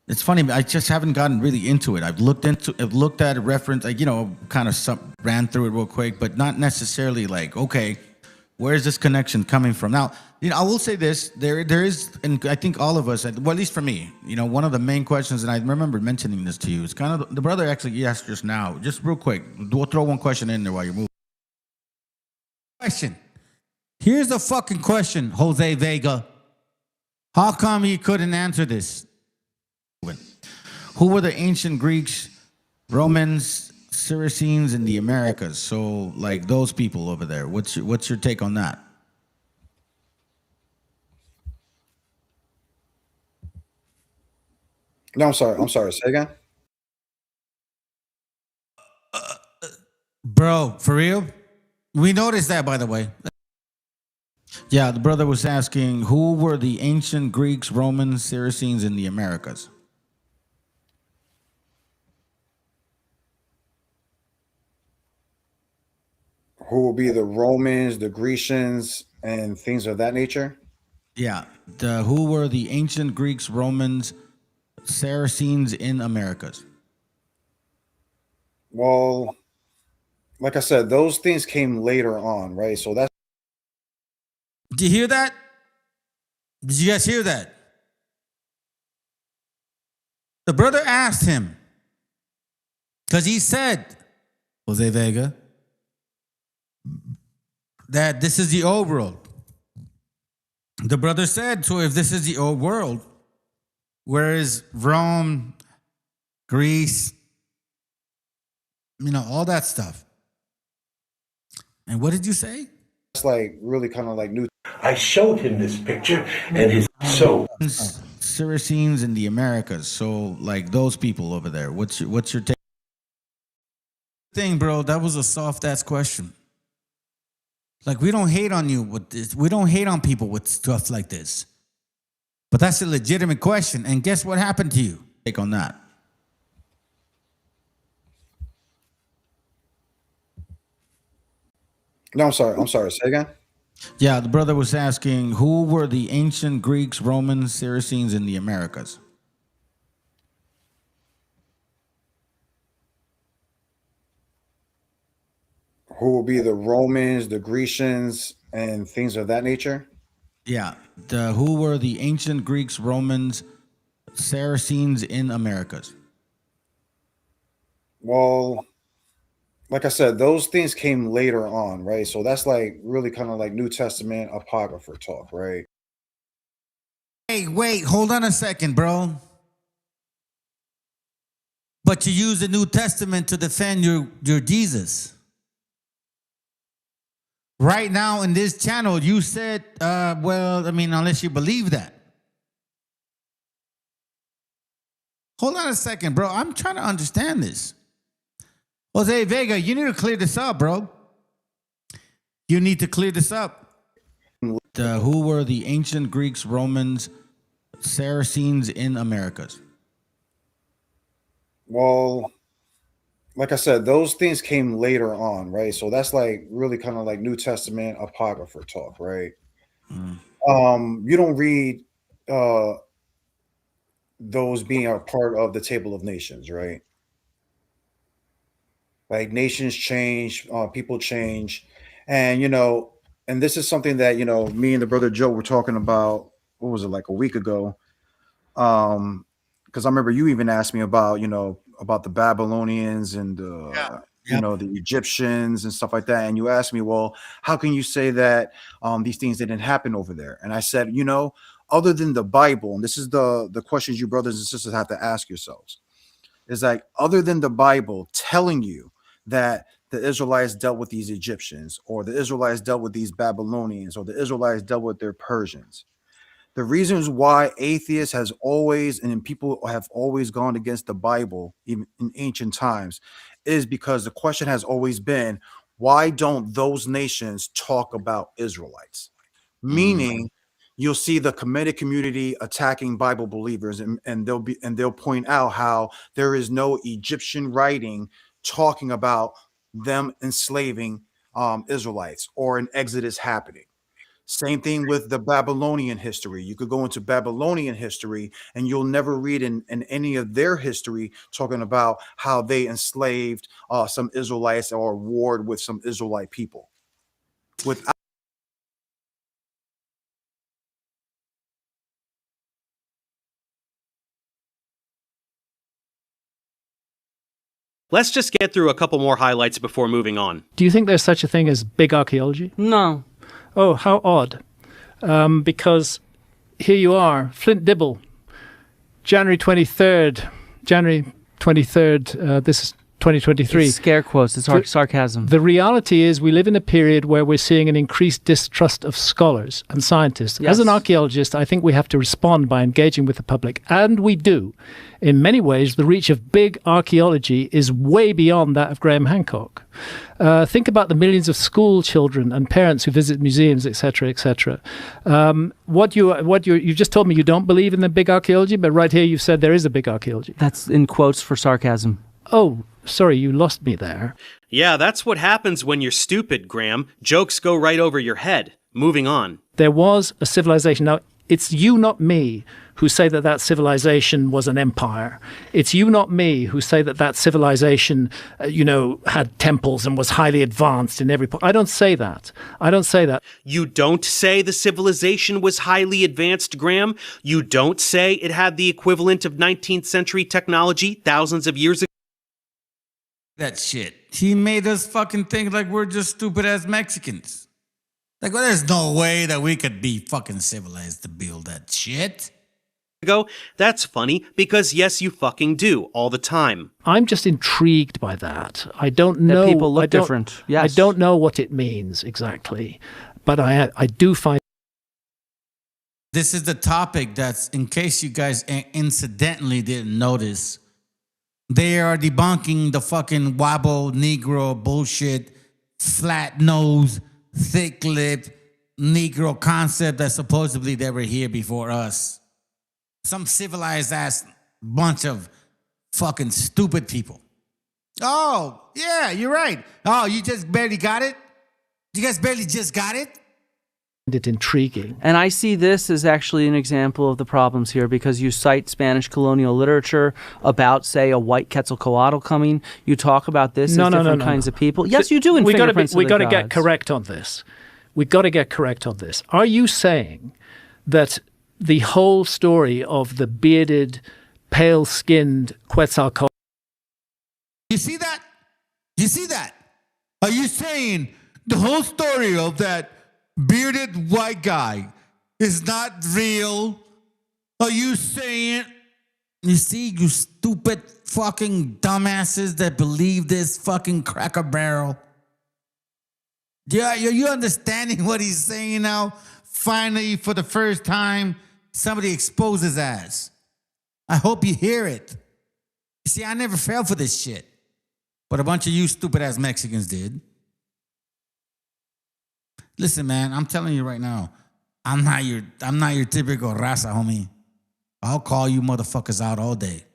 It's funny, I just haven't gotten really into it. I've looked at a reference, like, kind of ran through it real quick, but not necessarily like, okay, where's this connection coming from? Now, I will say this, there is, and I think all of us, well, at least for me, one of the main questions, and I remember mentioning this to you, it's kind of, the brother actually asked just now, just real quick, we'll throw one question in there while you're moving. Question. Here's the fucking question, Jose Vega. How come he couldn't answer this? Who were the ancient Greeks, Romans, Saracens in the Americas? So, like those people over there. What's your take on that? No, I'm sorry. Say again. Bro, for real? We noticed that, by the way. Yeah, the brother was asking, who were the ancient Greeks, Romans, Saracens in the Americas? Who will be the Romans, the Grecians, and things of that nature? Yeah, who were the ancient Greeks, Romans, Saracens in Americas? Well, like I said, those things came later on, right? So that's. Did you hear that? Did you guys hear that? The brother asked him, because he said, Jose Vega, that this is the old world. The brother said, so if this is the old world, where is Rome, Greece, all that stuff? And what did you say? It's like really kind of like new. I showed him this picture and his Saracens in the Americas. So like those people over there. What's your take? Thing, bro, that was a soft ass question. Like, we don't hate on you with this. We don't hate on people with stuff like this. But that's a legitimate question. And guess what happened to you? Take on that. No, I'm sorry. Say again. Yeah, the brother was asking, who were the ancient Greeks, Romans, Saracens in the Americas? Who will be the Romans, the Grecians, and things of that nature? Yeah, who were the ancient Greeks, Romans, Saracens in Americas? Well, like I said, those things came later on, right? So that's like really kind of like New Testament apocrypha talk, right? Hey, wait, hold on a second, bro. But you use the New Testament to defend your Jesus. Right now in this channel, you said, unless you believe that. Hold on a second, bro. I'm trying to understand this. Jose Vega, you need to clear this up, bro. You need to clear this up. Who were the ancient Greeks, Romans, Saracens in Americas? Well, like I said, those things came later on, right? So that's like really kind of like New Testament apocrypha talk, right? You don't read those being a part of the Table of Nations, right? Like nations change, people change, and and this is something that me and the brother Joe were talking about. What was it, like a week ago? Because I remember you even asked me about about the Babylonians and the Egyptians and stuff like that, and you asked me, well, how can you say that these things didn't happen over there? And I said, other than the Bible, and this is the questions you brothers and sisters have to ask yourselves, is like, other than the Bible telling you that the Israelites dealt with these Egyptians, or the Israelites dealt with these Babylonians, or the Israelites dealt with their Persians, the reasons why atheists has always and people have always gone against the Bible, even in ancient times, is because the question has always been, why don't those nations talk about Israelites? Meaning, you'll see the Kemetic community attacking Bible believers, and they'll point out how there is no Egyptian writing talking about them enslaving Israelites or an Exodus happening. Same thing with the Babylonian history. You could go into Babylonian history and you'll never read in any of their history talking about how they enslaved some Israelites or warred with some Israelite people. Without Let's just get through a couple more highlights before moving on. Do you think there's such a thing as big archaeology? No. Oh, how odd. Because here you are, Flint Dibble, January 23rd, this is 2023. It's scare quotes, it's sarcasm. The reality is we live in a period where we're seeing an increased distrust of scholars and scientists. Yes. As an archaeologist, I think we have to respond by engaging with the public, and we do. In many ways, the reach of big archaeology is way beyond that of Graham Hancock. Think about the millions of school children and parents who visit museums, etc., etc. You just told me you don't believe in the big archaeology, but right here you've said there is a big archaeology. That's in quotes for sarcasm. Oh, sorry, you lost me there. Yeah, that's what happens when you're stupid, Graham. Jokes go right over your head. Moving on. There was a civilization. Now, it's you, not me, who say that that civilization was an empire. It's you, not me, who say that that civilization, had temples and was highly advanced in every point. I don't say that. I don't say that. You don't say the civilization was highly advanced, Graham? You don't say it had the equivalent of 19th century technology thousands of years ago? That shit. He made us fucking think like we're just stupid ass Mexicans. Like, well, there's no way that we could be fucking civilized to build that shit. That's funny, because yes, you fucking do, all the time. I'm just intrigued by that. I don't know. That people look different. Yes. I don't know what it means exactly, but I do find. This is the topic that's, in case you guys incidentally didn't notice, they are debunking the fucking wobble Negro bullshit, flat nose, thick lip Negro concept that supposedly they were here before us. Some civilized ass bunch of fucking stupid people. Oh, yeah, you're right. Oh, you just barely got it? You guys barely just got it? It intriguing. And I see this as actually an example of the problems here, because you cite Spanish colonial literature about, say, a white Quetzalcoatl coming. You talk about this as different kinds of people. Yes, you do in Fingerprints of the Gods. We got to get correct on this. We got to get correct on this. Are you saying that the whole story of the bearded, pale-skinned Quetzalcoatl? You see that? You see that? Are you saying the whole story of that bearded white guy is not real? Are you saying? You see, you stupid fucking dumbasses that believe this fucking Cracker Barrel. Yeah, are you understanding what he's saying now? Finally, for the first time, somebody exposes his ass. I hope you hear it. You see, I never fell for this shit, but a bunch of you stupid ass Mexicans did. Listen, man, I'm telling you right now, I'm not your typical raza, homie. I'll call you motherfuckers out all day.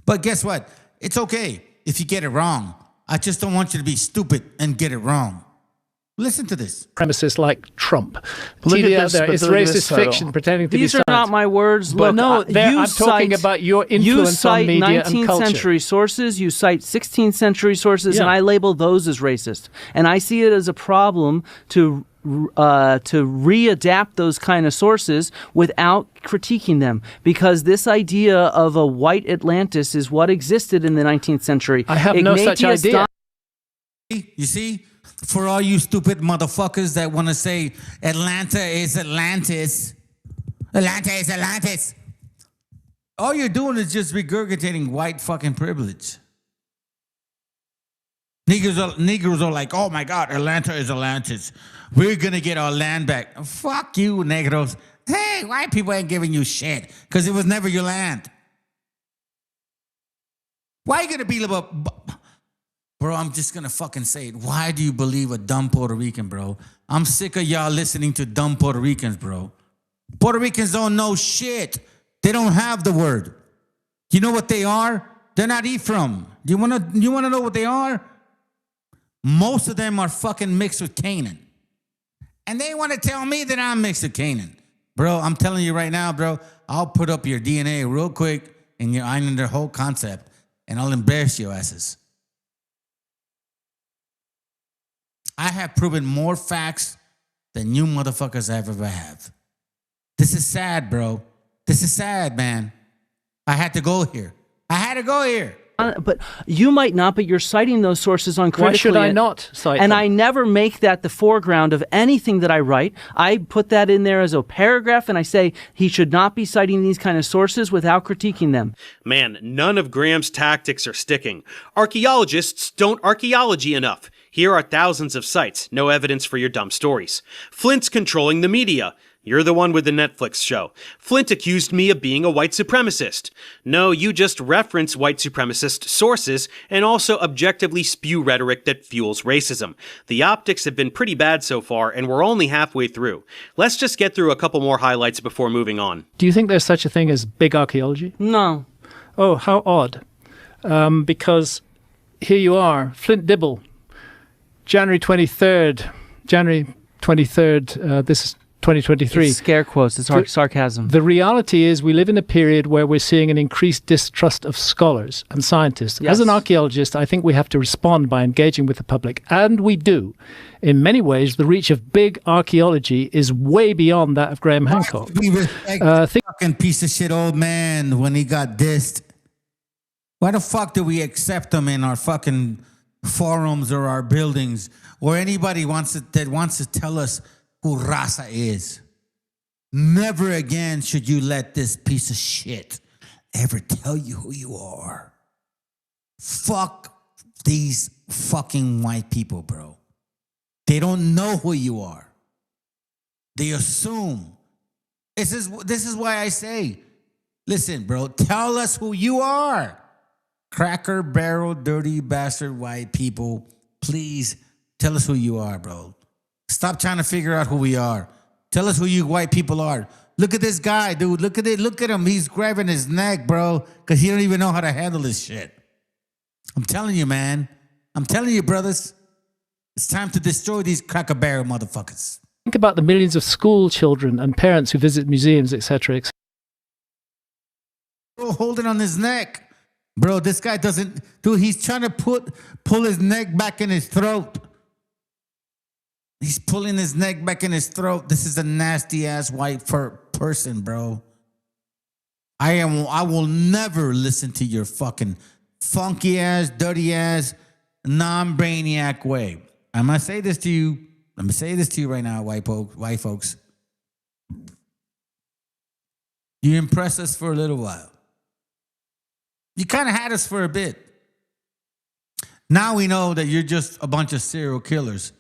But guess what? It's okay if you get it wrong. I just don't want you to be stupid and get it wrong. Listen to this. Premises like Trump. Look at TV this, out there, but it's look at racist this title. fiction pretending to be These are science. not my words. But Look, no, I'm talking about your influence on media and culture. You cite 19th century sources, you cite 16th century sources, and I label those as racist. And I see it as a problem to readapt those kind of sources without critiquing them, because this idea of a white Atlantis is what existed in the 19th century. I have no such idea. You see? For all you stupid motherfuckers that want to say Atlanta is Atlantis. Atlanta is Atlantis. All you're doing is just regurgitating white fucking privilege. Negroes are like, oh my God, Atlanta is Atlantis. We're going to get our land back. Fuck you, Negros. Hey, white people ain't giving you shit because it was never your land. Why are you going to be Bro, I'm just going to fucking say it. Why do you believe a dumb Puerto Rican, bro? I'm sick of y'all listening to dumb Puerto Ricans, bro. Puerto Ricans don't know shit. They don't have the word. You know what they are? They're not Ephraim. You want to know what they are? Most of them are fucking mixed with Canaan. And they want to tell me that I'm mixed with Canaan. Bro, I'm telling you right now, bro, I'll put up your DNA real quick and your Islander whole concept, and I'll embarrass your asses. I have proven more facts than you motherfuckers have ever have. This is sad, bro. This is sad, man. I had to go here. But you might not, but you're citing those sources uncritically. Why should I not cite And them? I never make that the foreground of anything that I write. I put that in there as a paragraph, and I say he should not be citing these kind of sources without critiquing them. Man, none of Graham's tactics are sticking. Archaeologists don't archaeology enough. Here are thousands of sites, no evidence for your dumb stories. Flint's controlling the media. You're the one with the Netflix show. Flint accused me of being a white supremacist. No, you just reference white supremacist sources and also objectively spew rhetoric that fuels racism. The optics have been pretty bad so far, and we're only halfway through. Let's just get through a couple more highlights before moving on. Do you think there's such a thing as big archaeology? No. Oh, how odd. Because here you are, Flint Dibble, January 23rd, this is 2023. It's scare quotes, it's sarcasm. The reality is we live in a period where we're seeing an increased distrust of scholars and scientists. Yes. As an archaeologist, I think we have to respond by engaging with the public, and we do. In many ways, the reach of big archaeology is way beyond that of Graham Hancock. We respect fucking piece of shit old man when he got dissed. Why the fuck do we accept him in our fucking forums or our buildings, or anybody that wants to tell us who Raza is? Never again should you let this piece of shit ever tell you who you are. Fuck these fucking white people, bro. They don't know who you are. They assume. This is why I say, listen, bro, tell us who you are. Cracker barrel, dirty bastard white people, please tell us who you are, bro. Stop trying to figure out who we are. Tell us who you white people are. Look at this guy, dude. Look at it. Look at him. He's grabbing his neck, bro, because he don't even know how to handle this shit. I'm telling you, man. I'm telling you, brothers. It's time to destroy these cracker barrel motherfuckers. Think about the millions of school children and parents who visit museums, etc. Bro, holding on his neck. Bro, this guy doesn't... Dude, he's trying to pull his neck back in his throat. He's pulling his neck back in his throat. This is a nasty-ass white person, bro. I will never listen to your fucking funky-ass, dirty-ass, non-brainiac way. I'm going to say this to you. I'm going to say this to you right now, white folks. You impress us for a little while. You kind of had us for a bit. Now we know that you're just a bunch of serial killers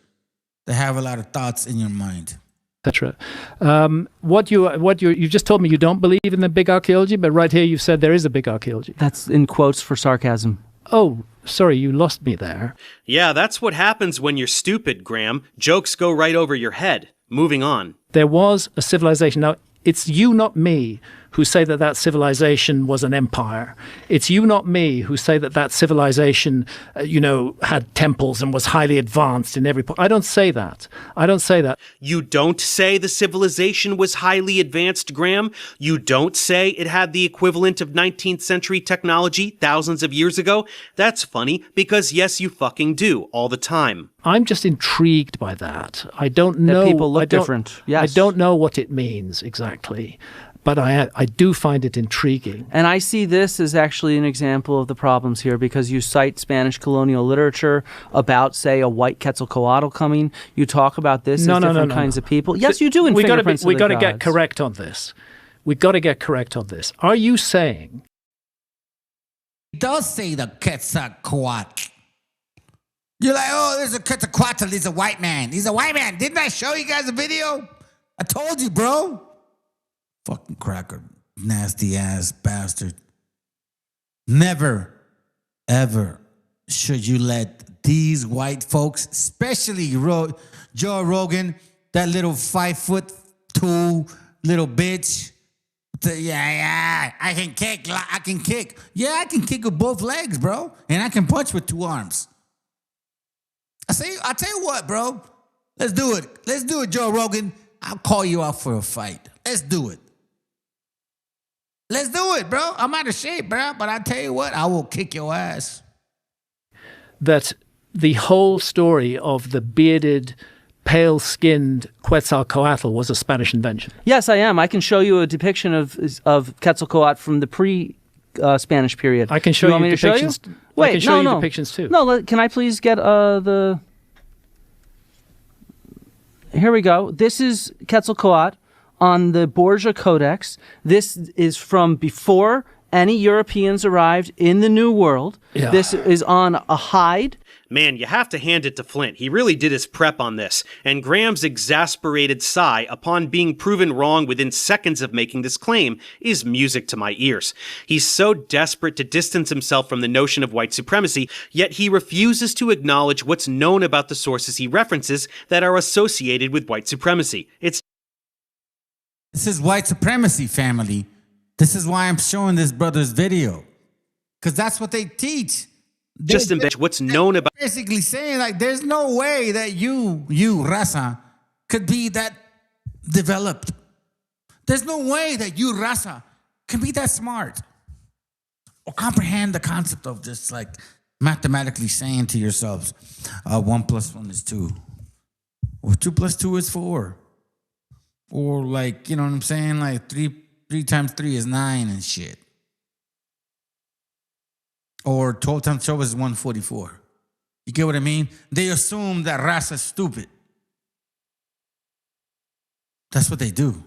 that have a lot of thoughts in your mind, etc. You just told me you don't believe in the big archaeology, but right here you've said there is a big archaeology. That's in quotes for sarcasm. Oh, Sorry, you lost me there. Yeah, that's what happens when you're stupid, Graham. Jokes go right over your head. Moving on. There was a civilization. Now, it's you, not me, who say that that civilization was an empire. It's you, not me, who say that that civilization, had temples and was highly advanced in every point. I don't say that. I don't say that. You don't say the civilization was highly advanced, Graham? You don't say it had the equivalent of 19th century technology thousands of years ago? That's funny, because yes, you fucking do, all the time. I'm just intrigued by that. I don't know. That people look different. Yes. I don't know what it means exactly, but I do find it intriguing. And I see this as actually an example of the problems here, because you cite Spanish colonial literature about, say, a white Quetzalcoatl coming. You talk about this as different kinds of people. Yes, you do in Fingerprints of the Gods. We got to get correct on this. We got to get correct on this. Are you saying? It does say the Quetzalcoatl. You're like, oh, there's a Quetzalcoatl. He's a white man. He's a white man. Didn't I show you guys a video? I told you, bro. Fucking cracker. Nasty ass bastard. Never, ever should you let these white folks, especially Joe Rogan, that little 5'2" little bitch. Yeah, I can kick. Yeah, I can kick with both legs, bro. And I can punch with 2 arms. I'll tell you what, bro. Let's do it. Let's do it, Joe Rogan. I'll call you out for a fight. Let's do it. Let's do it, bro. I'm out of shape, bro. But I tell you what, I will kick your ass. That the whole story of the bearded, pale-skinned Quetzalcoatl was a Spanish invention. Yes, I am. I can show you a depiction of Quetzalcoatl from the pre-Spanish period. I can show you depictions. Wait, I can show you depictions too. No, can I please get the... Here we go. This is Quetzalcoatl on the Borgia Codex. This is from before any Europeans arrived in the New World. Yeah. This is on a hide. Man, you have to hand it to Flint. He really did his prep on this. And Graham's exasperated sigh upon being proven wrong within seconds of making this claim is music to my ears. He's so desperate to distance himself from the notion of white supremacy, yet he refuses to acknowledge what's known about the sources he references that are associated with white supremacy. This is white supremacy, family. This is why I'm showing this brother's video. Because that's what they teach. Just embellish what's known about. Basically saying, like, there's no way that you, raza, could be that developed. There's no way that you, raza, can be that smart or comprehend the concept of just, like, mathematically saying to yourselves, 1 + 1 is 2. Or 2 + 2 is 4. Or, like, you know what I'm saying? Like, 3 times 3 is 9 and shit. Or 12 times 12 is 144. You get what I mean? They assume that raza is stupid. That's what they do.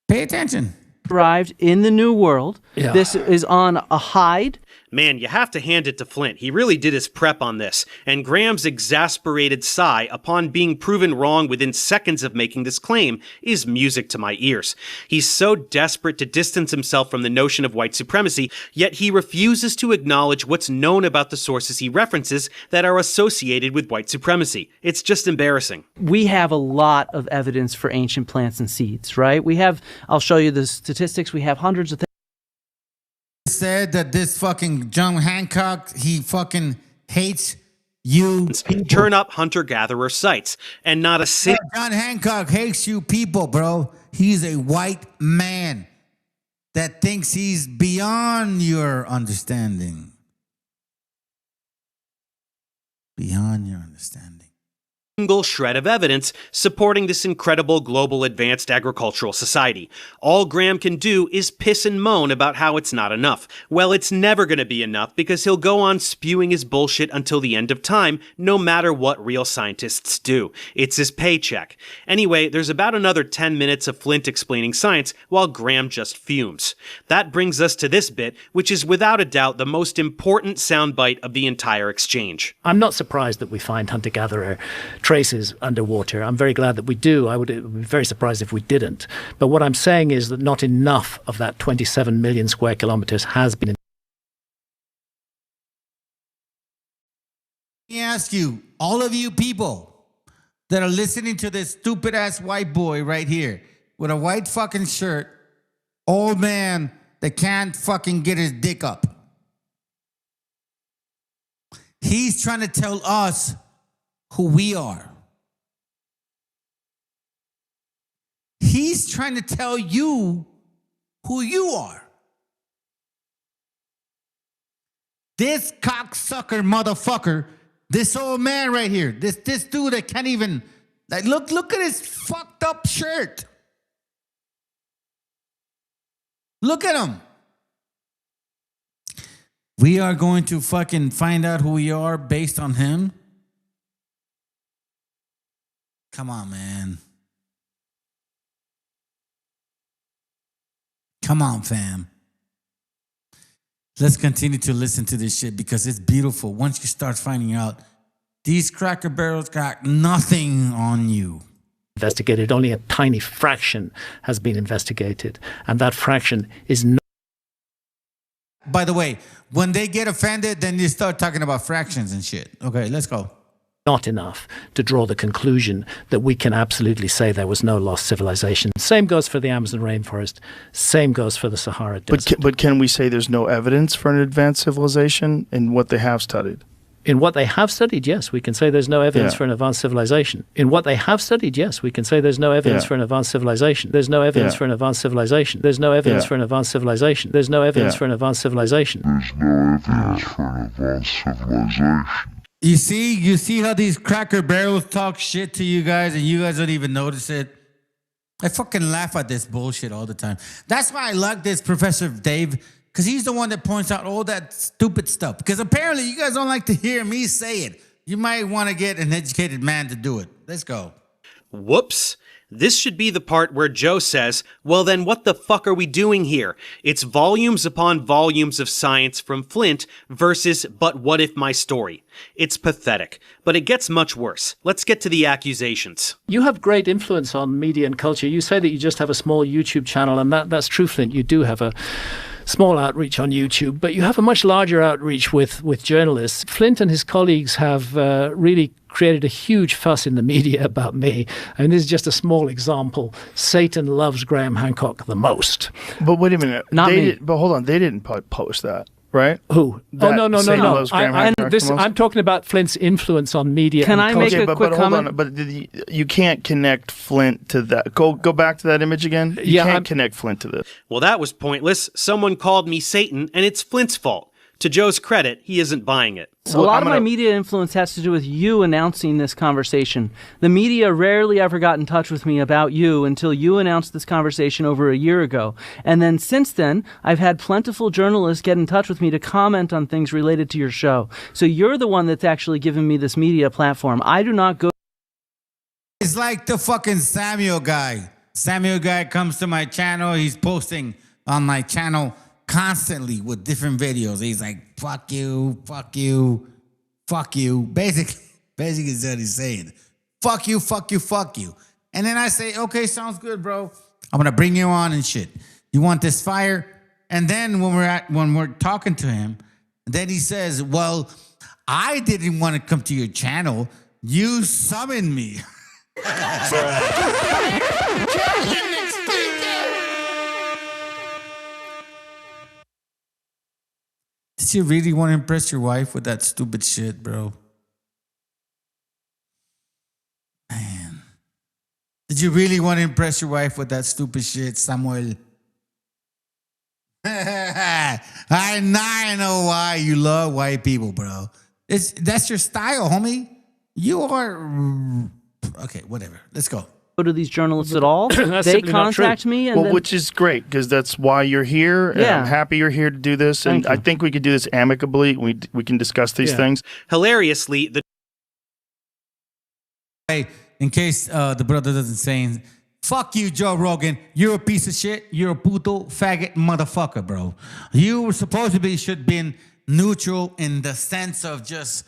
Pay attention. Arrived in the New World. Yeah. This is on a hide. Man, you have to hand it to Flint. He really did his prep on this. And Graham's exasperated sigh upon being proven wrong within seconds of making this claim is music to my ears. He's so desperate to distance himself from the notion of white supremacy, yet he refuses to acknowledge what's known about the sources he references that are associated with white supremacy. It's just embarrassing. We have a lot of evidence for ancient plants and seeds, right? I'll show you the statistics. We have hundreds of things. Said that this fucking John Hancock, he fucking hates you people. Turn up hunter-gatherer sites and not a single... John Hancock hates you people, bro. He's a white man that thinks he's beyond your understanding. Beyond your understanding. Single shred of evidence supporting this incredible global advanced agricultural society. All Graham can do is piss and moan about how it's not enough. Well, it's never going to be enough because he'll go on spewing his bullshit until the end of time, no matter what real scientists do. It's his paycheck. Anyway, there's about another 10 minutes of Flint explaining science while Graham just fumes. That brings us to this bit, which is without a doubt the most important soundbite of the entire exchange. I'm not surprised that we find hunter-gatherer traces underwater. I'm very glad that we do. I would be very surprised if we didn't. But what I'm saying is that not enough of that 27 million square kilometers has been Let me ask you, all of you people that are listening to this stupid ass white boy right here with a white fucking shirt, old man that can't fucking get his dick up. He's trying to tell us who we are. He's trying to tell you who you are. This cocksucker motherfucker, this old man right here, this dude that can't even, like, look at his fucked up shirt. Look at him. We are going to fucking find out who we are based on him. Come on, man. Come on, fam. Let's continue to listen to this shit because it's beautiful. Once you start finding out, these Cracker Barrels got nothing on you. Investigated, only a tiny fraction has been investigated, and that fraction is not. By the way, when they get offended, then you start talking about fractions and shit. Okay, let's go. Not enough to draw the conclusion that we can absolutely say there was no lost civilization. Same goes for the Amazon rainforest. Same goes for the Sahara Desert. But can we say there's no evidence for an advanced civilization in what they have studied? In what they have studied, yes, we can say there's no evidence for an advanced civilization. In what they have studied, yes, we can say there's no evidence for an advanced civilization. There's no evidence for an advanced civilization. There's no evidence for an advanced civilization. There's no evidence for an advanced civilization. There's no evidence for an advanced civilization. You see how these Cracker Barrels talk shit to you guys and you guys don't even notice it? I fucking laugh at this bullshit all the time. That's why I like this Professor Dave, because he's the one that points out all that stupid stuff. Because apparently you guys don't like to hear me say it. You might want to get an educated man to do it. Let's go. Whoops. This should be the part where Joe says, well then what the fuck are we doing here? It's volumes upon volumes of science from Flint versus but what if my story. It's pathetic, but it gets much worse. Let's get to the accusations. You have great influence on media and culture. You say that you just have a small YouTube channel, and that's true, Flint. You do have a small outreach on YouTube, but you have a much larger outreach with journalists. Flint and his colleagues have really created a huge fuss in the media about me. I mean, this is just a small example. Satan loves Graham Hancock the most. But wait a minute. Not me. But hold on. They didn't publish that, right? Who? That No. Satan loves Graham Hancock the most? I'm talking about Flint's influence on media. Can I make culture. a quick comment? Hold on. But you can't connect Flint to that. Go back to that image again. You can't connect Flint to this. Well, that was pointless. Someone called me Satan, and it's Flint's fault. To Joe's credit, he isn't buying it. So a lot of my media influence has to do with you announcing this conversation. The media rarely ever got in touch with me about you until you announced this conversation over a year ago. And then since then, I've had plentiful journalists get in touch with me to comment on things related to your show. So you're the one that's actually given me this media platform. I do not go... It's like the fucking Samuel guy. Samuel guy comes to my channel. He's posting on my channel constantly with different videos. He's like, fuck you, fuck you, fuck you. Basically is what he's saying. Fuck you, fuck you, fuck you. And then I say, okay, sounds good, bro. I'm gonna bring you on and shit. You want this fire? And then when we're talking to him, then he says, well, I didn't want to come to your channel. You summoned me. Did you really want to impress your wife with that stupid shit, bro? Man. Did you really want to impress your wife with that stupid shit, Samuel? I know why you love white people, bro. That's your style, homie. You are... Okay, whatever. Let's go. To these journalists at all. They contact me. And which is great, because that's why you're here. And I'm happy you're here to do this. And I think we could do this amicably. We can discuss these things. Hilariously, in case the brother doesn't say, fuck you, Joe Rogan. You're a piece of shit. You're a puto faggot motherfucker, bro. You supposedly should be neutral in the sense of just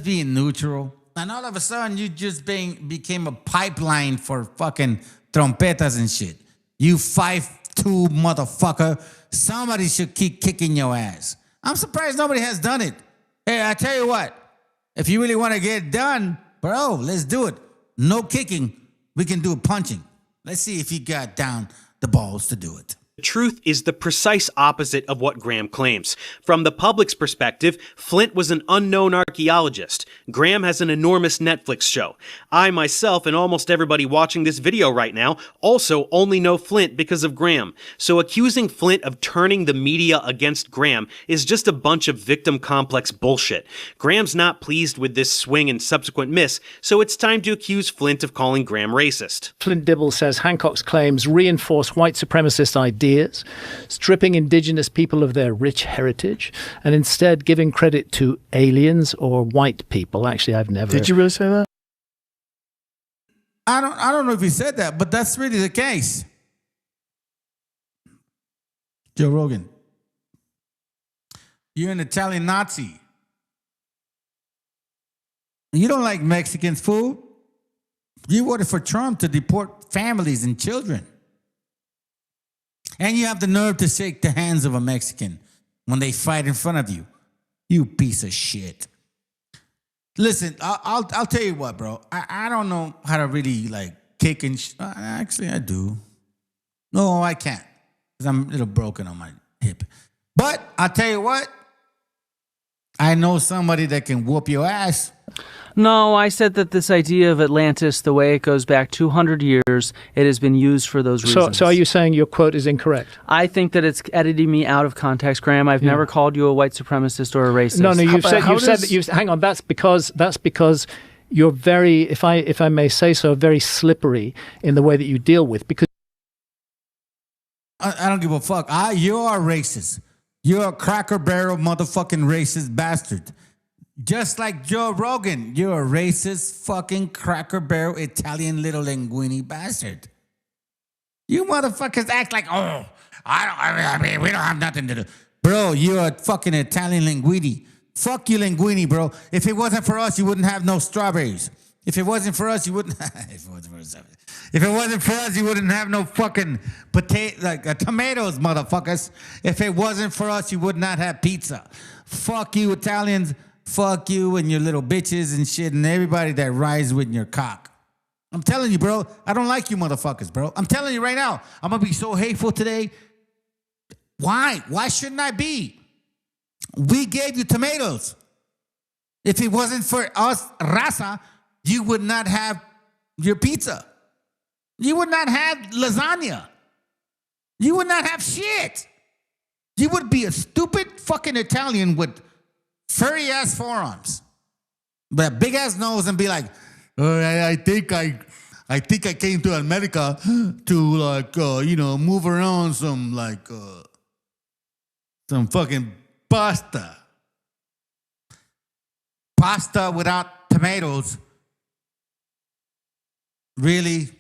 being neutral. And all of a sudden, you just became a pipeline for fucking trompetas and shit. You 5'2" motherfucker. Somebody should keep kicking your ass. I'm surprised nobody has done it. Hey, I tell you what. If you really want to get it done, bro, let's do it. No kicking. We can do punching. Let's see if you got down the balls to do it. The truth is the precise opposite of what Graham claims. From the public's perspective, Flint was an unknown archaeologist. Graham has an enormous Netflix show. I myself and almost everybody watching this video right now also only know Flint because of Graham. So accusing Flint of turning the media against Graham is just a bunch of victim complex bullshit. Graham's not pleased with this swing and subsequent miss, so it's time to accuse Flint of calling Graham racist. Flint Dibble says Hancock's claims reinforce white supremacist ideas, stripping indigenous people of their rich heritage, and instead giving credit to aliens or white people. Actually, I've never... Did you really say that? I don't know if he said that, but that's really the case. Joe Rogan, you're an Italian Nazi. You don't like Mexican food. You voted for Trump to deport families and children. And you have the nerve to shake the hands of a Mexican when they fight in front of you. You piece of shit. Listen, I'll tell you what, bro. I don't know how to really like kick and actually, I do. No, I can't. Because I'm a little broken on my hip. But I'll tell you what. I know somebody that can whoop your ass. No, I said that this idea of Atlantis, the way it goes back 200 years, it has been used for those reasons. So are you saying your quote is incorrect? I think that it's editing me out of context, Graham. I've never called you a white supremacist or a racist. No, you've said that hang on, that's because you're very, if I may say so, very slippery in the way that you deal with, because I don't give a fuck. You are racist. You're a Cracker Barrel motherfucking racist bastard. Just like Joe Rogan, you're a racist fucking Cracker Barrel Italian little linguini bastard. You motherfuckers act like, oh, I mean, we don't have nothing to do. Bro, you're a fucking Italian linguini. Fuck you, linguini, bro. If it wasn't for us, you wouldn't have no strawberries. If it wasn't for us, you wouldn't. If it wasn't for us, you wouldn't have no fucking tomatoes, motherfuckers. If it wasn't for us, you would not have pizza. Fuck you, Italians. Fuck you and your little bitches and shit and everybody that rides with your cock. I'm telling you, bro. I don't like you motherfuckers, bro. I'm telling you right now. I'm going to be so hateful today. Why? Why shouldn't I be? We gave you tomatoes. If it wasn't for us, raza, you would not have your pizza. You would not have lasagna. You would not have shit. You would be a stupid fucking Italian with furry ass forearms, but a big ass nose, and be like, I think I came to America to move around some fucking pasta without tomatoes. Really?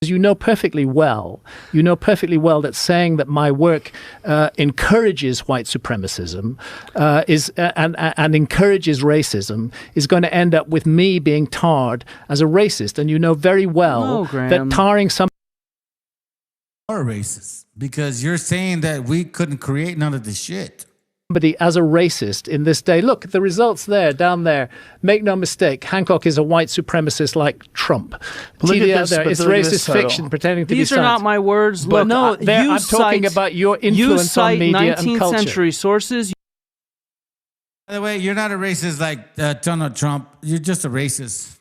You know perfectly well that saying that my work encourages white supremacism and encourages racism is going to end up with me being tarred as a racist. And you know very well that tarring some are racist because you're saying that we couldn't create none of this shit. Somebody as a racist in this day. Look, the results there, down there. Make no mistake, Hancock is a white supremacist like Trump. It's racist fiction pretending to be science. These are not my words. But look, no, I'm talking about your influence on media and culture. You cite 19th century sources. By the way, you're not a racist like Donald Trump. You're just a racist.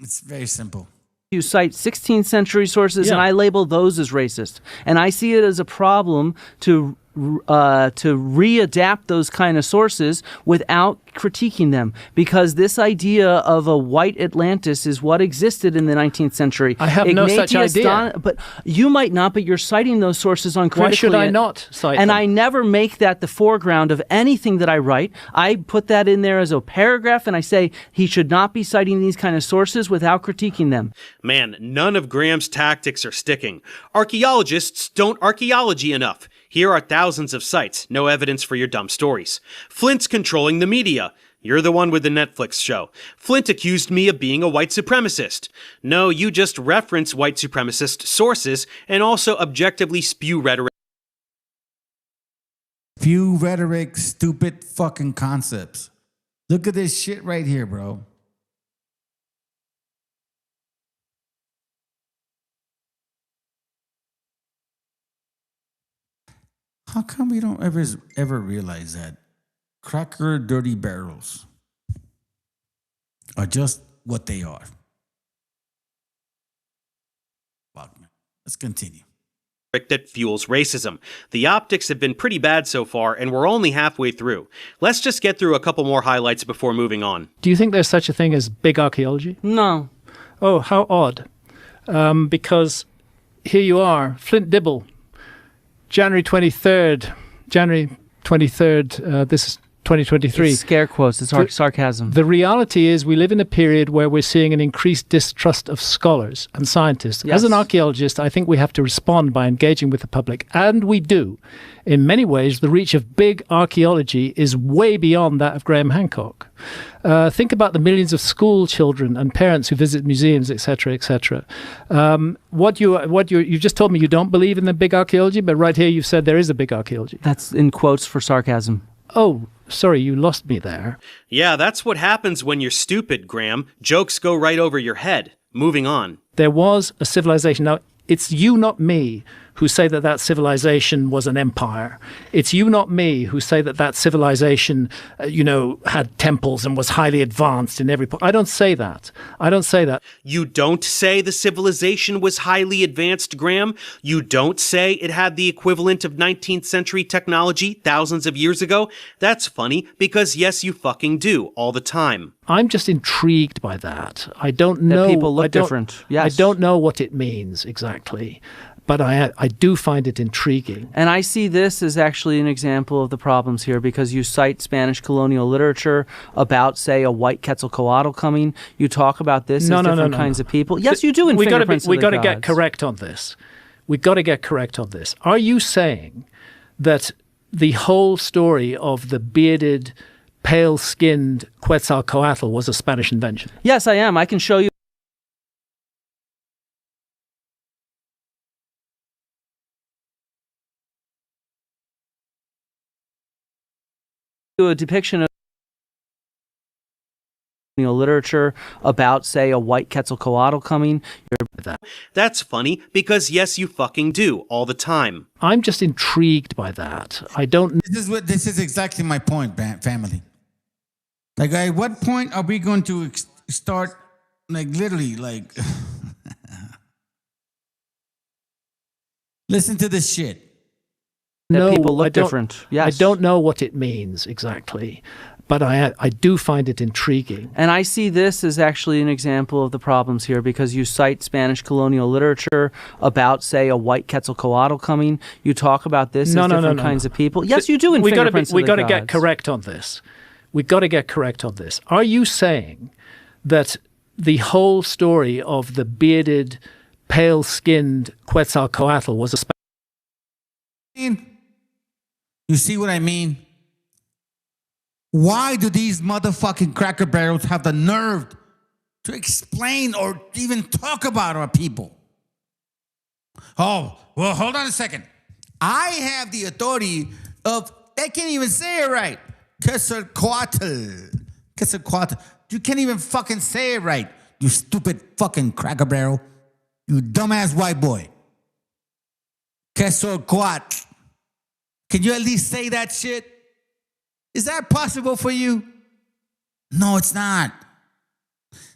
It's very simple. You cite 16th century sources, and I label those as racist. And I see it as a problem to readapt those kind of sources without critiquing them, because this idea of a white Atlantis is what existed in the 19th century. I have no such idea. But you might not, but you're citing those sources uncritically. Why should I not cite them? And I never make that the foreground of anything that I write. I put that in there as a paragraph, and I say he should not be citing these kind of sources without critiquing them. Man, none of Graham's tactics are sticking. Archaeologists don't archaeology enough. Here are thousands of sites, no evidence for your dumb stories. Flint's controlling the media. You're the one with the Netflix show. Flint accused me of being a white supremacist. No, you just reference white supremacist sources and also objectively spew rhetoric. Spew rhetoric, stupid fucking concepts. Look at this shit right here, bro. How come we don't ever realize that cracker dirty barrels are just what they are? Fuck, man. Let's continue. That fuels racism. The optics have been pretty bad so far, and we're only halfway through. Let's just get through a couple more highlights before moving on. Do you think there's such a thing as big archaeology? No. Oh, how odd. Because here you are, Flint Dibble, January 23rd, this is 2023. It's scare quotes, it's sarcasm. The reality is we live in a period where we're seeing an increased distrust of scholars and scientists. Yes. As an archaeologist, I think we have to respond by engaging with the public, and we do. In many ways, the reach of big archaeology is way beyond that of Graham Hancock. Think about the millions of school children and parents who visit museums, etc., etc. You just told me you don't believe in the big archaeology, but right here you've said there is a big archaeology. That's in quotes for sarcasm. Oh, sorry, you lost me there. Yeah, that's what happens when you're stupid, Graham. Jokes go right over your head. Moving on. There was a civilization. Now, it's you, not me, who say that that civilization was an empire. It's you, not me, who say that that civilization, had temples and was highly advanced in every point. I don't say that. I don't say that. You don't say the civilization was highly advanced, Graham? You don't say it had the equivalent of 19th century technology thousands of years ago? That's funny, because yes, you fucking do, all the time. I'm just intrigued by that. I don't know. That people look different. Yes. I don't know what it means exactly, but I do find it intriguing. And I see this as actually an example of the problems here, because you cite Spanish colonial literature about, say, a white Quetzalcoatl coming. You talk about this as different kinds of people. Yes, you do in Fingerprints of the Gods. We got to get correct on this. We got to get correct on this. Are you saying that the whole story of the bearded, pale-skinned Quetzalcoatl was a Spanish invention? Yes, I am. I can show you a depiction of literature about, say, a white Quetzalcoatl coming. That's funny, because yes, you fucking do, all the time. I'm just intrigued by that. I don't... This is exactly my point, family. Like, at what point are we going to start, literally, listen to this shit. That people look different. Yes. I don't know what it means exactly, but I do find it intriguing. And I see this as actually an example of the problems here, because you cite Spanish colonial literature about, say, a white Quetzalcoatl coming. You talk about this as different kinds of people. Yes, you do in Fingerprints of the Gods. We got to get correct on this. We got to get correct on this. Are you saying that the whole story of the bearded, pale-skinned Quetzalcoatl was a Spanish? You see what I mean? Why do these motherfucking cracker barrels have the nerve to explain or even talk about our people? Oh, well, hold on a second. I have the authority of, they can't even say it right. Quetzalcoatl. You can't even fucking say it right, you stupid fucking cracker barrel. You dumbass white boy. Quetzalcoatl. Can you at least say that shit? Is that possible for you? No, it's not.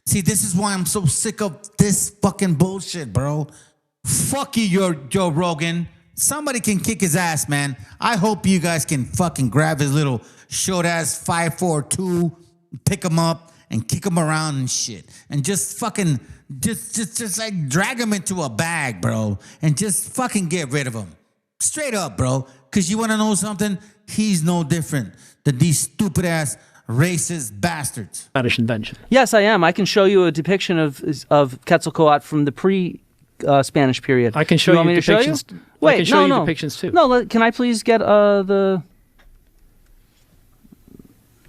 See, this is why I'm so sick of this fucking bullshit, bro. Fuck you, Joe Rogan. Somebody can kick his ass, man. I hope you guys can fucking grab his little short-ass 5'4", pick him up and kick him around and shit. And just fucking, just like drag him into a bag, bro. And just fucking get rid of him. Straight up, bro. Because you want to know something? He's no different than these stupid-ass racist bastards. Spanish invention. Yes, I am. I can show you a depiction of Quetzalcoatl from the pre-Spanish period. I can show you depictions. Wait, I can show you depictions too. No, can I please get the...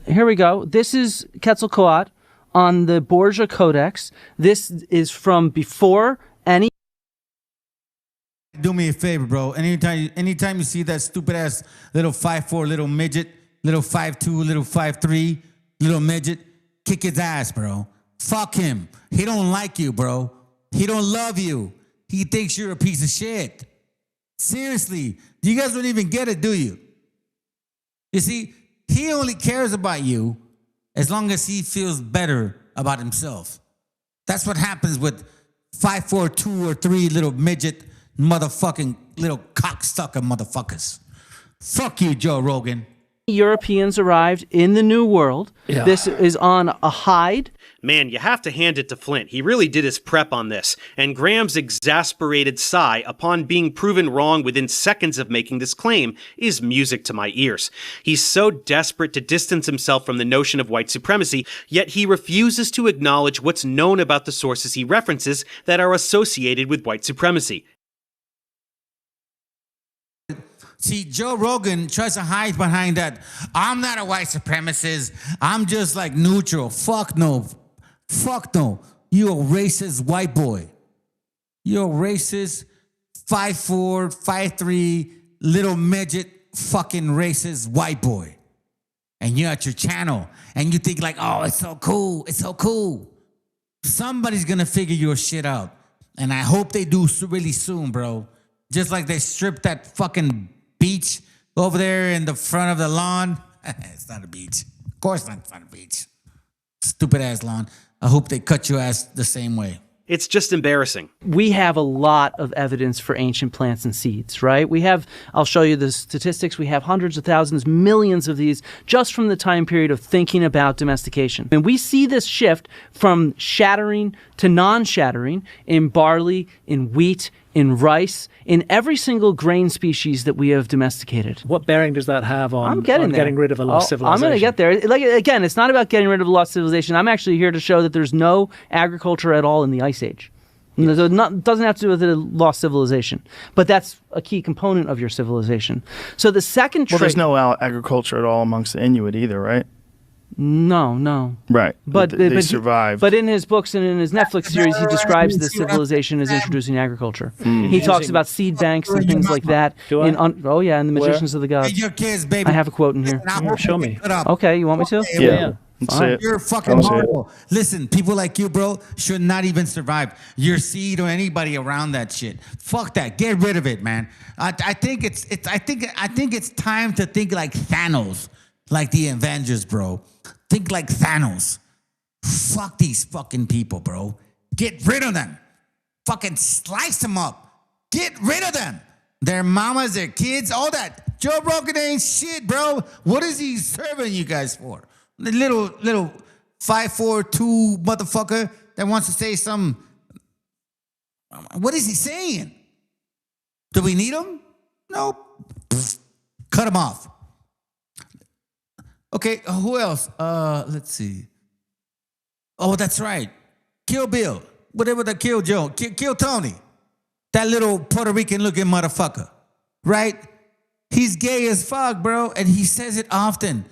Here we go. This is Quetzalcoatl on the Borgia Codex. This is from before any... Do me a favor, bro. Anytime you see that stupid ass little 5'4", little midget, little 5'2", little 5'3", little midget. Kick his ass, bro. Fuck him. He don't like you, bro. He don't love you. He thinks you're a piece of shit. Seriously, you guys don't even get it, do you? You see, he only cares about you as long as he feels better about himself. That's what happens with 5'4", 2 or 3 little midget motherfucking little cocksucker motherfuckers. Fuck you, Joe Rogan. Europeans arrived in the New World. Yeah. This is on a hide. Man, you have to hand it to Flint. He really did his prep on this. And Graham's exasperated sigh upon being proven wrong within seconds of making this claim is music to my ears. He's so desperate to distance himself from the notion of white supremacy, yet he refuses to acknowledge what's known about the sources he references that are associated with white supremacy. See, Joe Rogan tries to hide behind that. I'm not a white supremacist. I'm just like neutral. Fuck no. Fuck no. You're a racist white boy. You're a racist 5'4", 5'3", little midget fucking racist white boy. And you're at your channel and you think like, oh, it's so cool. It's so cool. Somebody's going to figure your shit out. And I hope they do really soon, bro. Just like they stripped that fucking beach over there in the front of the lawn. It's not a beach. Of course not, it's not a beach. Stupid ass lawn. I hope they cut your ass the same way. It's just embarrassing. We have a lot of evidence for ancient plants and seeds, right? We have, I'll show you the statistics, we have hundreds of thousands, millions of these just from the time period of thinking about domestication. And we see this shift from shattering to non-shattering in barley, in wheat, in rice, in every single grain species that we have domesticated. What bearing does that have on getting rid of a lost civilization? I'm going to get there. Like, again, it's not about getting rid of a lost civilization. I'm actually here to show that there's no agriculture at all in the Ice Age. Yes. It doesn't have to do with a lost civilization, but that's a key component of your civilization. So the second trait... Well, there's no agriculture at all amongst the Inuit either, right? No. Right. But they survived. But in his books and in his Netflix series, he describes this civilization as introducing agriculture. He talks about seed banks and things like that. In The Magicians of the Gods. Hey, your kids, baby. I have a quote in here. Show me. Okay, you want me to? Yeah. You're fucking horrible. Listen, people like you, bro, should not even survive. Your seed or anybody around that shit. Fuck that. Get rid of it, man. I think it's time to think like Thanos, like the Avengers, bro. Think like Thanos. Fuck these fucking people, bro. Get rid of them. Fucking slice them up. Get rid of them. Their mamas, their kids, all that. Joe Rogan ain't shit, bro. What is he serving you guys for? The little 5'4", 2 motherfucker that wants to say something. What is he saying? Do we need him? Nope. Cut him off. Okay, who else? Let's see. Oh, that's right. Kill Bill. Whatever the kill Joe. Kill Tony. That little Puerto Rican looking motherfucker. Right? He's gay as fuck, bro. And he says it often.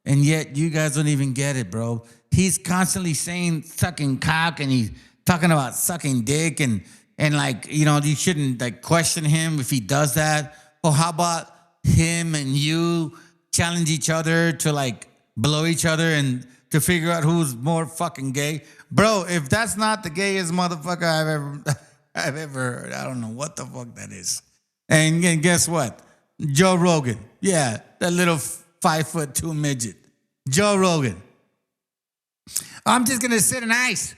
And yet you guys don't even get it, bro. He's constantly saying sucking cock and he's talking about sucking dick and like, you know, you shouldn't like question him if he does that. Or how about him and you challenge each other to like blow each other and to figure out who's more fucking gay? Bro, if that's not the gayest motherfucker I've ever heard, I don't know what the fuck that is. And guess what? Joe Rogan. Yeah, that little 5'2" midget. Joe Rogan. I'm just gonna sit in ice.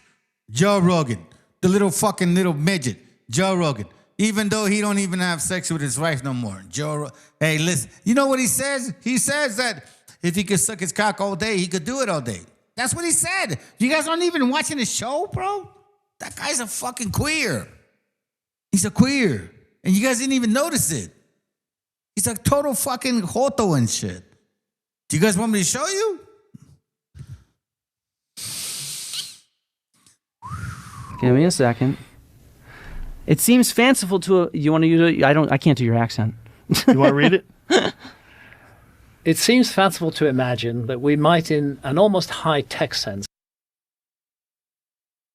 Joe Rogan. The little midget. Joe Rogan. Even though he don't even have sex with his wife no more. Hey, listen. You know what he says? He says that if he could suck his cock all day, he could do it all day. That's what he said. You guys aren't even watching the show, bro? That guy's a fucking queer. He's a queer. And you guys didn't even notice it. He's a total fucking joto and shit. Do you guys want me to show you? Give me a second. It seems fanciful to you want to use it? I can't do your accent. You want to read it? It seems fanciful to imagine that we might, in an almost high-tech sense,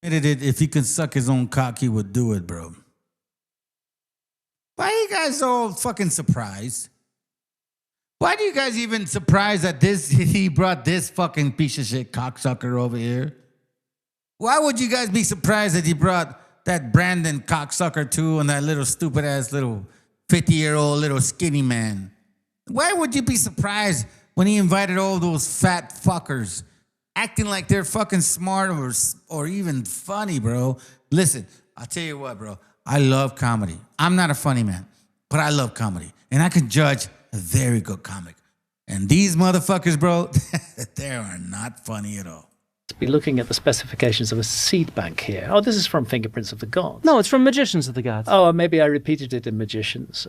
if he could suck his own cock, he would do it, bro. Why are you guys all fucking surprised? Why do you guys even surprised that he brought this fucking piece of shit cocksucker over here? Why would you guys be surprised that he brought that Brandon cocksucker too and that little stupid ass little 50-year-old little skinny man? Why would you be surprised when he invited all those fat fuckers acting like they're fucking smart or even funny, bro? Listen, I'll tell you what, bro. I love comedy. I'm not a funny man, but I love comedy. And I can judge a very good comic. And these motherfuckers, bro, they are not funny at all. Be looking at the specifications of a seed bank here. Oh, this is from Fingerprints of the Gods. No, it's from Magicians of the Gods. Oh, maybe I repeated it in Magicians.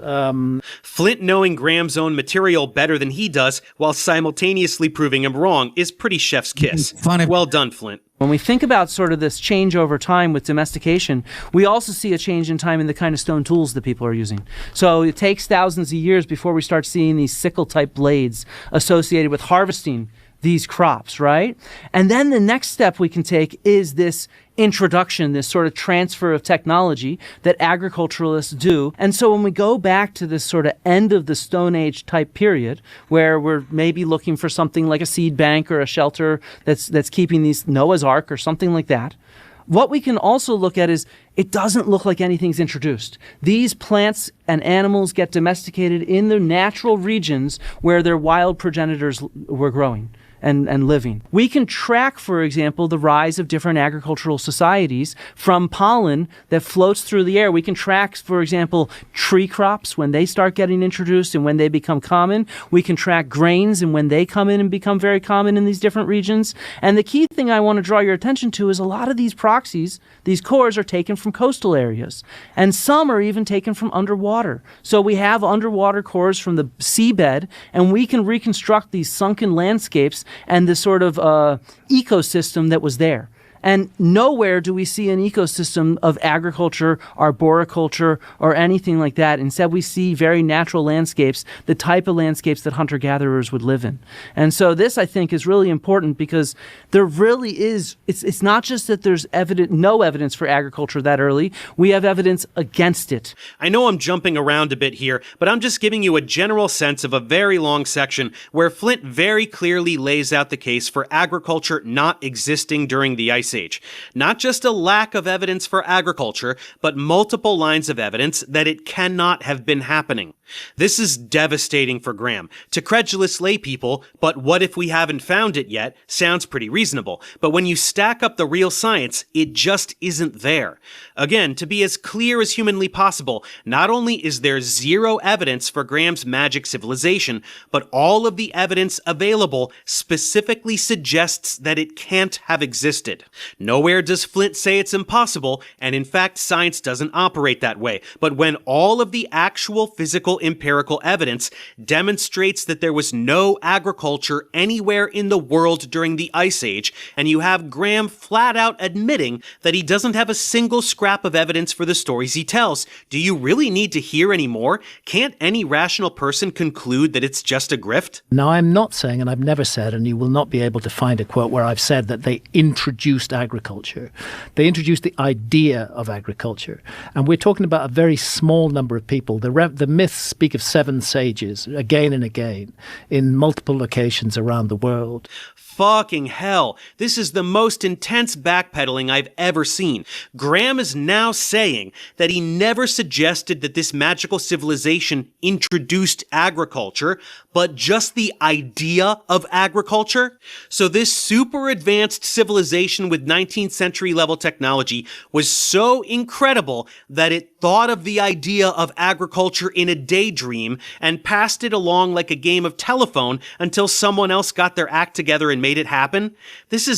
Flint knowing Graham's own material better than he does while simultaneously proving him wrong is pretty chef's kiss. Funny. Well done, Flint. When we think about sort of this change over time with domestication, we also see a change in time in the kind of stone tools that people are using. So it takes thousands of years before we start seeing these sickle-type blades associated with harvesting these crops, right? And then the next step we can take is this introduction, this sort of transfer of technology that agriculturalists do. And so when we go back to this sort of end of the Stone Age type period, where we're maybe looking for something like a seed bank or a shelter that's keeping these, Noah's Ark or something like that, what we can also look at is it doesn't look like anything's introduced. These plants and animals get domesticated in the natural regions where their wild progenitors were growing and living. We can track, for example, the rise of different agricultural societies from pollen that floats through the air. We can track, for example, tree crops when they start getting introduced and when they become common. We can track grains and when they come in and become very common in these different regions. And the key thing I want to draw your attention to is a lot of these proxies, these cores, are taken from coastal areas. And some are even taken from underwater. So we have underwater cores from the seabed, and we can reconstruct these sunken landscapes and the sort of ecosystem that was there. And nowhere do we see an ecosystem of agriculture, arboriculture, or anything like that. Instead, we see very natural landscapes, the type of landscapes that hunter-gatherers would live in. And so this, I think, is really important because there really is, it's not just that there's no evidence for agriculture that early, we have evidence against it. I know I'm jumping around a bit here, but I'm just giving you a general sense of a very long section where Flint very clearly lays out the case for agriculture not existing during the Ice Age. Not just a lack of evidence for agriculture, but multiple lines of evidence that it cannot have been happening. This is devastating for Graham. To credulous lay people, but what if we haven't found it yet, sounds pretty reasonable. But when you stack up the real science, it just isn't there. Again, to be as clear as humanly possible, not only is there zero evidence for Graham's magic civilization, but all of the evidence available specifically suggests that it can't have existed. Nowhere does Flint say it's impossible, and in fact, science doesn't operate that way. But when all of the actual physical empirical evidence demonstrates that there was no agriculture anywhere in the world during the Ice Age, and you have Graham flat out admitting that he doesn't have a single scrap of evidence for the stories he tells, do you really need to hear any more? Can't any rational person conclude that it's just a grift? Now, I'm not saying, and I've never said, and you will not be able to find a quote where I've said that they introduced agriculture. They introduced the idea of agriculture. And we're talking about a very small number of people. The myths speak of 7 sages again and again in multiple locations around the world. Fucking hell. This is the most intense backpedaling I've ever seen. Graham is now saying that he never suggested that this magical civilization introduced agriculture, but just the idea of agriculture. So this super advanced civilization with 19th century level technology was so incredible that it thought of the idea of agriculture in a daydream and passed it along like a game of telephone until someone else got their act together and made it happen. This is